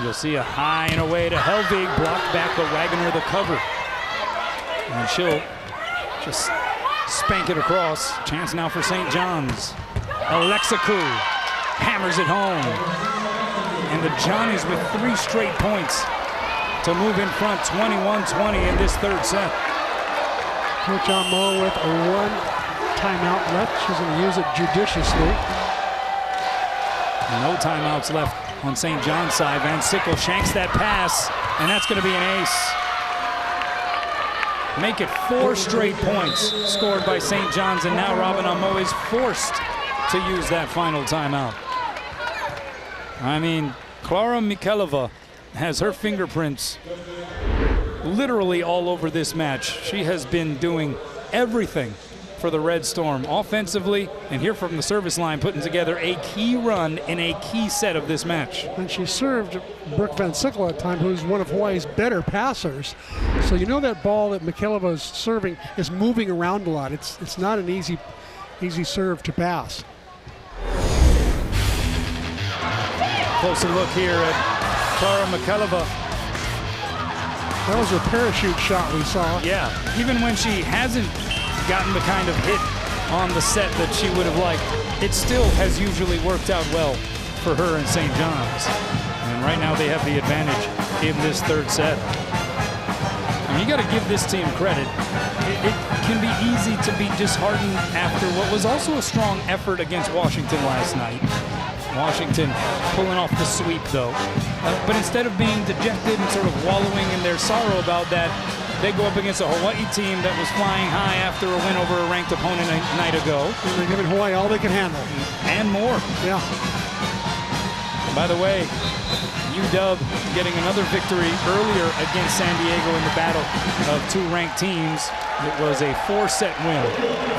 Speaker 6: You'll see a high and away to Helvig, blocked back, but Wagner the cover. And she'll just spank it across. Chance now for St. John's. Alexaku hammers it home. And the Johnnies with 3 straight points to move in front, 21-20 in this third set.
Speaker 7: Coach Amo with a 1 timeout left. She's going to use it judiciously.
Speaker 6: No timeouts left on St. John's side. Van Sickle shanks that pass, and that's going to be an ace. Make it 4 straight points scored by St. John's, and now Robin Amo is forced to use that final timeout. I mean, Klara Mikhailova has her fingerprints literally all over this match. She has been doing everything for the Red Storm offensively, and here from the service line putting together a key run in a key set of this match.
Speaker 7: And she served Brooke Van Sickle at the time, who's one of Hawaii's better passers. So you know that ball that Mikhailova is serving is moving around a lot. It's not an easy serve to pass.
Speaker 6: Closer look here at Klara Mikhailova.
Speaker 7: That was her parachute shot we saw.
Speaker 6: Yeah, even when she hasn't gotten the kind of hit on the set that she would have liked, it still has usually worked out well for her and St. John's. And right now they have the advantage in this third set. And you got to give this team credit. It can be easy to be disheartened after what was also a strong effort against Washington last night. Washington pulling off the sweep, though. But instead of being dejected and sort of wallowing in their sorrow about that, they go up against a Hawaii team that was flying high after a win over a ranked opponent a night ago.
Speaker 7: And they're giving Hawaii all they can handle.
Speaker 6: And more.
Speaker 7: Yeah.
Speaker 6: By the way, UW getting another victory earlier against San Diego in the battle of 2 ranked teams. It was a 4-set win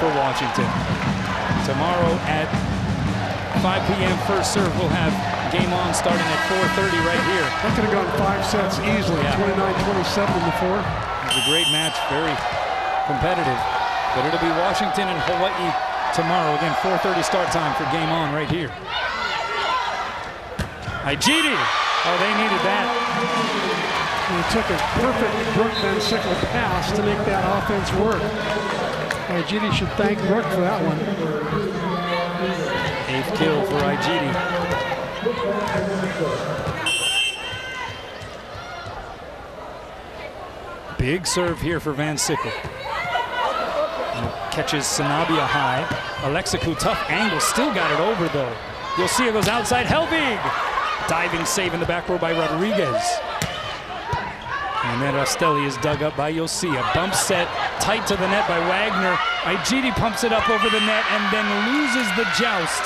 Speaker 6: for Washington. Tomorrow at 5 p.m. first serve, we'll have game on starting at 4:30 right here.
Speaker 7: That could have gone 5 sets easily, 29-27 in the 4th.
Speaker 6: It was a great match, very competitive. But it'll be Washington and Hawaii tomorrow. Again, 4:30 start time for game on right here. Aijidi. Oh, they needed that.
Speaker 7: And it took a perfect Brooke Van Sickle pass to make that offense work. Aijidi should thank Brooke for that one.
Speaker 6: 8th kill for Aijidi. Big serve here for Van Sickle. Catches Sanabia high. Alexaku, tough angle, still got it over though. You'll see it goes outside. Helvig! Diving save in the back row by Rodriguez. And then Rastelli is dug up by Yosia. Bump set tight to the net by Wagner. Aijidi pumps it up over the net and then loses the joust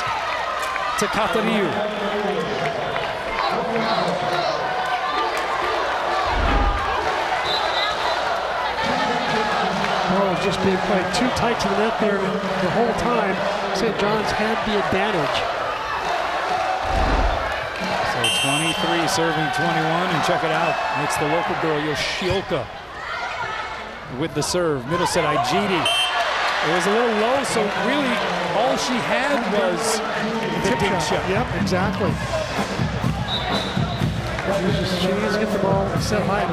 Speaker 6: to Katariu.
Speaker 7: was just being played too tight to the net there the whole time. St. John's had the advantage.
Speaker 6: So 23 serving 21, and check it out. It's the local girl, Yoshioka, with the serve. Middle set, Ijidi. It was a little low, so really all she had was the tip shot.
Speaker 7: Yep, exactly. She needs to get the ball set high.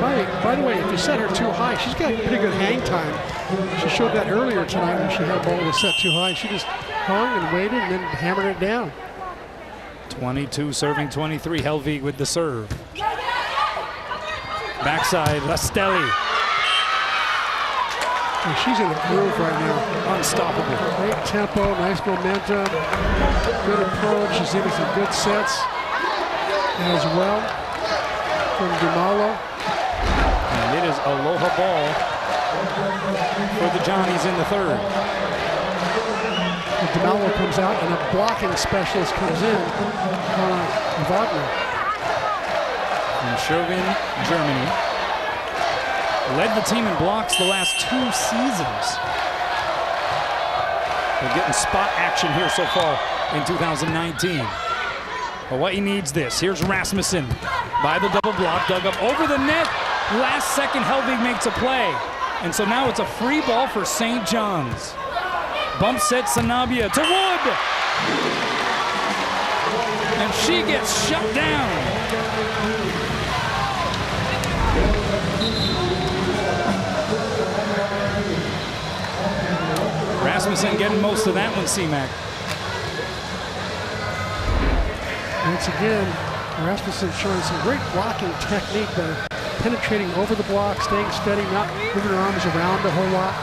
Speaker 7: By the way, if you set her too high, she's got pretty good hang time. She showed that earlier tonight when she had a ball that was set too high. She just hung and waited and then hammered it down.
Speaker 6: 22 serving 23, Helvig with the serve. Backside, Rastelli.
Speaker 7: And she's in the groove right now.
Speaker 6: Unstoppable.
Speaker 7: Great tempo, nice momentum, good approach. She's giving some good sets as well from Dumalo.
Speaker 6: And it is aloha ball for the Johnnies in the third.
Speaker 7: And Dumalo comes out and a blocking specialist comes in, Wagner.
Speaker 6: From Chauvin, Germany. Led the team in blocks the last 2 seasons. They're getting spot action here so far in 2019. Hawaii needs this. Here's Rasmussen by the double block, dug up over the net. Last second, Helvig makes a play. And so now it's a free ball for St. John's. Bump set Sanabia to Wood. And she gets shut down. Rasmussen getting most of that one, C-Mac.
Speaker 7: Once again, Rasmussen showing some great blocking technique, penetrating over the block, staying steady, not moving her arms around a whole lot.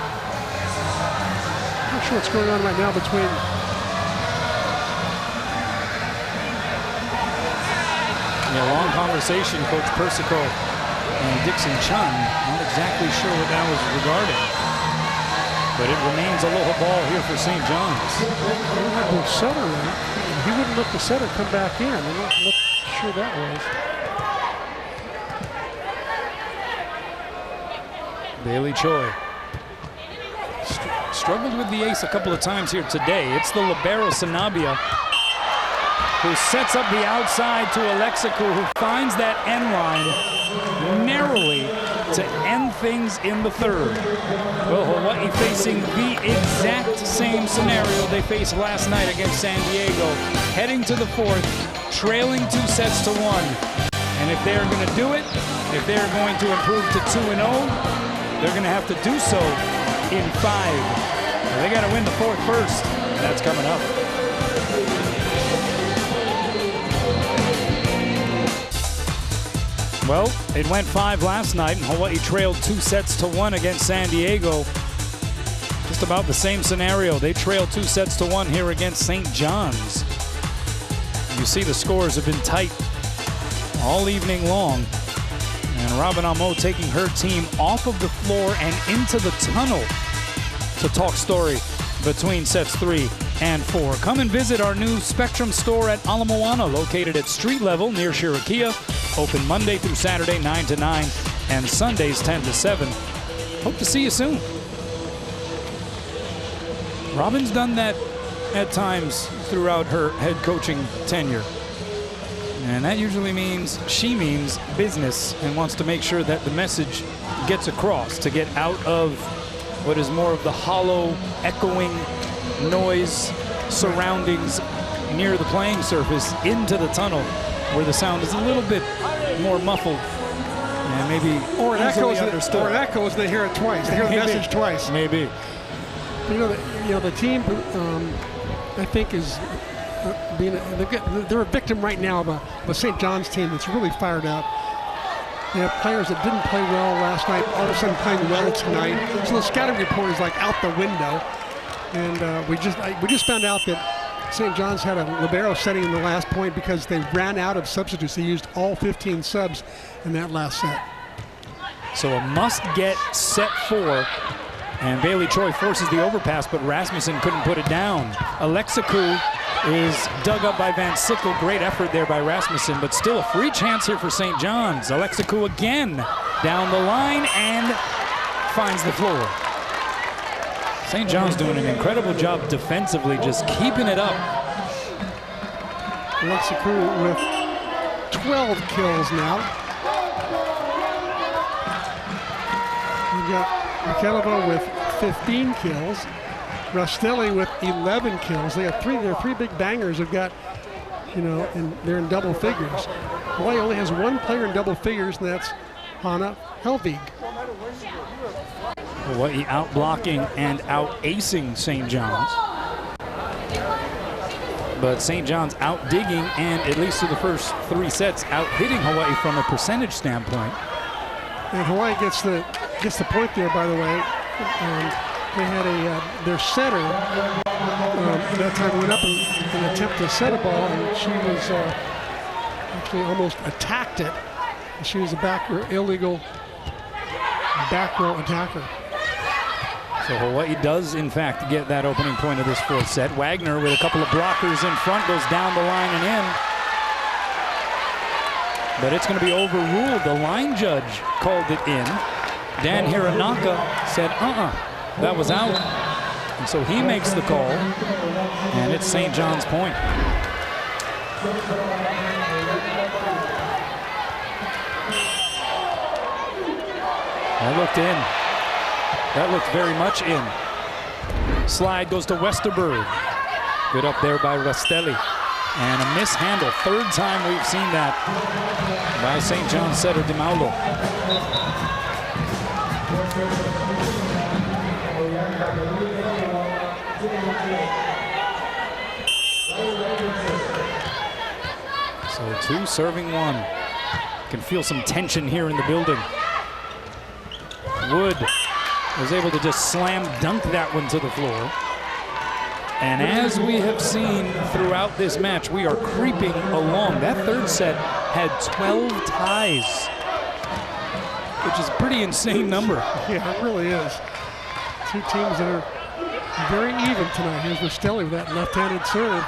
Speaker 7: Not sure what's going on right now between
Speaker 6: long conversation, Coach Persico and Dixon Chun. Not exactly sure what that was regarding. But it remains aloha ball here for St. John's.
Speaker 7: They don't have the setter in. He wouldn't let the setter come back in. I'm not sure that was.
Speaker 6: Bailey Choi struggled with the ace a couple of times here today. It's the libero Sanabia who sets up the outside to Alexikou, who finds that end line narrowly to end things in the third. Well, Hawaii facing the exact same scenario they faced last night against San Diego, heading to the fourth, trailing 2 sets to 1. And if they're going to do it, if they're going to improve to 2-0, they're going to have to do so in 5. Now, they got to win the fourth first. That's coming up. Well, it went 5 last night, and Hawaii trailed 2 sets to 1 against San Diego. Just about the same scenario. They trailed 2 sets to 1 here against St. John's. You see the scores have been tight all evening long. And Robin Amo taking her team off of the floor and into the tunnel to talk story between sets 3 and 4. Come and visit our new Spectrum store at Ala Moana, located at street level near Shirakia. Open Monday through Saturday, 9 to 9, and Sundays, 10 to 7. Hope to see you soon. Robin's done that at times throughout her head coaching tenure. And that usually means she means business and wants to make sure that the message gets across, to get out of what is more of the hollow, echoing noise surroundings near the playing surface into the tunnel, where the sound is a little bit more muffled and maybe easily understood.
Speaker 7: Or it echoes, they hear it twice. They hear the message twice.
Speaker 6: Maybe.
Speaker 7: The team, I think, is they're a victim right now of a St. John's team that's really fired up. They have players that didn't play well last night, all of a sudden playing well tonight. So the scouting report is like out the window. And we just found out that St. John's had a libero setting in the last point because they ran out of substitutes. They used all 15 subs in that last set.
Speaker 6: So a must-get set 4, and Bailey Choi forces the overpass, but Rasmussen couldn't put it down. Alexikou is dug up by Van Sickle. Great effort there by Rasmussen, but still a free chance here for St. John's. Alexikou again down the line and finds the floor. St. John's doing an incredible job defensively, just keeping it up.
Speaker 7: Alexiou with 12 kills now. We've got Michailova with 15 kills. Rastelli with 11 kills. They have they're three big bangers who've got, and they're in double figures. Hawaii only has one player in double figures, and that's Hannah Helvig.
Speaker 6: Hawaii out blocking and out acing St. John's. But St. John's out digging and, at least through the first 3 sets, out hitting Hawaii from a percentage standpoint.
Speaker 7: And Hawaii gets the point there, by the way. They had their setter that time went up in an attempt to set a ball, and she was actually almost attacked it. She was a illegal back row attacker.
Speaker 6: So Hawaii does, in fact, get that opening point of this 4th set. Wagner, with a couple of blockers in front, goes down the line and in. But it's going to be overruled. The line judge called it in. Dan Hiranaka said, that was out. And so he makes the call, and it's St. John's point. That looked in. That looked very much in. Slide goes to Westerberg. Good up there by Rastelli. And a mishandle. 3rd time we've seen that by St. John's setter Di Maulo. So 2 serving 1. You can feel some tension here in the building. Wood was able to just slam dunk that one to the floor. And as we have seen throughout this match, we are creeping along. That 3rd set had 12 ties, which is a pretty insane number.
Speaker 7: Yeah, it really is. 2 teams that are very even tonight. Here's Rastelli with that left-handed serve.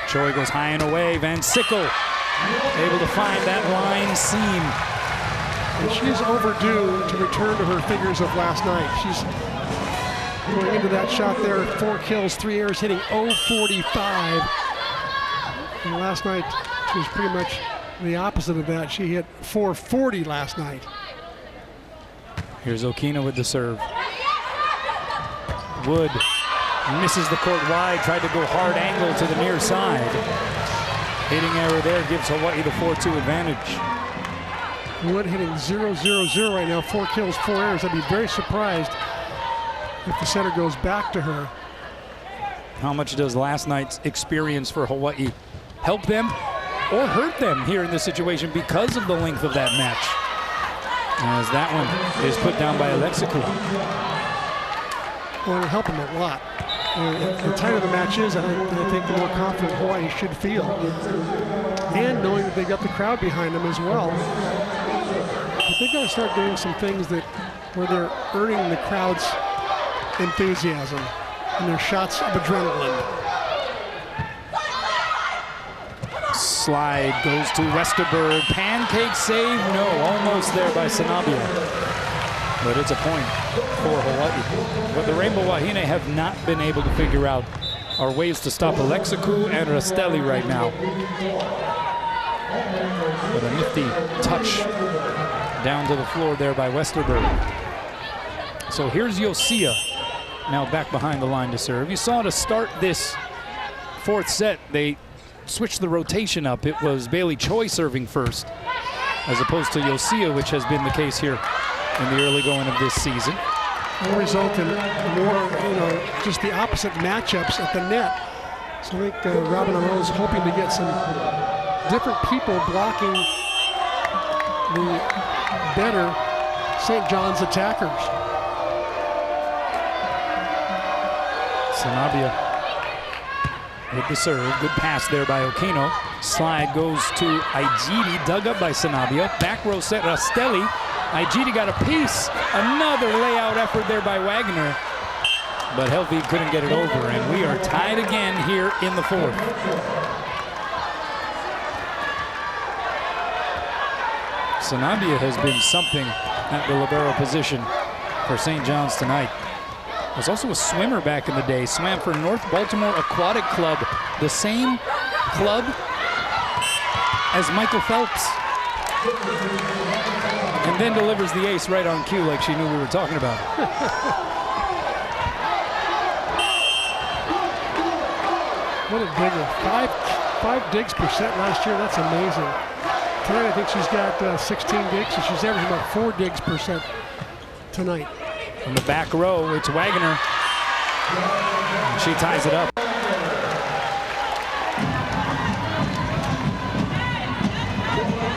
Speaker 6: Choi goes high and away. Van Sickle able to find that line seam.
Speaker 7: And she's overdue to return to her figures of last night. She's going into that shot there, 4 kills, 3 errors, hitting 0.45. And last night, she was pretty much the opposite of that. She hit 4.40 last night.
Speaker 6: Here's Okina with the serve. Wood misses the court wide, tried to go hard angle to the near side. Hitting error there gives Hawaii the 4-2 advantage.
Speaker 7: Wood hitting 0-0-0 right now, 4 kills, 4 errors. I'd be very surprised if the setter goes back to her.
Speaker 6: How much does last night's experience for Hawaii help them or hurt them here in this situation because of the length of that match? As that one is put down by Alexiou.
Speaker 7: Well, it'll help them a lot. The tighter the match is, I think the more confident Hawaii should feel. And knowing that they've got the crowd behind them as well. But they've got to start doing some things where they're earning the crowd's enthusiasm and their shots of adrenaline.
Speaker 6: Slide goes to Westerberg. Pancake save, no, almost there by Sanabia. But it's a point for Hawaii. What the Rainbow Wahine have not been able to figure out are ways to stop Alexiou and Rastelli right now. With a nifty touch down to the floor there by Westerberg. So here's Yosia, now back behind the line to serve. You saw to start this 4th set, they switched the rotation up. It was Bailey Choi serving first, as opposed to Yosia, which has been the case here in the early going of this season.
Speaker 7: Will result in more, just the opposite matchups at the net. So I think Robin Amo is hoping to get some different people blocking the better St. John's attackers.
Speaker 6: Sanabia with the serve. Good pass there by Okino. Slide goes to Aijiri, dug up by Sanabia. Back row set, Rastelli. Aijiri got a piece. Another layout effort there by Wagner. But Helvig couldn't get it over, and we are tied again here in the 4th. Sanabia has been something at the libero position for St. John's tonight. Was also a swimmer back in the day. Swam for North Baltimore Aquatic Club, the same club as Michael Phelps. And then delivers the ace right on cue like she knew we were talking about.
Speaker 7: What a digger. Five digs percent last year. That's amazing. Tonight I think she's got 16 digs, so she's averaging about 4 digs percent tonight.
Speaker 6: From the back row, it's Wagner. And she ties it up.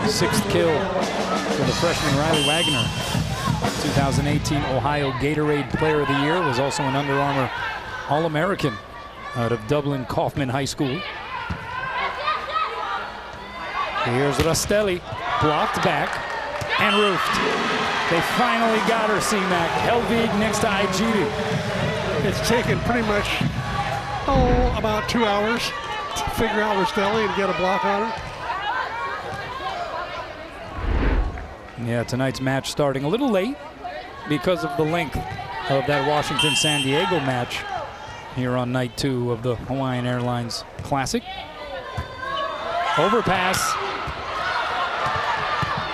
Speaker 6: Sixth kill for the freshman Riley Wagner. 2018 Ohio Gatorade Player of the Year. Was also an Under Armour All-American out of Dublin Kaufman High School. Here's Rastelli, blocked back and roofed. They finally got her, C-Mac. Helvig next to Igidi.
Speaker 7: It's taken pretty much, about 2 hours to figure out Rastelli and get a block on her.
Speaker 6: Yeah, tonight's match starting a little late because of the length of that Washington-San Diego match here on night 2 of the Hawaiian Airlines Classic. Overpass.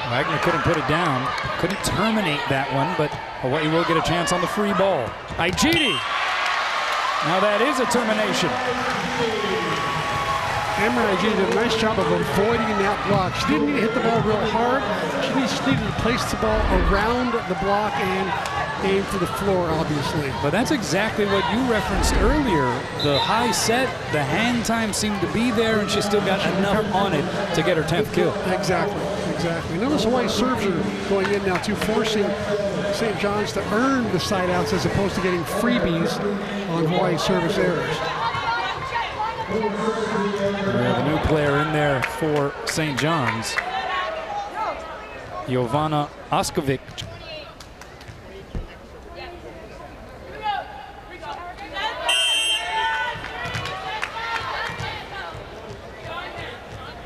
Speaker 6: Wagner couldn't put it down, couldn't terminate that one, but Hawaii will get a chance on the free ball. Igidi. Now that is a termination.
Speaker 7: Amber Igidi did a nice job of avoiding that block. She didn't need to hit the ball real hard. She just needed to place the ball around the block and aim for the floor, obviously.
Speaker 6: But that's exactly what you referenced earlier. The high set, the hand time seemed to be there, and she still got enough on it to get her 10th kill.
Speaker 7: Exactly. Notice Hawaii serves are going in now too, forcing St. John's to earn the side outs as opposed to getting freebies on Hawaii service errors.
Speaker 6: We have a new player in there for St. John's. Jovana Oskovic.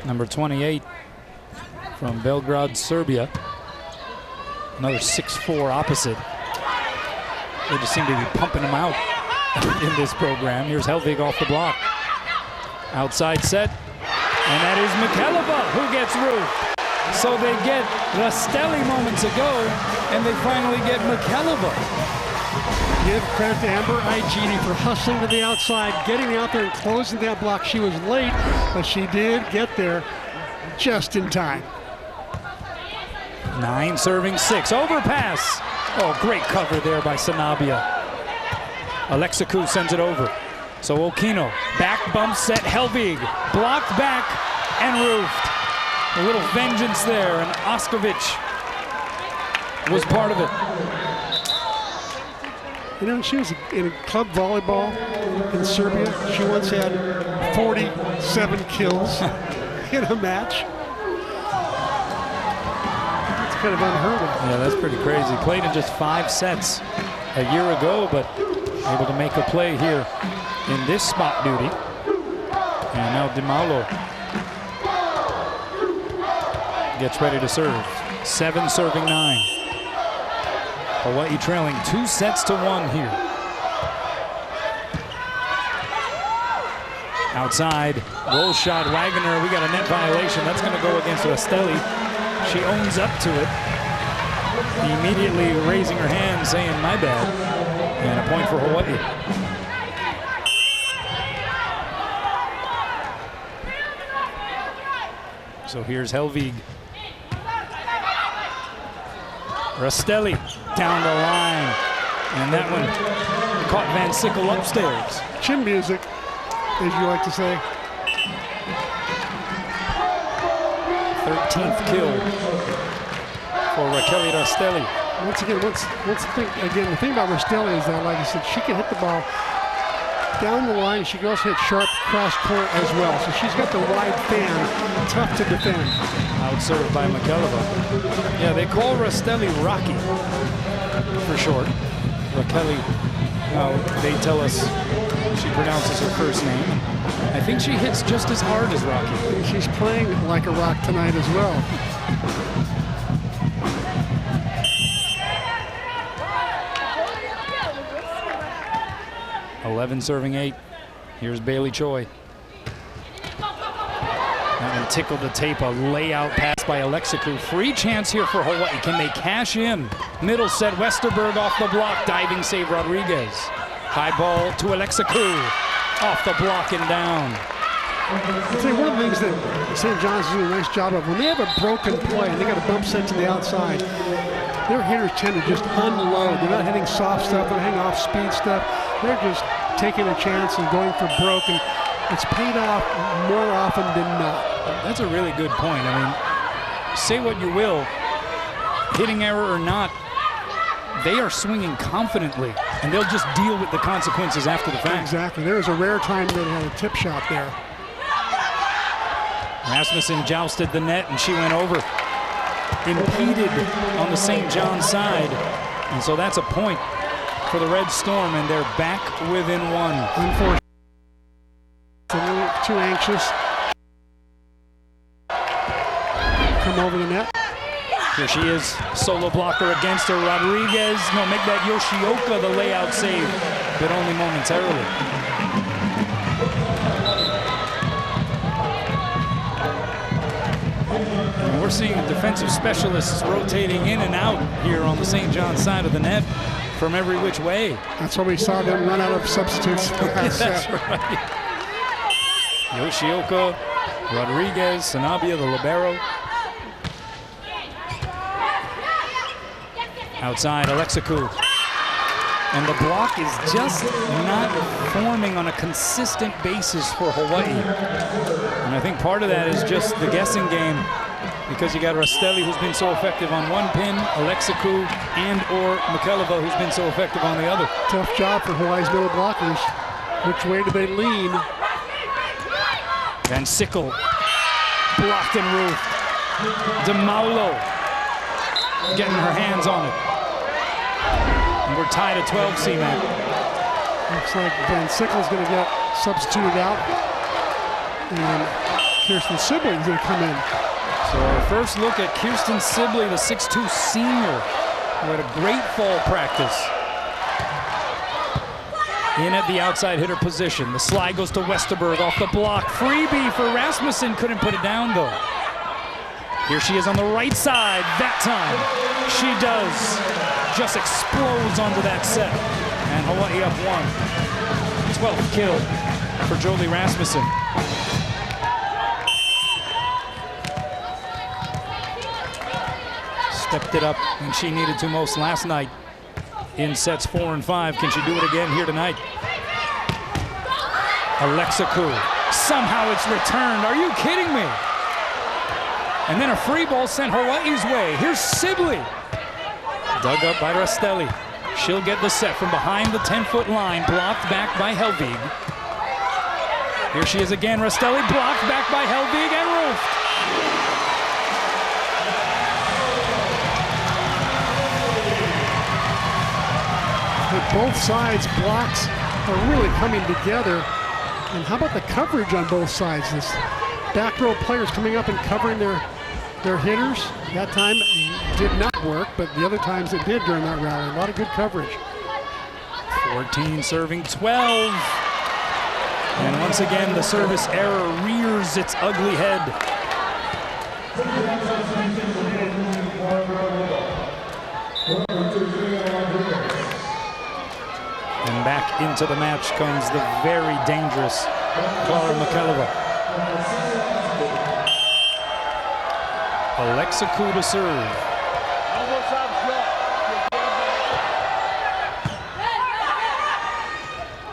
Speaker 6: Number 28 from Belgrade, Serbia. Another 6'4" opposite. They just seem to be pumping them out in this program. Here's Helvig off the block. Outside set, and that is McKelliver who gets roofed. So they get Rastelli moments ago, and they finally get McKelliver.
Speaker 7: Give credit to Amber Igidi for hustling to the outside, getting out there and closing that block. She was late, but she did get there just in time.
Speaker 6: 9 serving 6, overpass. Oh, great cover there by Sanabia. Alexikou sends it over. So Okino, back bump set, Helvig, blocked back and roofed. A little vengeance there, and Oskovic was part of it.
Speaker 7: You know, she was in club volleyball in Serbia. She once had 47 kills in a match. That's kind of unheard of.
Speaker 6: Yeah, that's pretty crazy. Played in just 5 sets a year ago, but able to make a play here in this spot duty. And now DiMaolo gets ready to serve. 7 serving 9. Hawaii trailing 2 sets to 1 here. Outside, roll shot, Wagner. We got a net violation. That's going to go against Rastelli. She owns up to it. Immediately raising her hand, saying, "My bad." And a point for Hawaii. So here's Helvig. Rastelli down the line. And that one caught Van Sickle upstairs.
Speaker 7: Chin music, as you like to say.
Speaker 6: 13th kill for Raquel Rastelli.
Speaker 7: Once again, the thing about Rastelli is that, like I said, she can hit the ball down the line. She can also hit sharp cross court as well. So she's got the wide fan, tough to defend.
Speaker 6: Outserved by McKelliver. Yeah, they call Rastelli Rocky for short. Raquel, they tell us she pronounces her first name. I think she hits just as hard as Rocky.
Speaker 7: She's playing like a rock tonight as well.
Speaker 6: 11 serving 8. Here's Bailey Choi. That one tickled the tape. A layout pass by Alexikou. Free chance here for Hawaii. Can they cash in? Middle set, Westerberg off the block. Diving save, Rodriguez. High ball to Alexikou. Off the block and down.
Speaker 7: I'll tell you, one of the things that St. John's is doing a nice job of, when they have a broken play and they got a bump set to the outside, their hitters tend to just unload. They're not hitting soft stuff, they're hitting off-speed stuff. They're just taking a chance and going for broke, and it's paid off more often than not.
Speaker 6: That's a really good point. I mean, say what you will, hitting error or not, they are swinging confidently, and they'll just deal with the consequences after the fact.
Speaker 7: Exactly. There was a rare time they had a tip shot there.
Speaker 6: Rasmussen jousted the net, and she went over. Impeded on the St. John's side. And so that's a point for the Red Storm, and they're back within one.
Speaker 7: Unfortunately, a little too anxious. Come over the net.
Speaker 6: Here she is, solo blocker against her. Rodriguez, no, make that Yoshioka the layout save, but only momentarily. And we're seeing defensive specialists rotating in and out here on the St. John's side of the net from every which way.
Speaker 7: That's why we saw them run out of substitutes.
Speaker 6: That's right. Yoshioka, Rodriguez, Sanabia, the libero. Outside, Alexikou. And the block is just not forming on a consistent basis for Hawaii. And I think part of that is just the guessing game, because you got Rastelli, who's been so effective on one pin, Alexikou and or Mikelova, who's been so effective on the other.
Speaker 7: Tough job for Hawaii's middle blockers. Which way do they lean?
Speaker 6: Van Sickle, blocked and roofed. DeMaulo getting her hands on it. And we're tied at 12, C-Mac.
Speaker 7: Looks like Van Sickle's going to get substituted out. And Kirsten Sibley's going to come in.
Speaker 6: So our first look at Kirsten Sibley, the 6'2 senior, who had a great fall practice. In at the outside hitter position. The slide goes to Westerberg off the block. Freebie for Rasmussen, couldn't put it down though. Here she is on the right side. That time she does. Just explodes onto that set. And Hawaii up 1. 12th kill for Jolie Rasmussen. Stepped it up when she needed to most last night in sets 4 and 5. Can she do it again here tonight? Alexikou. Somehow it's returned. Are you kidding me? And then a free ball sent Hawaii's way. Here's Sibley. Dug up by Rastelli. She'll get the set from behind the 10-foot line. Blocked back by Helvig. Here she is again. Rastelli blocked back by Helvig and roofed.
Speaker 7: Both sides blocks are really coming together. And how about the coverage on both sides? This back row players coming up and covering their hitters. That time did not work, but the other times it did during that rally. A lot of good coverage.
Speaker 6: 14 serving 12. And once again, the service error rears its ugly head. And back into the match comes the very dangerous Clara Mikelova. Alexikou to serve.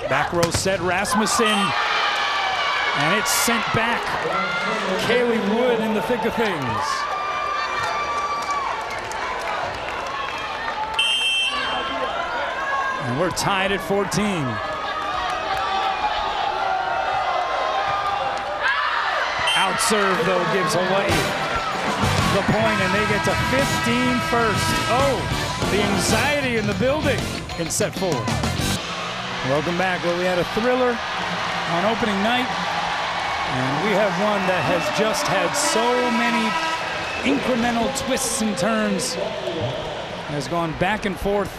Speaker 6: Back row set, Rasmussen. And it's sent back. Kaylee Wood in the thick of things. And we're tied at 14. Out serve, though, gives Hawaii the point, and they get to 15 first. Oh, the anxiety in the building in set 4. Welcome back. Well, we had a thriller on opening night, and we have one that has just had so many incremental twists and turns. Has gone back and forth.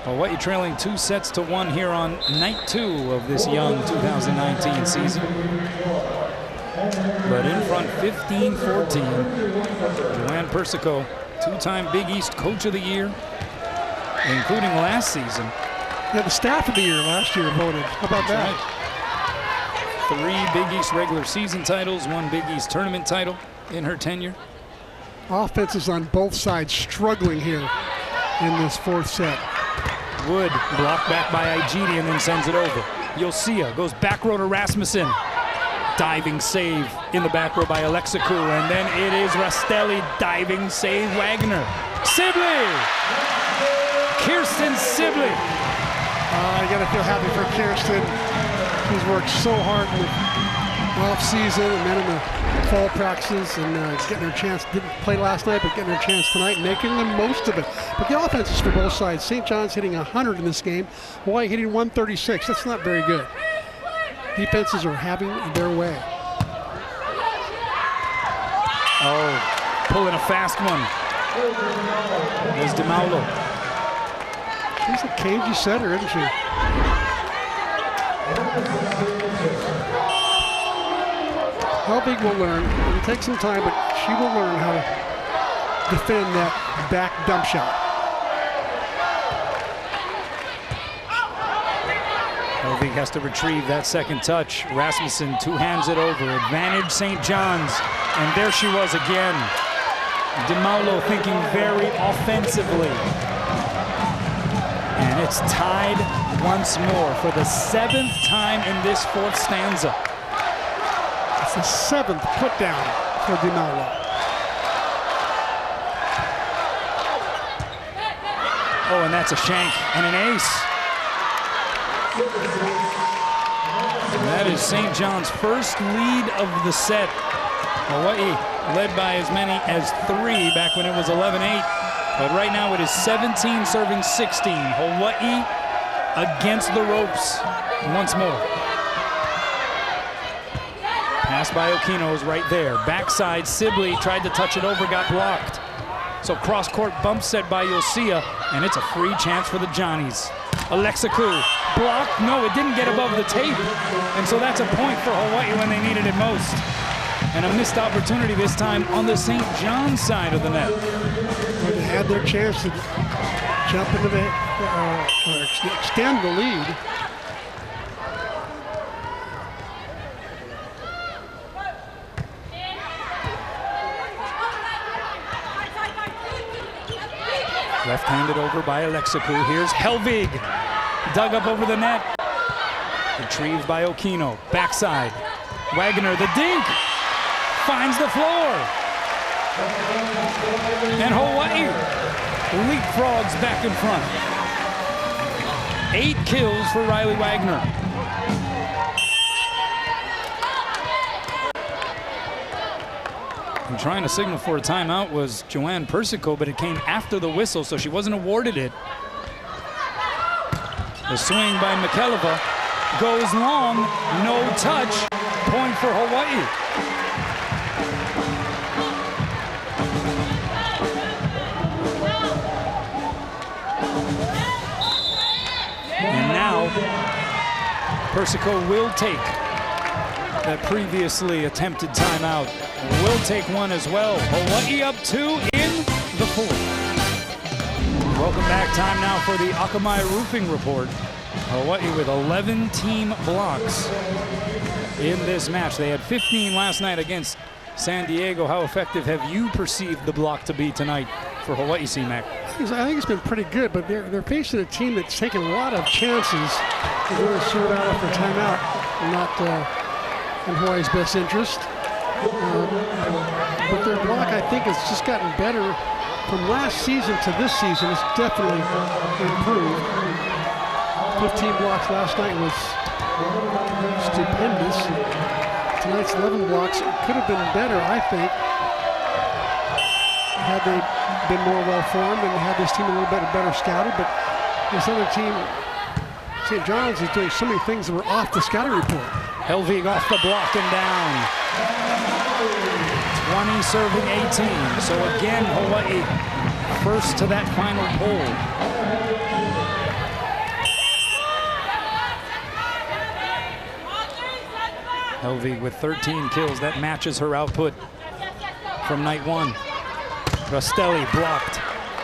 Speaker 6: Hawaii trailing 2-1 here on night 2 of this young 2019 season. But in front 15-14. Joanne Persico, 2-time Big East Coach of the Year, including last season.
Speaker 7: Yeah, the staff of the year last year voted. How about that?
Speaker 6: Right. 3 Big East regular season titles, 1 Big East tournament title in her tenure.
Speaker 7: Offenses on both sides struggling here in this 4th set.
Speaker 6: Wood blocked back by Igidi and then sends it over. Yosia goes back row to Rasmussen. Diving save in the back row by Alexikou, and then it is Rastelli diving save Wagner. Sibley! Kirsten Sibley.
Speaker 7: You got to feel happy for Kirsten. She's worked so hard in the off-season and then in the fall practices and getting her chance. Didn't play last night, but getting her chance tonight and making the most of it. But the offense is for both sides. St. John's hitting 100 in this game. Hawaii hitting 136. That's not very good. Defenses are having their way.
Speaker 6: Oh, pulling a fast one. There's DeMaulo.
Speaker 7: She's a cagey setter, isn't she? Helbig will learn. It'll take some time, but she will learn how to defend that back dump shot.
Speaker 6: Helvig has to retrieve that second touch. Rasmussen 2-hands it over. Advantage St. John's. And there she was again. DeMaulo thinking very offensively. And it's tied once more for the 7th time in this 4th stanza.
Speaker 7: It's the 7th put down for DeMaulo.
Speaker 6: Oh, and that's a shank and an ace. And that is St. John's first lead of the set. Hawaii led by as many as 3 back when it was 11-8. But right now it is 17 serving 16. Hawaii against the ropes once more. Pass by Okino is right there. Backside, Sibley tried to touch it over, got blocked. So cross-court bump set by Yosia, and it's a free chance for the Johnnies. Alexikou, blocked. No, it didn't get above the tape. And so that's a point for Hawaii when they needed it most. And a missed opportunity this time on the St. John's side of the net.
Speaker 7: Well, they had their chance to jump into the, or extend the lead.
Speaker 6: Left-handed over by Alexikou. Here's Helvig. Dug up over the net. Retrieved by Okino. Backside. Wagner, the dink. Finds the floor. And Hawaii leapfrogs back in front. 8 kills for Riley Wagner. And trying to signal for a timeout was Joanne Persico, but it came after the whistle, so she wasn't awarded it. The swing by Mikhailova goes long, no touch, point for Hawaii. And now, Persico will take that previously attempted timeout. Will take one as well. Hawaii up 2 in the 4th. Welcome back. Time now for the Akamai Roofing Report. Hawaii with 11 team blocks in this match. They had 15 last night against San Diego. How effective have you perceived the block to be tonight for Hawaii, C-Mac?
Speaker 7: I think it's been pretty good, but they're facing a team that's taken a lot of chances to really sort out after timeout. Not in Hawaii's best interest. But their block, I think, has just gotten better from last season to this season. It's definitely improved. 15 blocks last night was stupendous. Tonight's 11 blocks could have been better, I think, had they been more well-formed and had this team a little bit better scouted. But this other team, St. John's, is doing so many things that were off the scouting report.
Speaker 6: Helvig off the block and down. 20 serving 18. So again, Hawaii first to that final pole. Helvig with 13 kills. That matches her output from night 1. Rostelli blocked.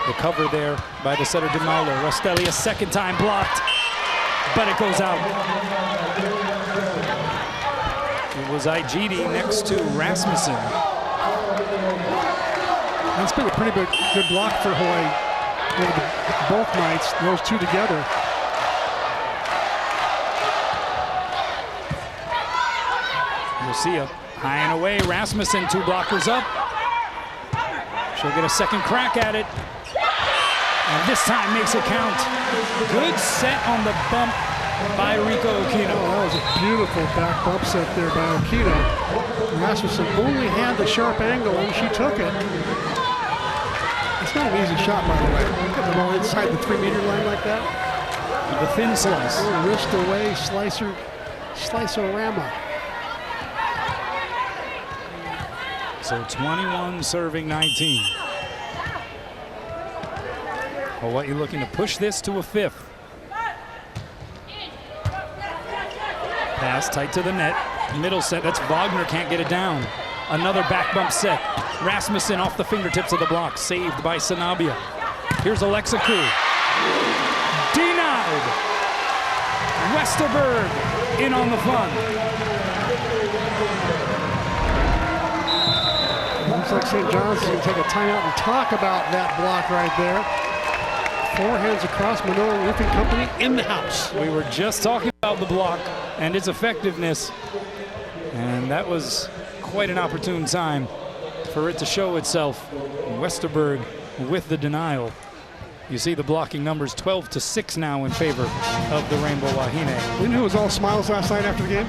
Speaker 6: The cover there by the setter DeMauler. Rostelli a second time blocked, but it goes out. It was Igidi next to Rasmussen.
Speaker 7: That's been a pretty good block for Hawaii over both nights, those two together.
Speaker 6: Lucia high and away. Rasmussen, 2 blockers up. She'll get a second crack at it. And this time makes it count. Good set on the bump by Rico Okino.
Speaker 7: Oh, that was a beautiful back bump set there by Okino. Rasmussen only had the sharp angle and she took it. It's not an easy shot, by the way. Get the ball inside the 3-meter line like that.
Speaker 6: The thin slice.
Speaker 7: Wrist away, slicer-rama.
Speaker 6: So 21 serving 19. Hawaii looking to push this to a 5th. Pass tight to the net. Middle set, that's Wagner, can't get it down. Another back bump set. Rasmussen off the fingertips of the block, saved by Sanabia. Here's Alexa Koo. Denied! Westerberg in on the fun.
Speaker 7: Looks like St. John's is going to take a timeout and talk about that block right there. Forehands across, Manoa Roofing Company in the house.
Speaker 6: We were just talking about the block and its effectiveness, and that was quite an opportune time for it to show itself. Westerberg with the denial. You see the blocking numbers 12-6 now in favor of the Rainbow Wahine.
Speaker 7: You know who was all smiles last night after the game?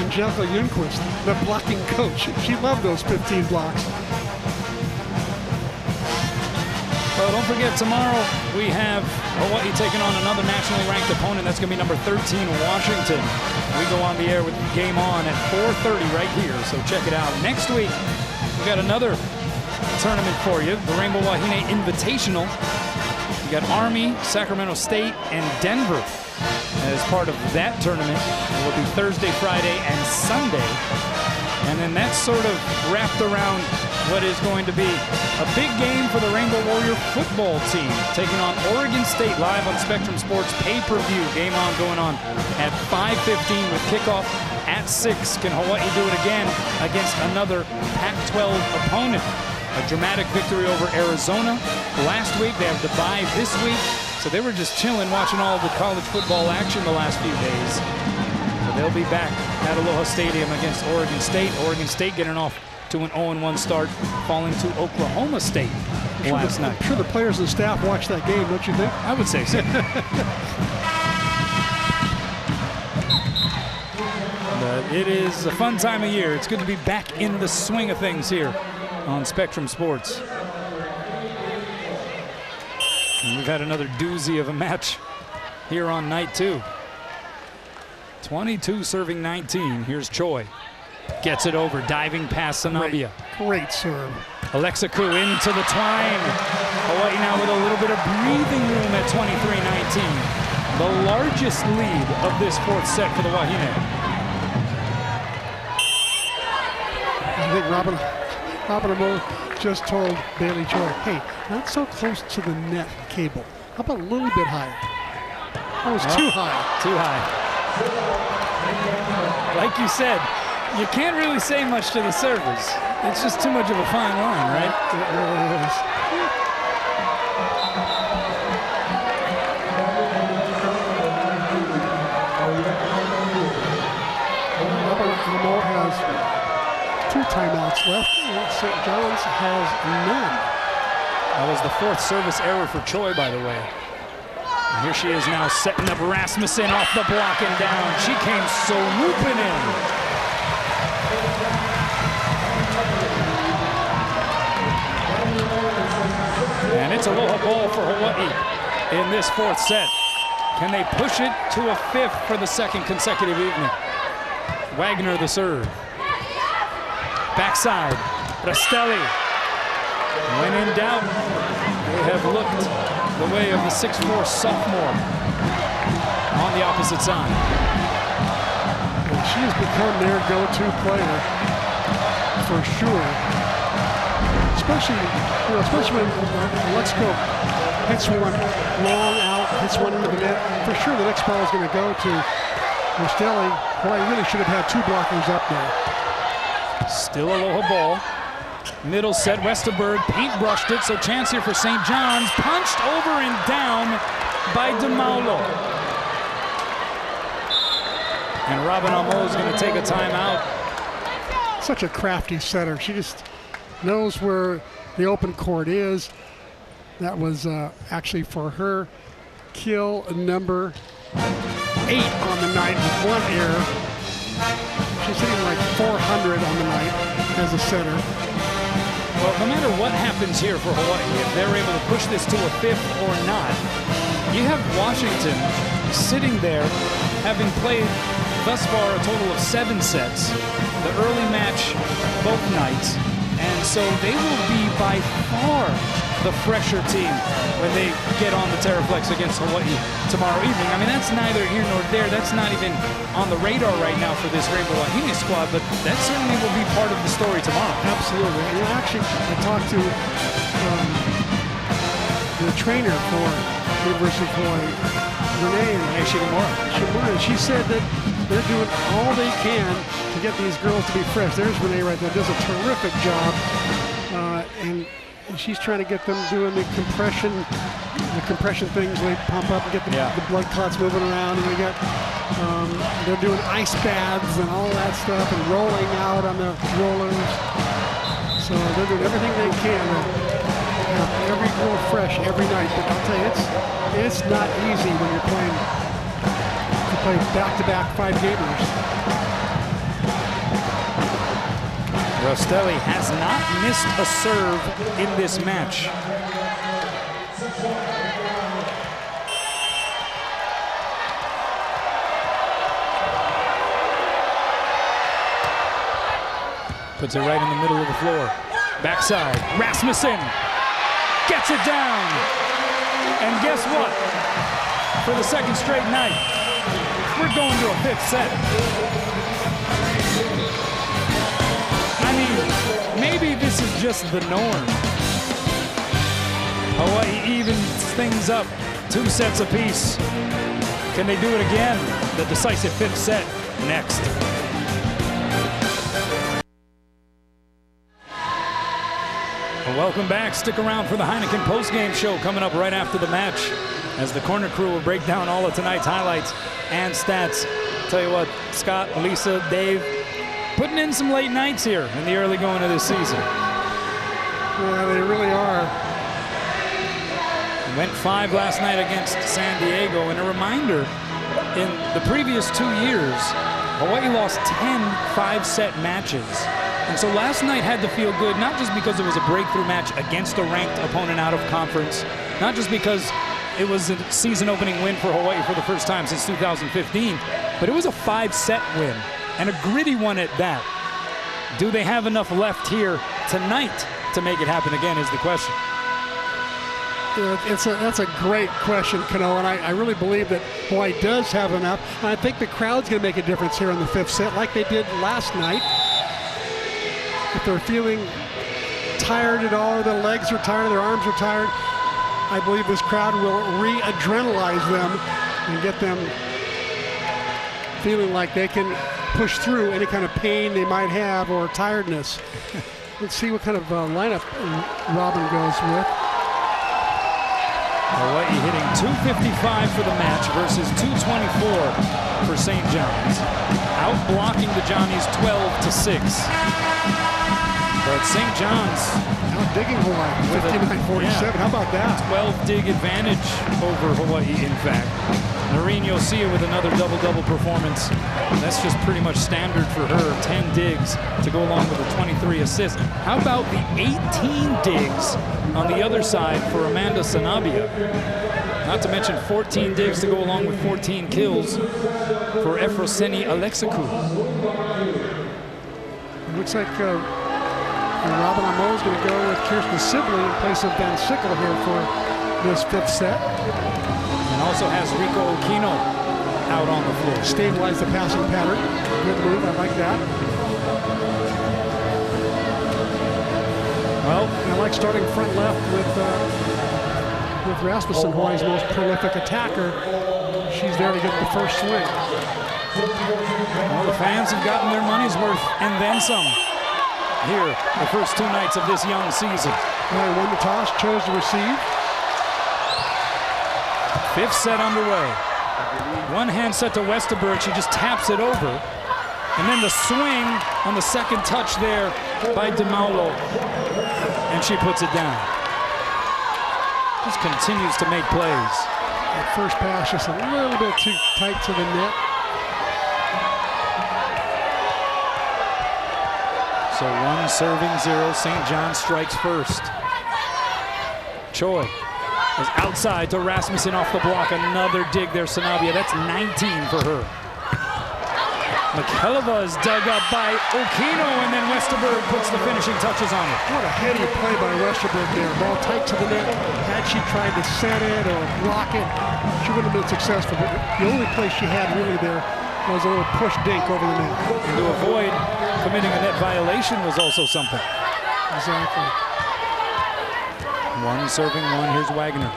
Speaker 7: Angelica Ljungqvist, the blocking coach. She loved those 15 blocks.
Speaker 6: Well, don't forget, tomorrow we have Hawaii taking on another nationally ranked opponent. That's going to be number 13, Washington. We go on the air with Game On at 4:30 right here, so check it out. Next week, we got another tournament for you, the Rainbow Wahine Invitational. We got Army, Sacramento State, and Denver as part of that tournament. It will be Thursday, Friday, and Sunday. And then that's sort of wrapped around what is going to be a big game for the Rainbow Warrior football team, taking on Oregon State live on Spectrum Sports pay-per-view. Game On going on at 5:15 with kickoff at 6. Can Hawaii do it again against another Pac-12 opponent? A dramatic victory over Arizona last week. They have the bye this week, so they were just chilling watching all the college football action the last few days. So they'll be back at Aloha Stadium against Oregon State. Oregon State getting off to an 0-1 start, falling to Oklahoma State last night.
Speaker 7: I'm sure the players and staff watched that game, don't you think?
Speaker 6: I would say so. But it is a fun time of year. It's good to be back in the swing of things here on Spectrum Sports. And we've had another doozy of a match here on night 2. 22 serving 19. Here's Choi. Gets it over, diving past Sanabia.
Speaker 7: Great serve.
Speaker 6: Alexa Koo into the twine. Hawaii now with a little bit of breathing room at 23-19. The largest lead of this 4th set for the Wahine.
Speaker 7: I think Robin Amo just told Bailey Choi, hey, not so close to the net cable. How about a little bit higher? That was too high.
Speaker 6: Too high. Like you said, you can't really say much to the servers. It's just too much of a fine line, right?
Speaker 7: It really is. Lamar has 2 timeouts left. St. John's has none.
Speaker 6: That was the 4th service error for Choi, by the way. And here she is now setting up Rasmussen off the block and down. She came swooping in. And it's Aloha ball for Hawaii in this 4th set. Can they push it to a 5th for the 2nd consecutive evening? Wagner the serve. Backside, Rostelli. When in doubt, they have looked the way of the 6'4" sophomore on the opposite side.
Speaker 7: She has become their go-to player for sure. Especially when Alexco hits one long out, hits one into the net. For sure, the next ball is going to go to Rostelli. Boy, I really should have had 2 blockers up there.
Speaker 6: Still Aloha ball. Middle set, Westerberg paintbrushed it, so chance here for St. John's. Punched over and down by DeMaulo. And Robin Amo is going to take a timeout.
Speaker 7: Such a crafty setter. She just knows where the open court is. That was actually for her kill number 8 on the night with 1 error. She's hitting like 400 on the night as a setter.
Speaker 6: Well, no matter what happens here for Hawaii, if they're able to push this to a 5th or not, you have Washington sitting there having played thus far a total of 7 sets, the early match both nights, and so they will be by far the fresher team when they get on the Terraflex against Hawaii tomorrow evening. I mean, that's neither here nor there. That's not even on the radar right now for this Rainbow Wahine squad, but that certainly will be part of the story tomorrow.
Speaker 7: Absolutely. And actually, I talked to the trainer for University of Hawaii, Renee Shimura. She said that they're doing all they can to get these girls to be fresh. There's Renee right there. Does a terrific job. And she's trying to get them doing the compression things. They pump up and get the blood clots moving around. And we got, they're doing ice baths and all that stuff and rolling out on the rollers. So they're doing everything they can to have every girl fresh every night. But I'll tell you, it's not easy when you're playing. You play back-to-back 5-gamers.
Speaker 6: Rostelli has not missed a serve in this match. Puts it right in the middle of the floor. Backside, Rasmussen gets it down. And guess what? For the 2nd straight night, we're going to a 5th set. I mean, maybe this is just the norm. Hawaii evens things up, 2 sets apiece. Can they do it again? The decisive 5th set next. Well, welcome back. Stick around for the Heineken postgame show coming up right after the match, as the corner crew will break down all of tonight's highlights and stats. Tell you what, Scott, Lisa, Dave, putting in some late nights here in the early going of this season.
Speaker 7: Yeah, they really are.
Speaker 6: Went 5 last night against San Diego. And a reminder, in the previous 2 years, Hawaii lost 10 5-set matches. And so last night had to feel good, not just because it was a breakthrough match against a ranked opponent out of conference, not just because it was a season-opening win for Hawaii for the first time since 2015, but it was a 5-set win. And a gritty one at that. Do they have enough left here tonight to make it happen again is the question.
Speaker 7: That's a great question, Kano, and I really believe that Hawaii does have enough. And I think the crowd's going to make a difference here in the 5th set like they did last night. If they're feeling tired at all, or their legs are tired, their arms are tired, I believe this crowd will re-adrenalize them and get them feeling like they can push through any kind of pain they might have or tiredness. Let's see what kind of lineup Robin goes with.
Speaker 6: Hawaii hitting .255 for the match versus .224 for St. John's. Out blocking the Johnnies 12-6. But St. John's
Speaker 7: out digging Hawaii 59-47. How about that?
Speaker 6: 12 dig advantage over Hawaii, in fact. Noreen, you'll see it with another double-double performance. That's just pretty much standard for her. 10 digs to go along with the 23 assists. How about the 18 digs on the other side for Amanda Sanabia? Not to mention 14 digs to go along with 14 kills for Efroseni Alexakou.
Speaker 7: Looks like Robin Amo is going to go with Kirsten Sibley in place of Ben Sickle here for this 5th set.
Speaker 6: And also has Rico Okino out on the floor.
Speaker 7: Stabilize the passing pattern. Good move, I like that.
Speaker 6: Well,
Speaker 7: I like starting front left with Rasmussen, Hawaii's most prolific attacker. She's there to get the first swing.
Speaker 6: Well, the fans have gotten their money's worth and then some here the first 2 nights of this young season.
Speaker 7: Hawaii won the toss, chose to receive.
Speaker 6: 5th set underway. One hand set to Westerberg. She just taps it over. And then the swing on the second touch there by DeMaulo. And she puts it down. Just continues to make plays.
Speaker 7: That first pass just a little bit too tight to the net.
Speaker 6: So 1 serving 0. St. John strikes first. Choi is outside to Rasmussen off the block. Another dig there, Sanabia. That's 19 for her. McKelliva is dug up by Okino, and then Westerberg puts the finishing touches on it.
Speaker 7: What a heady play by Westerberg there. Ball tight to the net. Had she tried to set it or block it, she wouldn't have been successful. But the only place she had really there was a little push dink over the net.
Speaker 6: And to avoid committing a net violation was also something.
Speaker 7: Exactly.
Speaker 6: 1 serving 1. Here's Wagner.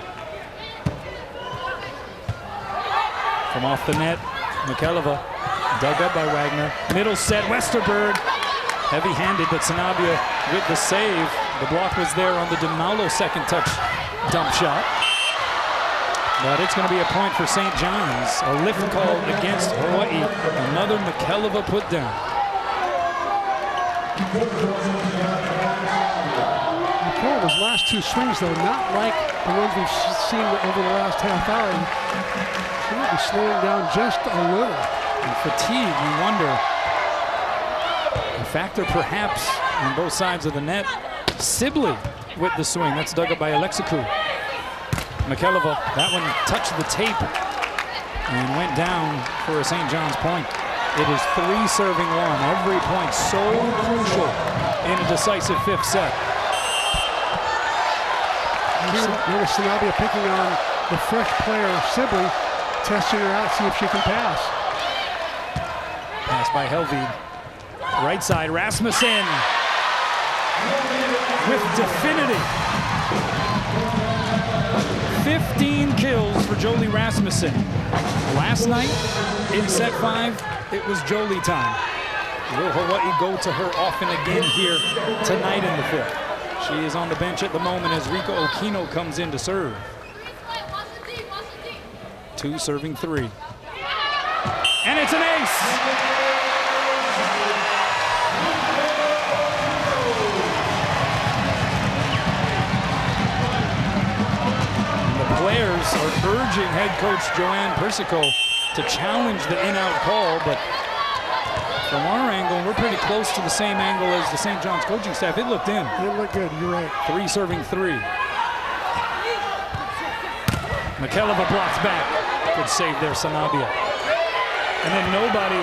Speaker 6: From off the net, McKelliva. Dug up by Wagner. Middle set, Westerberg. Heavy-handed, but Sanabia with the save. The block was there on the DeMaulo second touch dump shot. But it's going to be a point for St. John's. A lift call against Hawaii. Another McKelliva put down.
Speaker 7: McKelliva's last 2 swings, though, not like the ones we've seen over the last half hour. She might be slowing down just a little.
Speaker 6: And fatigue, we wonder. A factor perhaps on both sides of the net. Sibley with the swing. That's dug up by Alexikou. McKelliva, that one touched the tape and went down for a St. John's point. It is 3 serving 1. Every point so crucial in a decisive 5th set.
Speaker 7: Notice Sanabia picking on the fresh player, Sibley, testing her out, see if she can pass.
Speaker 6: Pass by Helvig. Right side, Rasmussen with definity. 15 kills for Jolie Rasmussen. Last night in set 5, it was Jolie time. Will Hawaii go to her often again here tonight in the 5th? She is on the bench at the moment as Rika Okino comes in to serve. 2 serving 3. And it's an ace! Players are urging head coach Joanne Persico to challenge the in-out call, but from our angle, we're pretty close to the same angle as the St. John's coaching staff. It looked in.
Speaker 7: It looked good, you're right.
Speaker 6: 3 serving 3. McKelliva blocks back. Good save there, Sanabia. And then nobody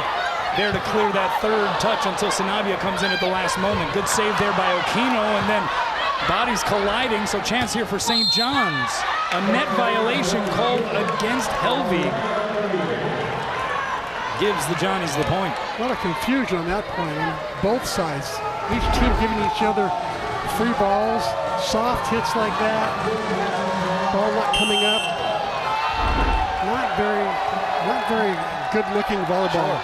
Speaker 6: there to clear that 3rd touch until Sanabia comes in at the last moment. Good save there by Okino, and then bodies colliding, so chance here for St. John's. A net violation called against Helvig. Gives the Johnnies the point.
Speaker 7: A lot of confusion on that point on both sides. Each team giving each other free balls, soft hits like that. Ball not coming up. Not very good-looking volleyball.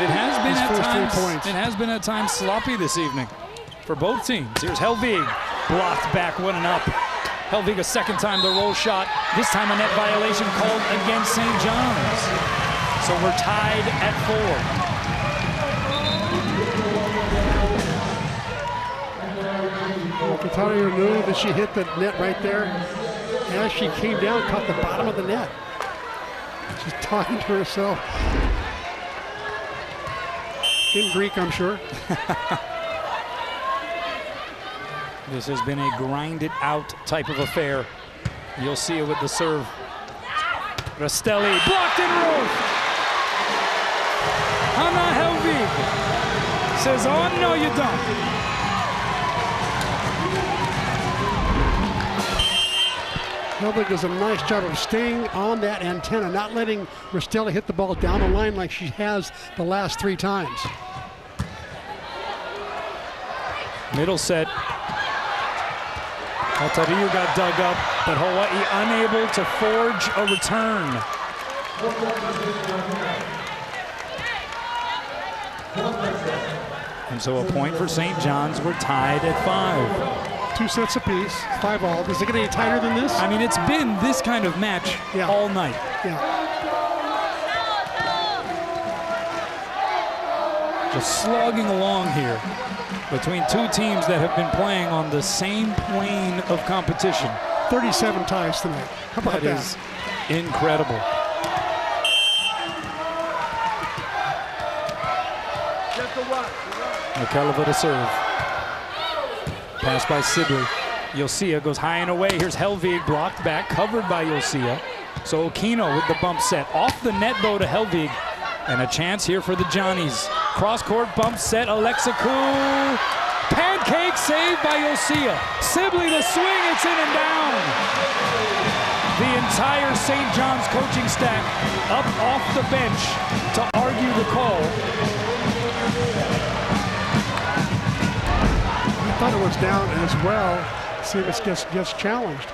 Speaker 6: It has been
Speaker 7: These
Speaker 6: at
Speaker 7: first 3
Speaker 6: times.
Speaker 7: points.
Speaker 6: It has been at times sloppy this evening for both teams. Here's Helvig, blocked back, 1-up. Helvig a second time the roll shot. This time a net violation called against St. John's. So we're tied at
Speaker 7: 4. Katana knew that she hit the net right there. As she came down, caught the bottom of the net. She's talking to herself. In Greek, I'm sure.
Speaker 6: This has been a grinded out type of affair. You'll see it with the serve. Rastelli blocked in row. Hannah Helvig says, oh no you don't.
Speaker 7: Helvig does a nice job of staying on that antenna, not letting Restella hit the ball down the line like she has the last 3 times.
Speaker 6: Middle set. Altariu got dug up, but Hawaii unable to forge a return. And so a point for St. John's. We're tied at 5.
Speaker 7: 2 sets apiece, 5 all. Does it get any tighter than this?
Speaker 6: I mean, it's been this kind of match all night.
Speaker 7: Yeah.
Speaker 6: Just slogging along here between 2 teams that have been playing on the same plane of competition.
Speaker 7: 37 ties tonight. How about that?
Speaker 6: That is incredible. McKelliver to serve. Pass by Sibley. Yosia goes high and away. Here's Helvig, blocked back, covered by Yosia. So Okino with the bump set. Off the net though to Helvig. And a chance here for the Johnnies. Cross-court bump set, Alexaku. Pancake saved by Yosia. Sibley to swing, it's in and down. The entire St. John's coaching staff up off the bench to argue the call.
Speaker 7: I thought it was down as well. See if it gets challenged.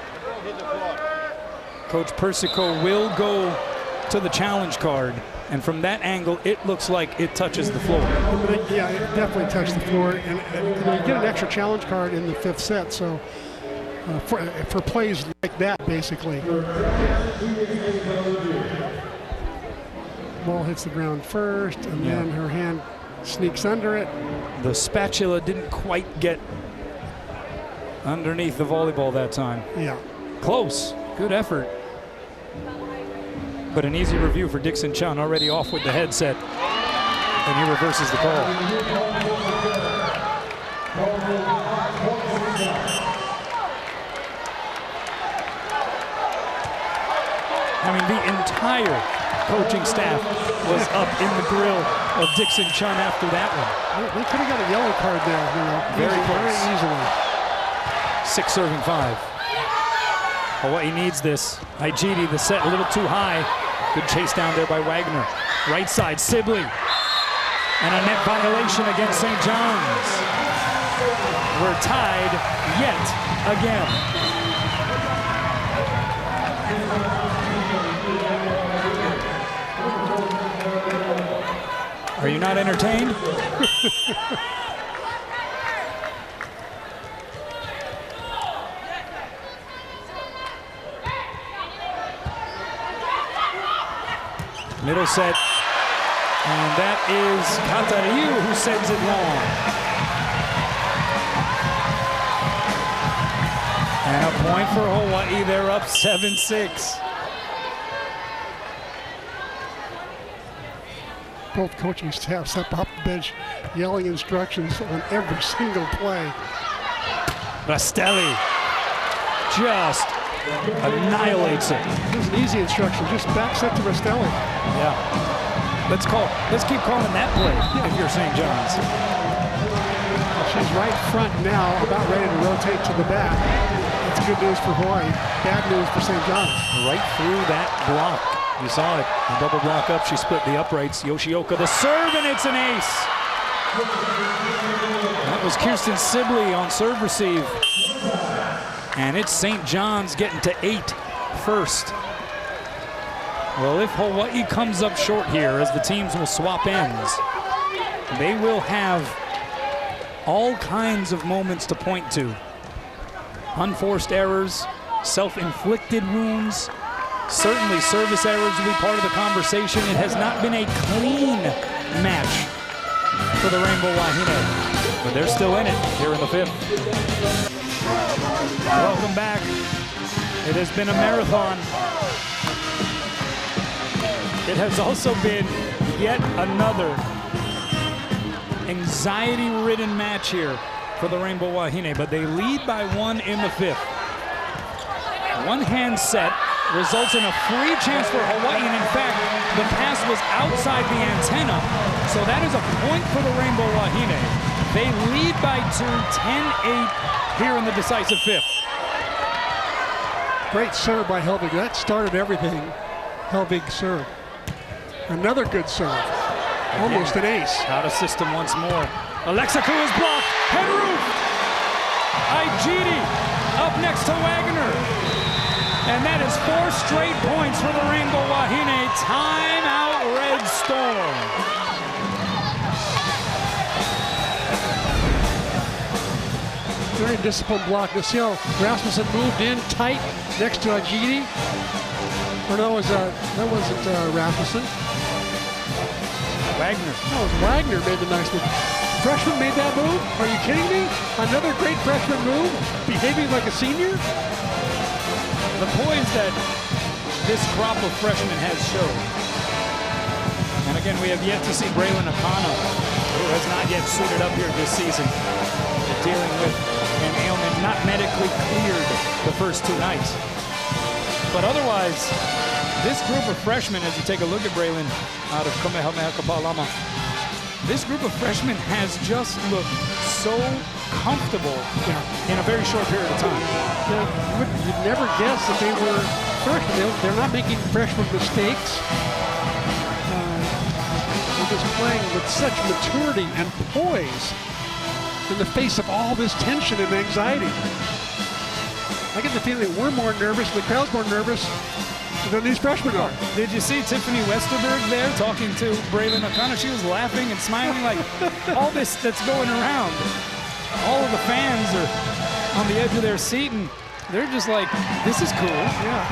Speaker 6: Coach Persico will go to the challenge card. And from that angle, it looks like it touches the floor.
Speaker 7: Yeah, it definitely touched the floor. And you get an extra challenge card in the 5th set. So for plays like that, basically. Ball hits the ground first, and then her hand sneaks under it.
Speaker 6: The spatula didn't quite get underneath the volleyball that time.
Speaker 7: Yeah.
Speaker 6: Close. Good effort. But an easy review for Dixon Chun, already off with the headset. And he reverses the call. I mean, the entire coaching staff was up in the grill of Dixon Chun after that one.
Speaker 7: They could have got a yellow card there, very easily.
Speaker 6: 6 serving 5. Hawaii needs this. Igidi, the set a little too high. Good chase down there by Wagner. Right side, Sibley. And a net violation against St. John's. We're tied yet again. Are you not entertained? Middle set, and that is Katariu who sends it long. And a point for Hawaii, they're up 7-6.
Speaker 7: Both coaching staffs up the bench yelling instructions on every single play.
Speaker 6: Rastelli just annihilates it.
Speaker 7: This is an easy instruction, just back set to Rastelli.
Speaker 6: Yeah. Let's keep calling that play if you're St. John's.
Speaker 7: She's right front now, about ready to rotate to the back. That's good news for Hawaii, bad news for St. John's.
Speaker 6: Right through that block. You saw it. A double block up, she split the uprights. Yoshioka the serve, and it's an ace. That was Kirsten Sibley on serve receive. And it's St. John's getting to 8 first. Well, if Hawaii comes up short here, as the teams will swap ends, they will have all kinds of moments to point to. Unforced errors, self-inflicted wounds, certainly service errors will be part of the conversation. It has not been a clean match for the Rainbow Wahine, but they're still in it here in the 5th. Welcome back. It has been a marathon. It has also been yet another anxiety-ridden match here for the Rainbow Wahine, but they lead by 1 in the 5th. One hand set results in a free chance for Hawaii, and in fact, the pass was outside the antenna, so that is a point for the Rainbow Wahine. They lead by 2, 10-8 here in the decisive 5th.
Speaker 7: Great serve by Helvig. That started everything. Helvig serve. Another good serve. Almost an ace.
Speaker 6: Out of system once more. Alexaku is blocked. Head roof. Igidi up next to Wagner. And that is 4 straight points for the Rainbow Wahine. Timeout, Red Storm.
Speaker 7: Very disciplined block. You see how Rasmussen moved in tight next to Igidi? Or no, that wasn't Rasmussen.
Speaker 6: Wagner.
Speaker 7: No, it was Wagner made the nice move. Freshman made that move? Are you kidding me? Another great freshman move? Behaving like a senior?
Speaker 6: The poise that this crop of freshmen has shown. And again, we have yet to see Braylon Akana, who has not yet suited up here this season, dealing with an ailment not medically cleared the first 2 nights. But otherwise, this group of freshmen, as you take a look at Braylon out of Kamehameha Kapalama, this group of freshmen has just looked so comfortable in a very short period of time.
Speaker 7: You'd never guess that they were freshmen. They're not making freshman mistakes. They're just playing with such maturity and poise in the face of all this tension and anxiety. I get the feeling that we're more nervous, the crowd's more nervous than these freshmen are.
Speaker 6: Did you see Tiffany Westerberg there talking to Braylon O'Connor? She was laughing and smiling like all this that's going around. All of the fans are on the edge of their seat and they're just like, this is cool.
Speaker 7: Yeah.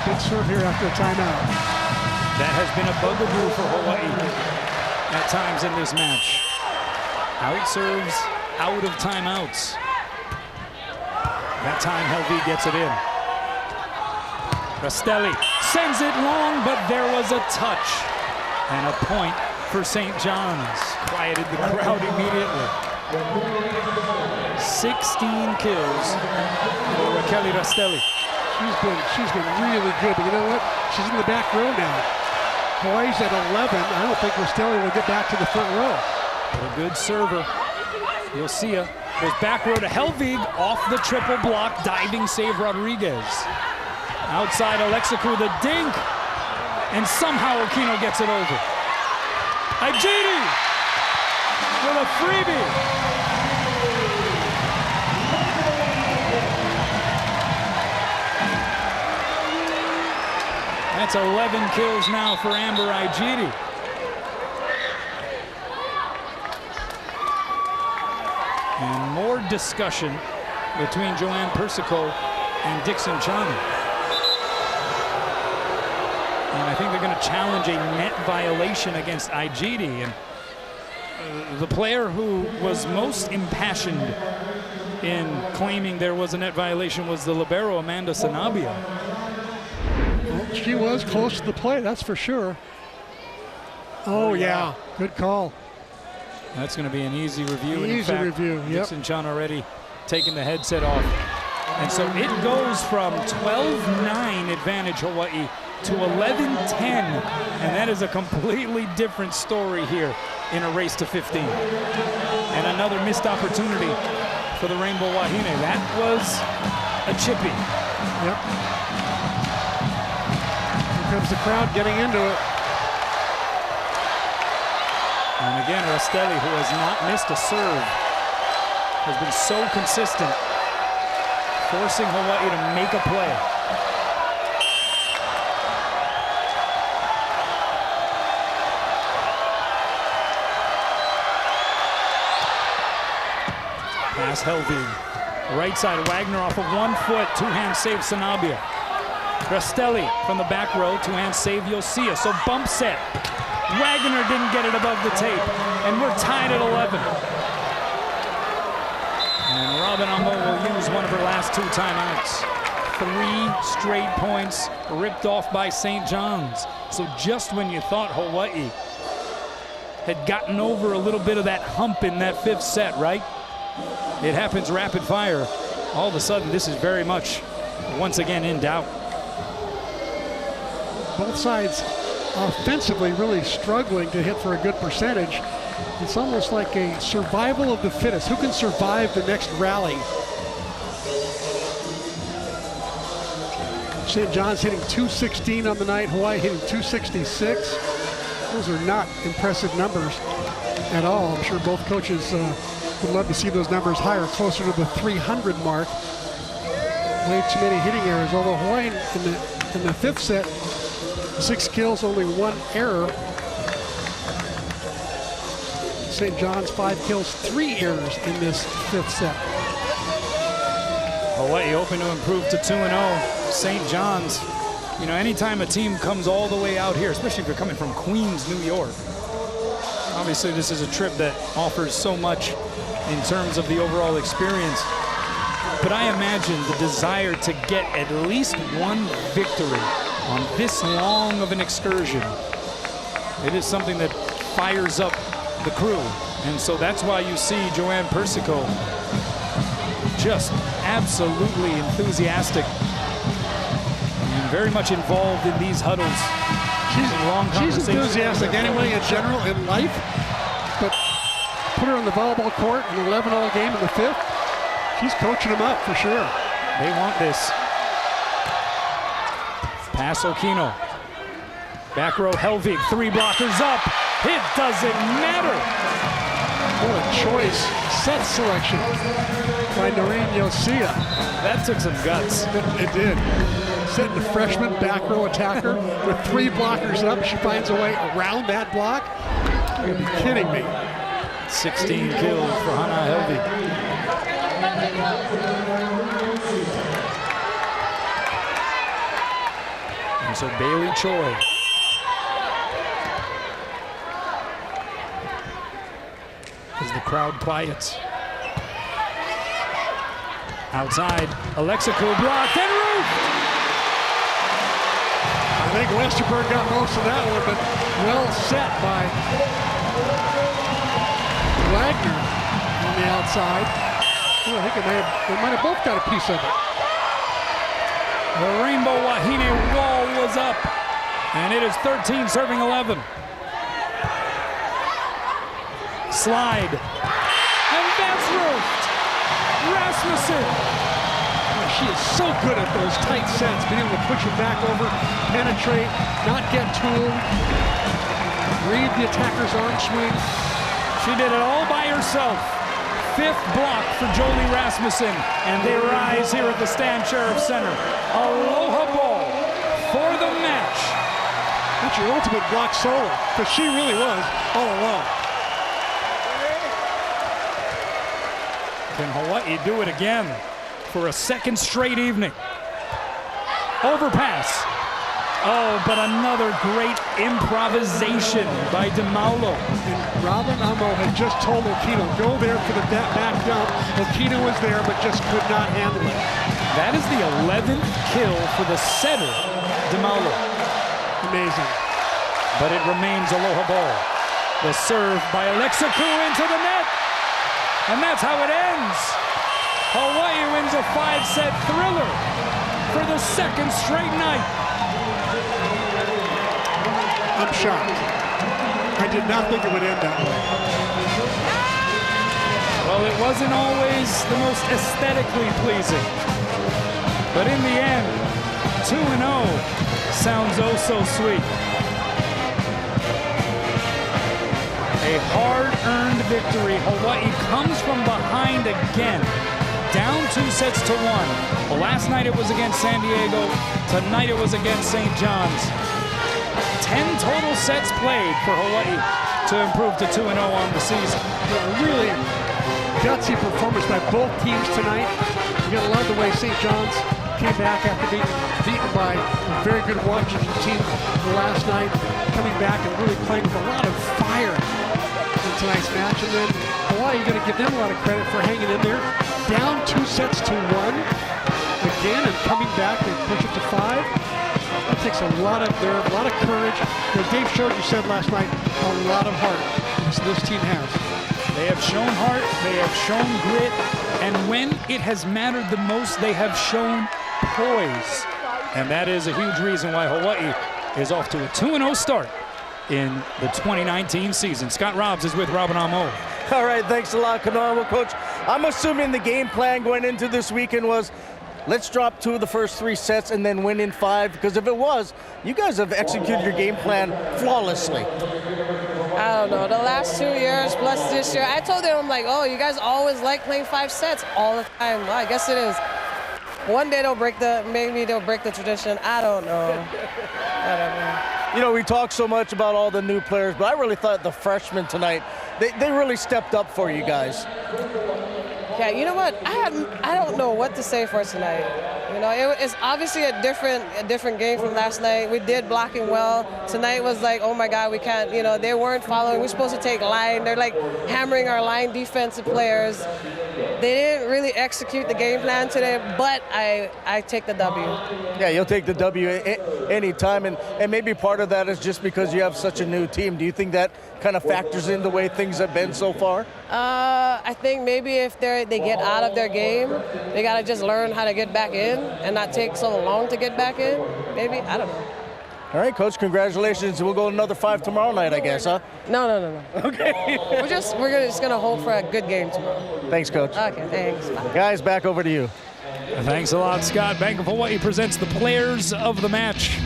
Speaker 7: Good serve here after a timeout.
Speaker 6: That has been a bugaboo for Hawaii at times in this match. Out serves, out of timeouts. That time Helvig gets it in. Rastelli sends it long, but there was a touch. And a point for St. John's. Quieted the crowd immediately. 16 kills for Raquel Rastelli.
Speaker 7: She's been really good, but you know what? She's in the back row now. Hawaii's at 11. I don't think Rastelli will get back to the front row.
Speaker 6: But a good server. You'll see her. Goes back row to Helvig, off the triple block, diving save Rodriguez. Outside Alexaku, the dink, and somehow Okino gets it over. Igidi with a freebie. That's 11 kills now for Amber Igidi. And more discussion between Joanne Persico and Dixon Chana. And I think they're going to challenge a net violation against Igidi. And the player who was most impassioned in claiming there was a net violation was the libero, Amanda Sanabia.
Speaker 7: Well, she was close to the play, that's for sure. Oh, yeah, good call.
Speaker 6: That's going to be an easy review. And
Speaker 7: Easy review, yep.
Speaker 6: Dixon Chana already taking the headset off. And so it goes from 12-9 advantage Hawaii to 11-10. And that is a completely different story here in a race to 15. And another missed opportunity for the Rainbow Wahine. That was a chippy.
Speaker 7: Yep. Here comes the crowd getting into it.
Speaker 6: And again, Rastelli, who has not missed a serve, has been so consistent, forcing Hawaii to make a play. Pass Helvig. Right side, Wagner off of 1 foot, 2-hand save Sanabia. Rastelli from the back row, 2-hand save Yosia. So bump set. Wagner didn't get it above the tape, and we're tied at 11. And Robin Amo will use one of her last 2 timeouts. 3 straight points ripped off by St. John's. So just when you thought Hawaii had gotten over a little bit of that hump in that 5th set, right? It happens rapid fire. All of a sudden, this is very much once again in doubt.
Speaker 7: Both sides offensively really struggling to hit for a good percentage. It's almost like a survival of the fittest. Who can survive the next rally St. John's hitting 216 on the night. Hawaii hitting 266. Those are not impressive numbers at all. I'm sure both coaches would love to see those numbers higher, closer to the 300 mark. Way too many hitting errors. Although Hawaii in the fifth set, 6 kills, only 1 error. St. John's 5 kills, 3 errors in this fifth set.
Speaker 6: Hawaii hoping to improve to 2-0. St. John's, you know, anytime a team comes all the way out here, especially if you're coming from Queens, New York, obviously this is a trip that offers so much in terms of the overall experience. But I imagine the desire to get at least one victory on this long of an excursion, it is something that fires up the crew. And so that's why you see Joanne Persico just absolutely enthusiastic and very much involved in these huddles.
Speaker 7: She's enthusiastic anyway in general in life, but put her on the volleyball court, an 11-all game in the fifth, she's coaching them up for sure.
Speaker 6: They want this. Pass Okino. Back row Helvig, 3 blockers up. It doesn't matter.
Speaker 7: What a choice set selection by Noreen Yosia.
Speaker 6: That took some guts.
Speaker 7: It did. Setting the freshman back row attacker with 3 blockers up. She finds a way around that block. You're gonna be kidding me.
Speaker 6: 16 kills for Hannah Helvig. And so Bailey Choi. As the crowd quiets. Outside, Alexico blocked and roofed.
Speaker 7: I think Westerberg got most of that one, but well set by Wagner on the outside. Oh, I think they might have both got a piece of it.
Speaker 6: The Rainbow Wahine wall was up, and it is 13 serving 11. Slide, and that's roofed. Rasmussen.
Speaker 7: Oh, she is so good at those tight sets, being able to push it back over, penetrate, not get tooled, read the attacker's arm swing.
Speaker 6: She did it all by herself. 5th block for Jolie Rasmussen, and they rise here at the Stan Sheriff Center. Aloha ball for the match.
Speaker 7: That's your ultimate block solo, because she really was all alone.
Speaker 6: Can Hawaii do it again for a 2nd straight evening? Overpass. Oh, but another great improvisation by DeMaulo.
Speaker 7: And Robin Amo had just told Okino, go there for the back dump. Okino was there, but just could not handle it.
Speaker 6: That is the 11th kill for the setter, DeMaulo.
Speaker 7: Amazing.
Speaker 6: But it remains Aloha ball. The serve by Alexico into the net. And that's how it ends. Hawaii wins a 5-set thriller for the 2nd straight night.
Speaker 7: I'm shocked. I did not think it would end that way.
Speaker 6: Well, it wasn't always the most aesthetically pleasing. But in the end, 2-0 sounds oh so sweet. A hard-earned victory. Hawaii comes from behind again, down 2-1. Well, last night it was against San Diego. Tonight it was against St. John's. 10 total sets played for Hawaii to improve to 2-0 on the season.
Speaker 7: A really gutsy performance by both teams tonight. You gotta love the way St. John's came back after being beaten by a very good Washington team last night, coming back and really playing with a lot of fire in tonight's match. And then Hawaii, you're gonna give them a lot of credit for hanging in there. Down 2-1 again, and coming back, they push it to 5. That takes a lot of nerve, a lot of courage. As Dave showed you said last night, a lot of heart this team has.
Speaker 6: They have shown heart, they have shown grit, and when it has mattered the most, they have shown poise. And that is a huge reason why Hawaii is off to a 2-0 start in the 2019 season. Scott Robbs is with Robin Amo.
Speaker 2: All right, thanks a lot, Kanoa. Well, Coach, I'm assuming the game plan going into this weekend was let's drop 2 of the first 3 sets and then win in 5? Because if it was, you guys have executed your game plan flawlessly.
Speaker 8: I don't know, the last 2 years plus this year, I told them, I'm like, oh, you guys always like playing 5 sets all the time. Well, I guess it is. One day maybe they'll break the tradition. I don't know.
Speaker 2: You know, we talk so much about all the new players, but I really thought the freshmen tonight, they really stepped up for you guys.
Speaker 8: Yeah, you know what? I don't know what to say for tonight. You know, it's obviously a different game from last night. We did blocking well. Tonight was like, oh my God, we can't. You know, they weren't following. We're supposed to take line. They're like hammering our line defensive players. They didn't really execute the game plan today, but I take the W.
Speaker 2: Yeah, you'll take the W any time, and maybe part of that is just because you have such a new team. Do you think that kind of factors in the way things have been so far?
Speaker 8: I think maybe if they get out of their game, they got to just learn how to get back in and not take so long to get back in. Maybe, I don't know.
Speaker 2: All right, Coach, congratulations. We'll go another 5 tomorrow night, I guess, huh?
Speaker 8: No.
Speaker 2: Okay.
Speaker 8: We're just gonna hope for a good game tomorrow.
Speaker 2: Thanks, Coach.
Speaker 8: Okay, thanks. Bye.
Speaker 2: Guys, back over to you.
Speaker 6: Thanks a lot, Scott. Bank of Hawaii presents the players of the match.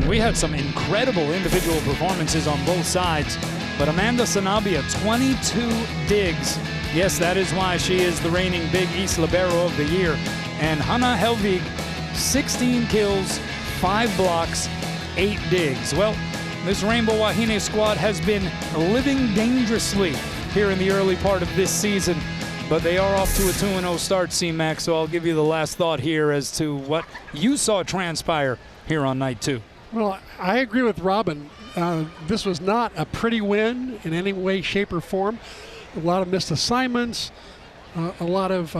Speaker 6: We had some incredible individual performances on both sides, but Amanda Sanabia, 22 digs. Yes, that is why she is the reigning Big East Libero of the Year. And Hannah Helvig, 16 kills, 5 blocks, 8 digs. Well, this Rainbow Wahine squad has been living dangerously here in the early part of this season, but they are off to a 2-0 start, C-Mac, so I'll give you the last thought here as to what you saw transpire here on night 2.
Speaker 7: Well, I agree with Robin. This was not a pretty win in any way, shape, or form. A lot of missed assignments, a lot of,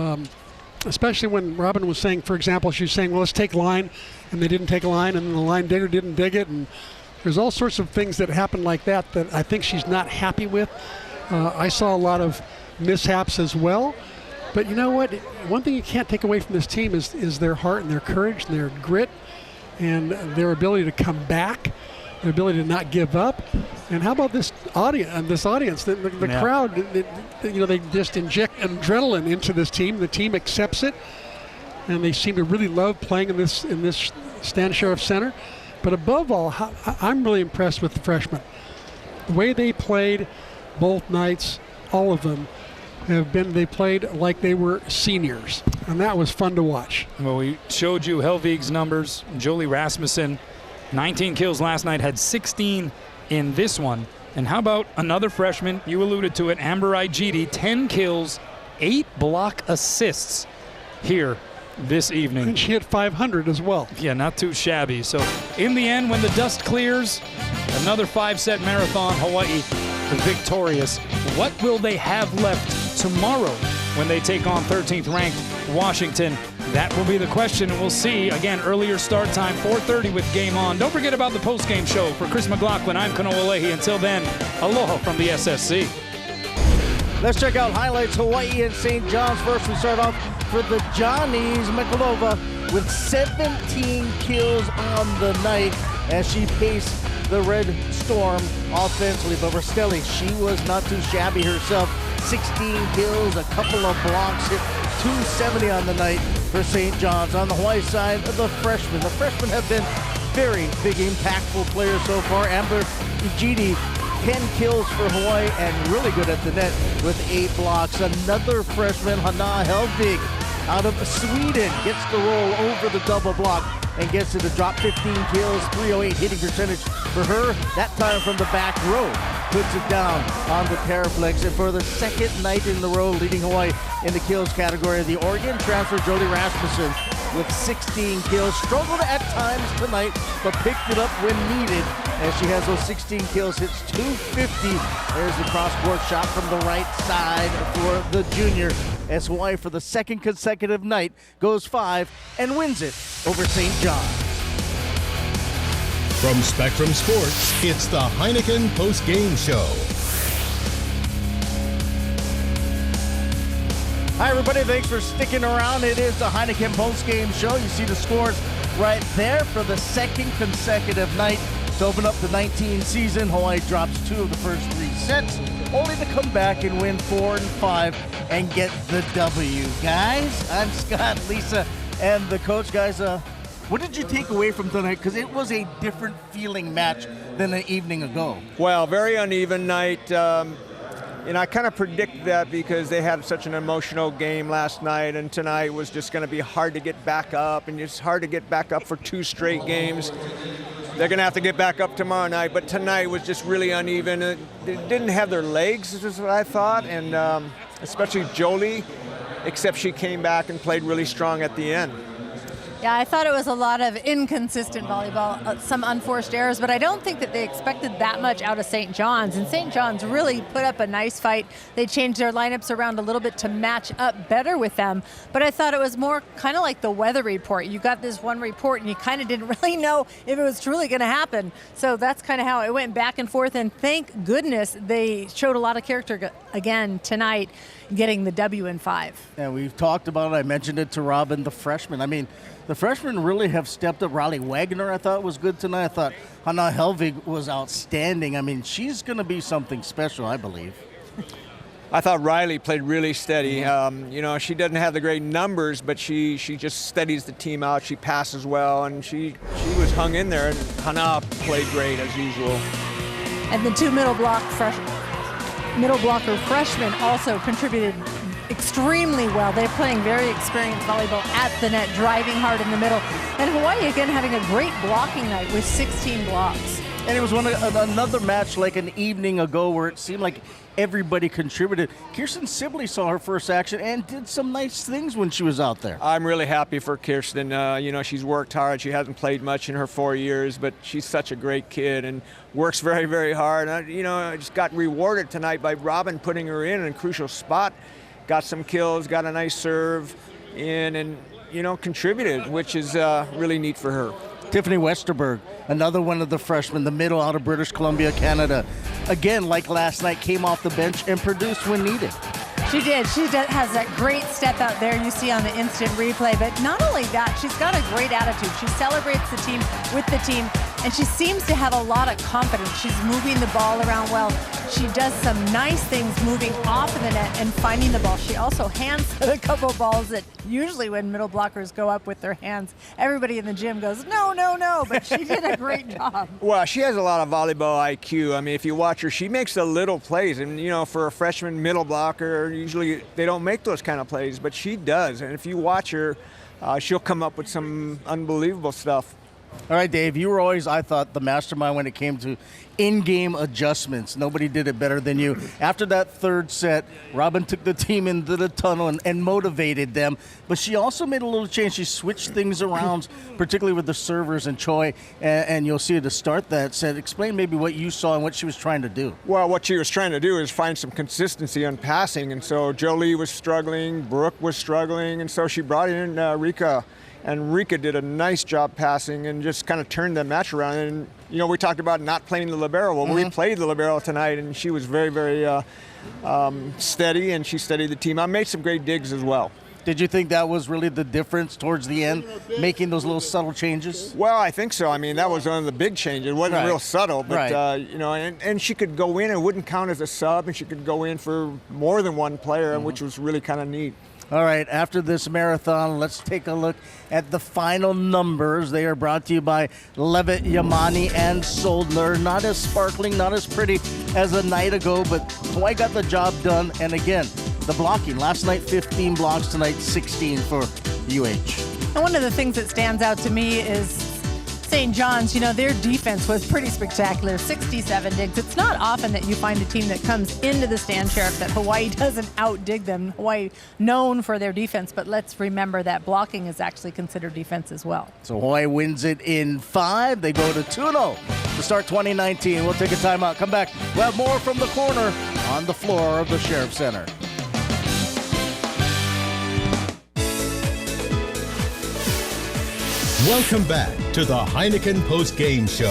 Speaker 7: especially when Robin was saying, for example, she was saying, well, let's take line, and they didn't take a line, and the line digger didn't dig it, and there's all sorts of things that happen like that I think she's not happy with. I saw a lot of mishaps as well, but you know what? One thing you can't take away from this team is their heart and their courage and their grit and their ability to come back, their ability to not give up. And how about this audience? The crowd, they just inject adrenaline into this team. The team accepts it, and they seem to really love playing in this Stan Sheriff Center. But above all, I'm really impressed with the freshmen. The way they played both nights, all of them, they played like they were seniors, and that was fun to watch.
Speaker 6: Well, we showed you Helvig's numbers. Jolie Rasmussen, 19 kills last night, had 16 in this one. And how about another freshman? You alluded to it, Amber Igidi, 10 kills, 8 block assists here this evening.
Speaker 7: And she hit 500 as well.
Speaker 6: Yeah, not too shabby. So in the end, when the dust clears, another 5-set marathon, Hawaii victorious. What will they have left tomorrow when they take on 13th ranked Washington? That will be the question, and we'll see. Again, earlier start time, 4:30 with Game On. Don't forget about the postgame show. For Chris McLaughlin, I'm Kanoa Leahy. Until then, aloha from the SSC.
Speaker 2: Let's check out highlights. Hawaii and St. John's first. We start off for the Johnnies. Mikulova with 17 kills on the night as she paced the Red Storm offensively. But Rastelli, she was not too shabby herself. 16 kills, a couple of blocks, hit 270 on the night for St. John's. On the Hawaii side, the freshmen. The freshmen have been very big, impactful players so far. Amber Igidi, 10 kills for Hawaii and really good at the net with 8 blocks. Another freshman, Hannah Helvig, out of Sweden, gets the roll over the double block and gets it to drop 15 kills, 308 hitting percentage for her. That time from the back row, puts it down on the Paraflex. And for the second night in the row, leading Hawaii in the kills category, the Oregon transfer Jolie Rasmussen with 16 kills. Struggled at times tonight, but picked it up when needed. As she has those 16 kills, hits 250. There's the cross-court shot from the right side for the junior. As Hawaii, for the second consecutive night, goes 5 and wins it over St. John's.
Speaker 1: From Spectrum Sports, it's the Heineken Postgame Show.
Speaker 2: Hi, everybody. Thanks for sticking around. It is the Heineken Postgame Show. You see the scores right there for the second consecutive night. To open up the 19 season, Hawaii drops 2 of the first 3 sets, only to come back and win 4 and 5 and get the W. Guys, I'm Scott. Lisa, and the coach. Guys, what did you take away from tonight? Because it was a different feeling match than an evening ago.
Speaker 4: Well, very uneven night. And I kind of predict that because they had such an emotional game last night, and tonight was just going to be hard to get back up, and it's hard to get back up for 2 straight games. They're going to have to get back up tomorrow night, but tonight was just really uneven. They didn't have their legs, is what I thought, and especially Jolie, except she came back and played really strong at the end.
Speaker 3: Yeah, I thought it was a lot of inconsistent volleyball, some unforced errors, but I don't think that they expected that much out of St. John's. And St. John's really put up a nice fight. They changed their lineups around a little bit to match up better with them. But I thought it was more kind of like the weather report. You got this one report and you kind of didn't really know if it was truly going to happen. So that's kind of how it went back and forth. And thank goodness they showed a lot of character again tonight, getting the W in 5.
Speaker 2: And we've talked about it. I mentioned it to Robin, the freshman. I mean, the freshmen really have stepped up. Riley Wagner, I thought, was good tonight. I thought Hannah Helvig was outstanding. I mean, she's going to be something special, I believe.
Speaker 4: I thought Riley played really steady. You know, she doesn't have the great numbers, but she just steadies the team out. She passes well, and she was hung in there. And Hannah played great as usual.
Speaker 3: And the 2 middle blocker freshmen also contributed extremely well. They're playing very experienced volleyball at the net, driving hard in the middle. And Hawaii again having a great blocking night with 16 blocks.
Speaker 2: And it was another match like an evening ago where it seemed like everybody contributed. Kirsten Sibley saw her first action and did some nice things when she was out there.
Speaker 4: I'm really happy for Kirsten. You know, she's worked hard. She hasn't played much in her 4 years, but she's such a great kid and works very, very hard. You know, I just got rewarded tonight by Robin putting her in a crucial spot. Got some kills, got a nice serve in, and, you know, contributed, which is really neat for her.
Speaker 2: Tiffany Westerberg, another one of the freshmen, the middle out of British Columbia, Canada. Again, like last night, came off the bench and produced when needed.
Speaker 3: She did. She has that great step out there you see on the instant replay. But not only that, she's got a great attitude. She celebrates the team with the team, and she seems to have a lot of confidence. She's moving the ball around well. She does some nice things moving off of the net and finding the ball. She also hands a couple balls that usually when middle blockers go up with their hands, everybody in the gym goes, no, no, no, but she did a great job.
Speaker 4: Well, she has a lot of volleyball IQ. I mean, if you watch her, she makes the little plays. And, you know, for a freshman middle blocker, usually they don't make those kind of plays, but she does. And if you watch her, she'll come up with some unbelievable stuff.
Speaker 2: All right, Dave, you were always, I thought, the mastermind when it came to in-game adjustments. Nobody did it better than you. After that third set, Robin took the team into the tunnel and motivated them. But she also made a little change. She switched things around, particularly with the servers and Choi. And you'll see her to start that set. Explain maybe what you saw and what she was trying to do.
Speaker 4: Well, what she was trying to do is find some consistency on passing. And so Jolie was struggling, Brooke was struggling, and so she brought in Rika. And Rika did a nice job passing and just kind of turned the match around. And, you know, we talked about not playing the libero. Well, we played the libero tonight, and she was very, very steady, and she steadied the team. I made some great digs as well.
Speaker 2: Did you think that was really the difference towards the end, making those little subtle changes?
Speaker 4: Well, I think so. I mean, that was one of the big changes. It wasn't real subtle, but, you know, and she could go in. It wouldn't count as a sub, and she could go in for more than one player, which was really kind of neat.
Speaker 2: All right, after this marathon, let's take a look at the final numbers. They are brought to you by Levitt, Yamani, and Soldner. Not as sparkling, not as pretty as a night ago, but Hawaii got the job done. And again, the blocking. Last night, 15 blocks. Tonight, 16 for UH.
Speaker 3: And one of the things that stands out to me is St. John's, you know, their defense was pretty spectacular, 67 digs. It's not often that you find a team that comes into the Stan Sheriff that Hawaii doesn't outdig them. Hawaii known for their defense, but let's remember that blocking is actually considered defense as well.
Speaker 2: So Hawaii wins it in 5. They go to 2-0 to start 2019. We'll take a timeout. Come back. We'll have more from the corner on the floor of the Sheriff Center.
Speaker 1: Welcome back to the Heineken Postgame Show.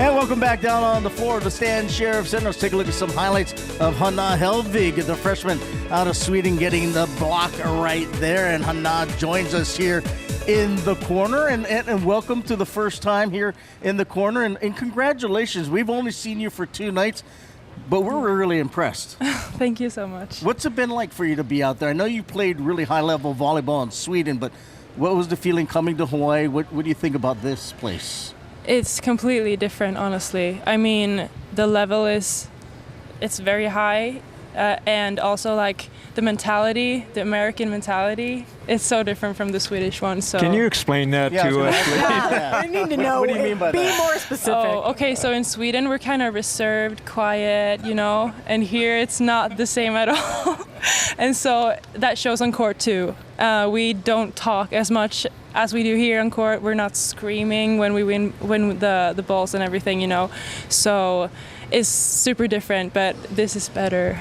Speaker 2: And welcome back down on the floor of the Stan Sheriff Center. Let's take a look at some highlights of Hannah Helvig, the freshman out of Sweden, getting the block right there. And Hannah joins us here in the corner. And welcome to the first time here in the corner. And congratulations. We've only seen you for 2 nights. But we're really impressed.
Speaker 9: Thank you so much.
Speaker 2: What's it been like for you to be out there? I know you played really high-level volleyball in Sweden, but what was the feeling coming to Hawaii? What do you think about this place?
Speaker 9: It's completely different, honestly. I mean, the level it's very high, and also like the mentality, the American mentality, is so different from the Swedish one. So
Speaker 4: can you explain that to us?
Speaker 3: I need to know.
Speaker 2: What do you mean by
Speaker 3: Be
Speaker 2: that?
Speaker 3: more specific.
Speaker 9: Oh, okay. So in Sweden, we're kind of reserved, quiet, you know, and here it's not the same at all. And so that shows on court too. We don't talk as much as we do here on court. We're not screaming when we win the balls and everything, you know. So it's super different, but this is better.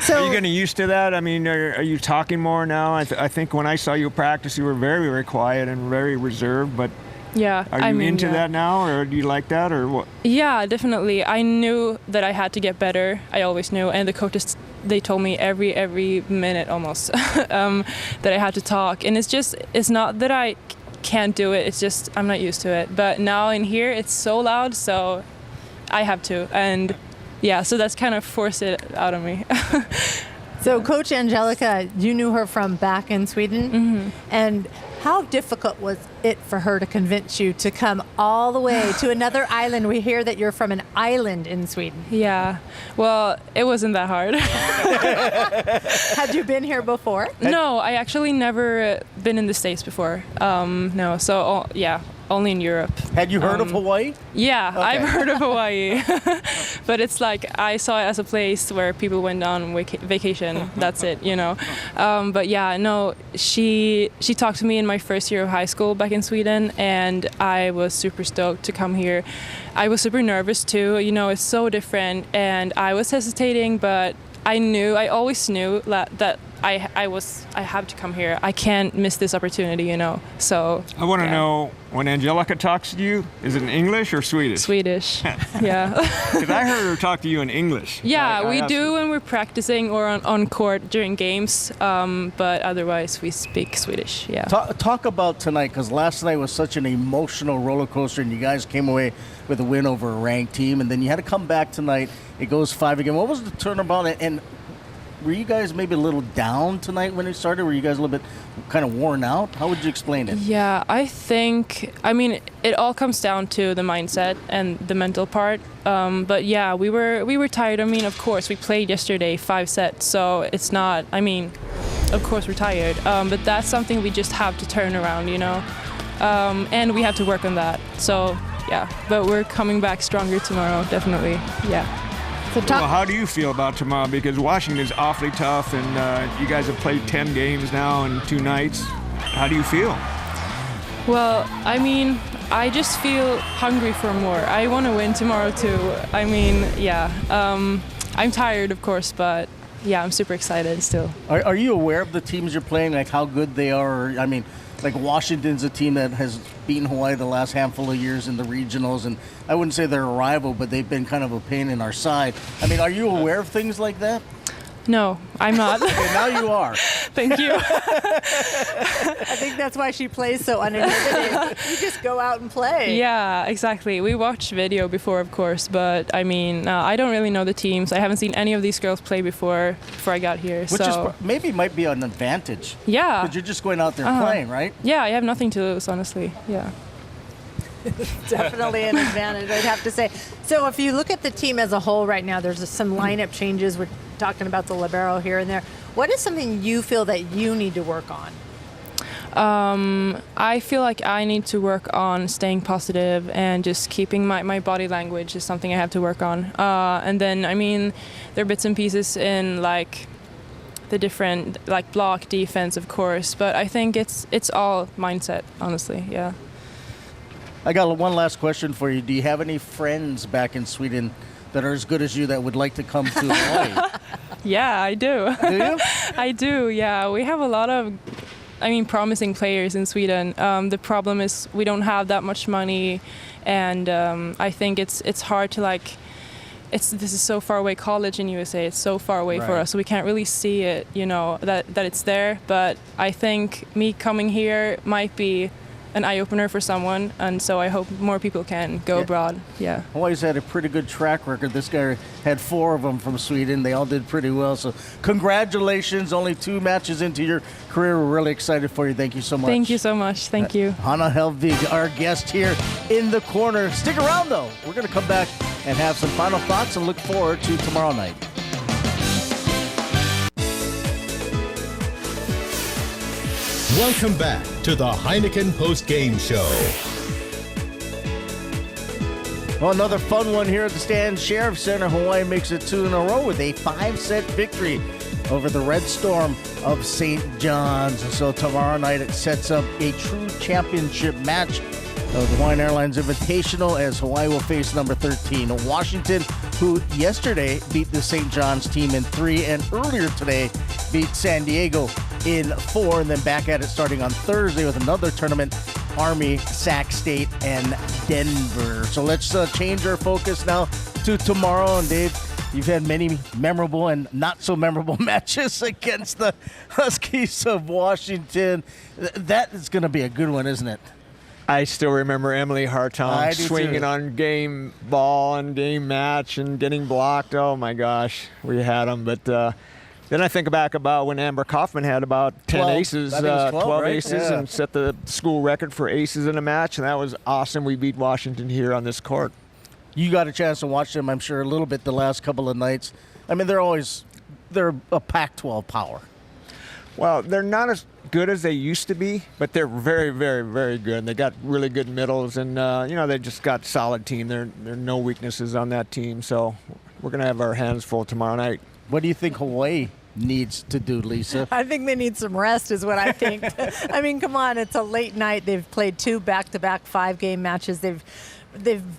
Speaker 4: So, are you getting used to that? I mean, are you talking more now? I think when I saw you practice, you were very, very quiet and very reserved, but
Speaker 9: yeah,
Speaker 4: are you into that now, or do you like that, or what?
Speaker 9: Yeah, definitely. I knew that I had to get better. I always knew, and the coaches, they told me every minute almost that I had to talk. And it's not that I can't do it, it's just I'm not used to it. But now in here, it's so loud, so I have to. And yeah, so that's kind of forced it out of me.
Speaker 3: So Coach Angelica, you knew her from back in Sweden.
Speaker 9: Mm-hmm.
Speaker 3: And how difficult was it for her to convince you to come all the way to another island? We hear that you're from an island in Sweden.
Speaker 9: Yeah, well, it wasn't that hard.
Speaker 3: Had you been here before?
Speaker 9: No, I actually never been in the States before. No, so yeah, only in Europe.
Speaker 2: Had you heard of Hawaii?
Speaker 9: Yeah,
Speaker 2: Okay.
Speaker 9: I've heard of Hawaii. But it's like I saw it as a place where people went on vacation. That's it, you know. But yeah, no, she talked to me in my first year of high school back in Sweden, and I was super stoked to come here. I was super nervous too, you know, it's so different, and I was hesitating, but I always knew that I have to come here. I can't miss this opportunity, you know. So
Speaker 4: I want to know, when Angelica talks to you, is it in English or Swedish?
Speaker 9: Swedish, yeah.
Speaker 4: Because I heard her talk to you in English.
Speaker 9: Yeah, we
Speaker 4: asked
Speaker 9: do
Speaker 4: her.
Speaker 9: when we're practicing or on court during games, but otherwise we speak Swedish, yeah.
Speaker 2: Talk about tonight, because last night was such an emotional roller coaster, and you guys came away with a win over a ranked team, and then you had to come back tonight. It goes 5 again. What was the turnabout, and were you guys maybe a little down tonight when it started? Were you guys a little bit kind of worn out? How would you explain it?
Speaker 9: Yeah, I mean, it all comes down to the mindset and the mental part. But yeah, we were tired. I mean, of course, we played yesterday 5 sets, so it's not, I mean, of course we're tired. But that's something we just have to turn around, you know? And we have to work on that. So yeah, but we're coming back stronger tomorrow, definitely, yeah.
Speaker 4: Well, how do you feel about tomorrow? Because Washington's awfully tough, and you guys have played 10 games now in 2 nights. How do you feel?
Speaker 9: Well, I mean, I just feel hungry for more. I want to win tomorrow too. I mean, yeah. I'm tired, of course, but yeah, I'm super excited still.
Speaker 2: Are you aware of the teams you're playing, like how good they are? I mean, like Washington's a team that has beaten Hawaii the last handful of years in the regionals, and I wouldn't say they're a rival, but they've been kind of a pain in our side. I mean, are you aware of things like that?
Speaker 9: No, I'm not.
Speaker 2: Okay, now you are.
Speaker 9: Thank you.
Speaker 3: I think that's why she plays so uninhibited. You just go out and play.
Speaker 9: Yeah, exactly. We watched video before, of course, but I mean, I don't really know the teams. I haven't seen any of these girls play before I got here.
Speaker 2: Which is maybe might be an advantage.
Speaker 9: Yeah.
Speaker 2: Because you're just going out there playing, right?
Speaker 9: Yeah, I have nothing to lose, honestly. Yeah.
Speaker 3: Definitely an advantage, I'd have to say. So if you look at the team as a whole right now, there's some lineup changes. We're talking about the libero here and there. What is something you feel that you need to work on?
Speaker 9: I feel like I need to work on staying positive and just keeping my body language is something I have to work on. And then, I mean, there are bits and pieces in like the different, like block, defense, of course, but I think it's all mindset, honestly, yeah.
Speaker 2: I got one last question for you. Do you have any friends back in Sweden that are as good as you that would like to come to Hawaii?
Speaker 9: Yeah, I do.
Speaker 2: Do you?
Speaker 9: I do, yeah. We have a lot of, promising players in Sweden. The problem is we don't have that much money, and I think it's hard to this is so far away. College in USA, it's so far away for us, so we can't really see it, that it's there. But I think me coming here might be an eye-opener for someone, and so I hope more people can go abroad. Yeah.
Speaker 2: Hawaii's had a pretty good track record. This guy had 4 of them from Sweden. They all did pretty well. So congratulations. Only 2 matches into your career. We're really excited for you. Thank you so much.
Speaker 9: Thank you so much. Thank you.
Speaker 2: Hannah Helvig, our guest here in the corner. Stick around, though. We're going to come back and have some final thoughts and look forward to tomorrow night.
Speaker 1: Welcome back to the Heineken Postgame Show.
Speaker 2: Well, another fun one here at the Stan Sheriff Center. Hawaii makes it 2 in a row with a 5-set victory over the Red Storm of St. John's. So tomorrow night it sets up a true championship match of the Hawaiian Airlines Invitational as Hawaii will face number 13, Washington, who yesterday beat the St. John's team in 3 and earlier today beat San Diego in 4, and then back at it starting on Thursday with another tournament, Army, Sac State, and Denver. So let's change our focus now to tomorrow. And Dave, you've had many memorable and not so memorable matches against the Huskies of Washington. That is going to be a good one, isn't it?
Speaker 10: I still remember Emily Hartong swinging on game ball and game match and getting blocked. Oh, my gosh, we had them. But then I think back about when Amber Kaufman had about 10 aces, 12 right? aces, and set the school record for aces in a match, and that was awesome. We beat Washington here on this court.
Speaker 2: You got a chance to watch them, I'm sure, a little bit the last couple of nights. I mean, they're a Pac-12 power.
Speaker 10: Well, they're not as good as they used to be, but they're very, very, very good. They got really good middles, and they just got solid team. There are no weaknesses on that team, so we're going to have our hands full tomorrow night.
Speaker 2: What do you think Hawaii needs to do, Lisa?
Speaker 3: I think they need some rest is what I think. I mean, come on, it's a late night. They've played 2 back-to-back 5-game matches. They've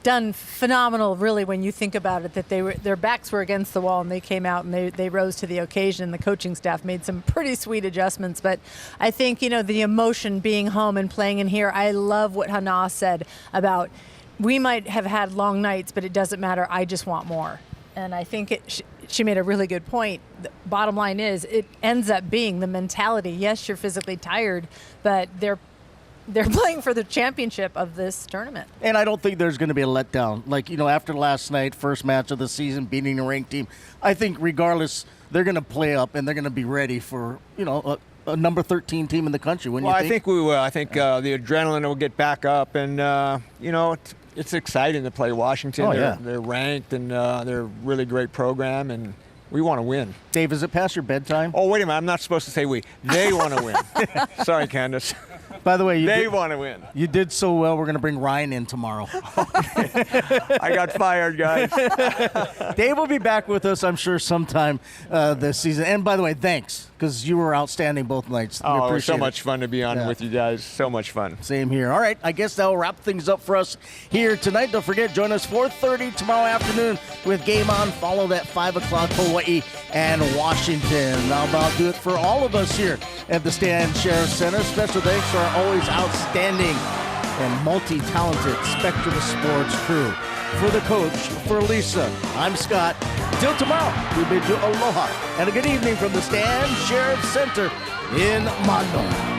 Speaker 3: done phenomenal, really, when you think about it, that their backs were against the wall and they came out and they rose to the occasion. The coaching staff made some pretty sweet adjustments. But I think, the emotion being home and playing in here, I love what Hannah said about we might have had long nights, but it doesn't matter. I just want more. And I think she made a really good point. The bottom line is it ends up being the mentality. Yes, you're physically tired, but they're playing for the championship of this tournament.
Speaker 2: And I don't think there's going to be a letdown. Like, after last night, first match of the season, beating a ranked team, I think regardless, they're going to play up and they're going to be ready for, a number 13 team in the country.
Speaker 10: I think we will. I think the adrenaline will get back up. And, it's exciting to play Washington. They're ranked and they're a really great program. And we want to win.
Speaker 2: Dave, is it past your bedtime?
Speaker 10: Oh, wait a minute. I'm not supposed to say we. They want to win. Sorry, Candace.
Speaker 2: By the way,
Speaker 10: they want to win.
Speaker 2: You did so well. We're going to bring Ryan in tomorrow.
Speaker 10: I got fired, guys.
Speaker 2: Dave will be back with us, I'm sure, sometime this season. And by the way, thanks, because you were outstanding both nights.
Speaker 10: Oh, it was so much fun to be on with you guys. So much fun.
Speaker 2: Same here. All right, I guess that'll wrap things up for us here tonight. Don't forget, join us 4:30 tomorrow afternoon with Game On, followed at 5 o'clock Hawaii and Washington. That'll about do it for all of us here at the Stan Sheriff Center. Special thanks to our always outstanding and multi-talented Spectrum Sports crew. For the coach, for Lisa, I'm Scott. Till tomorrow, we bid you aloha and a good evening from the Stan Sheriff Center in Manoa.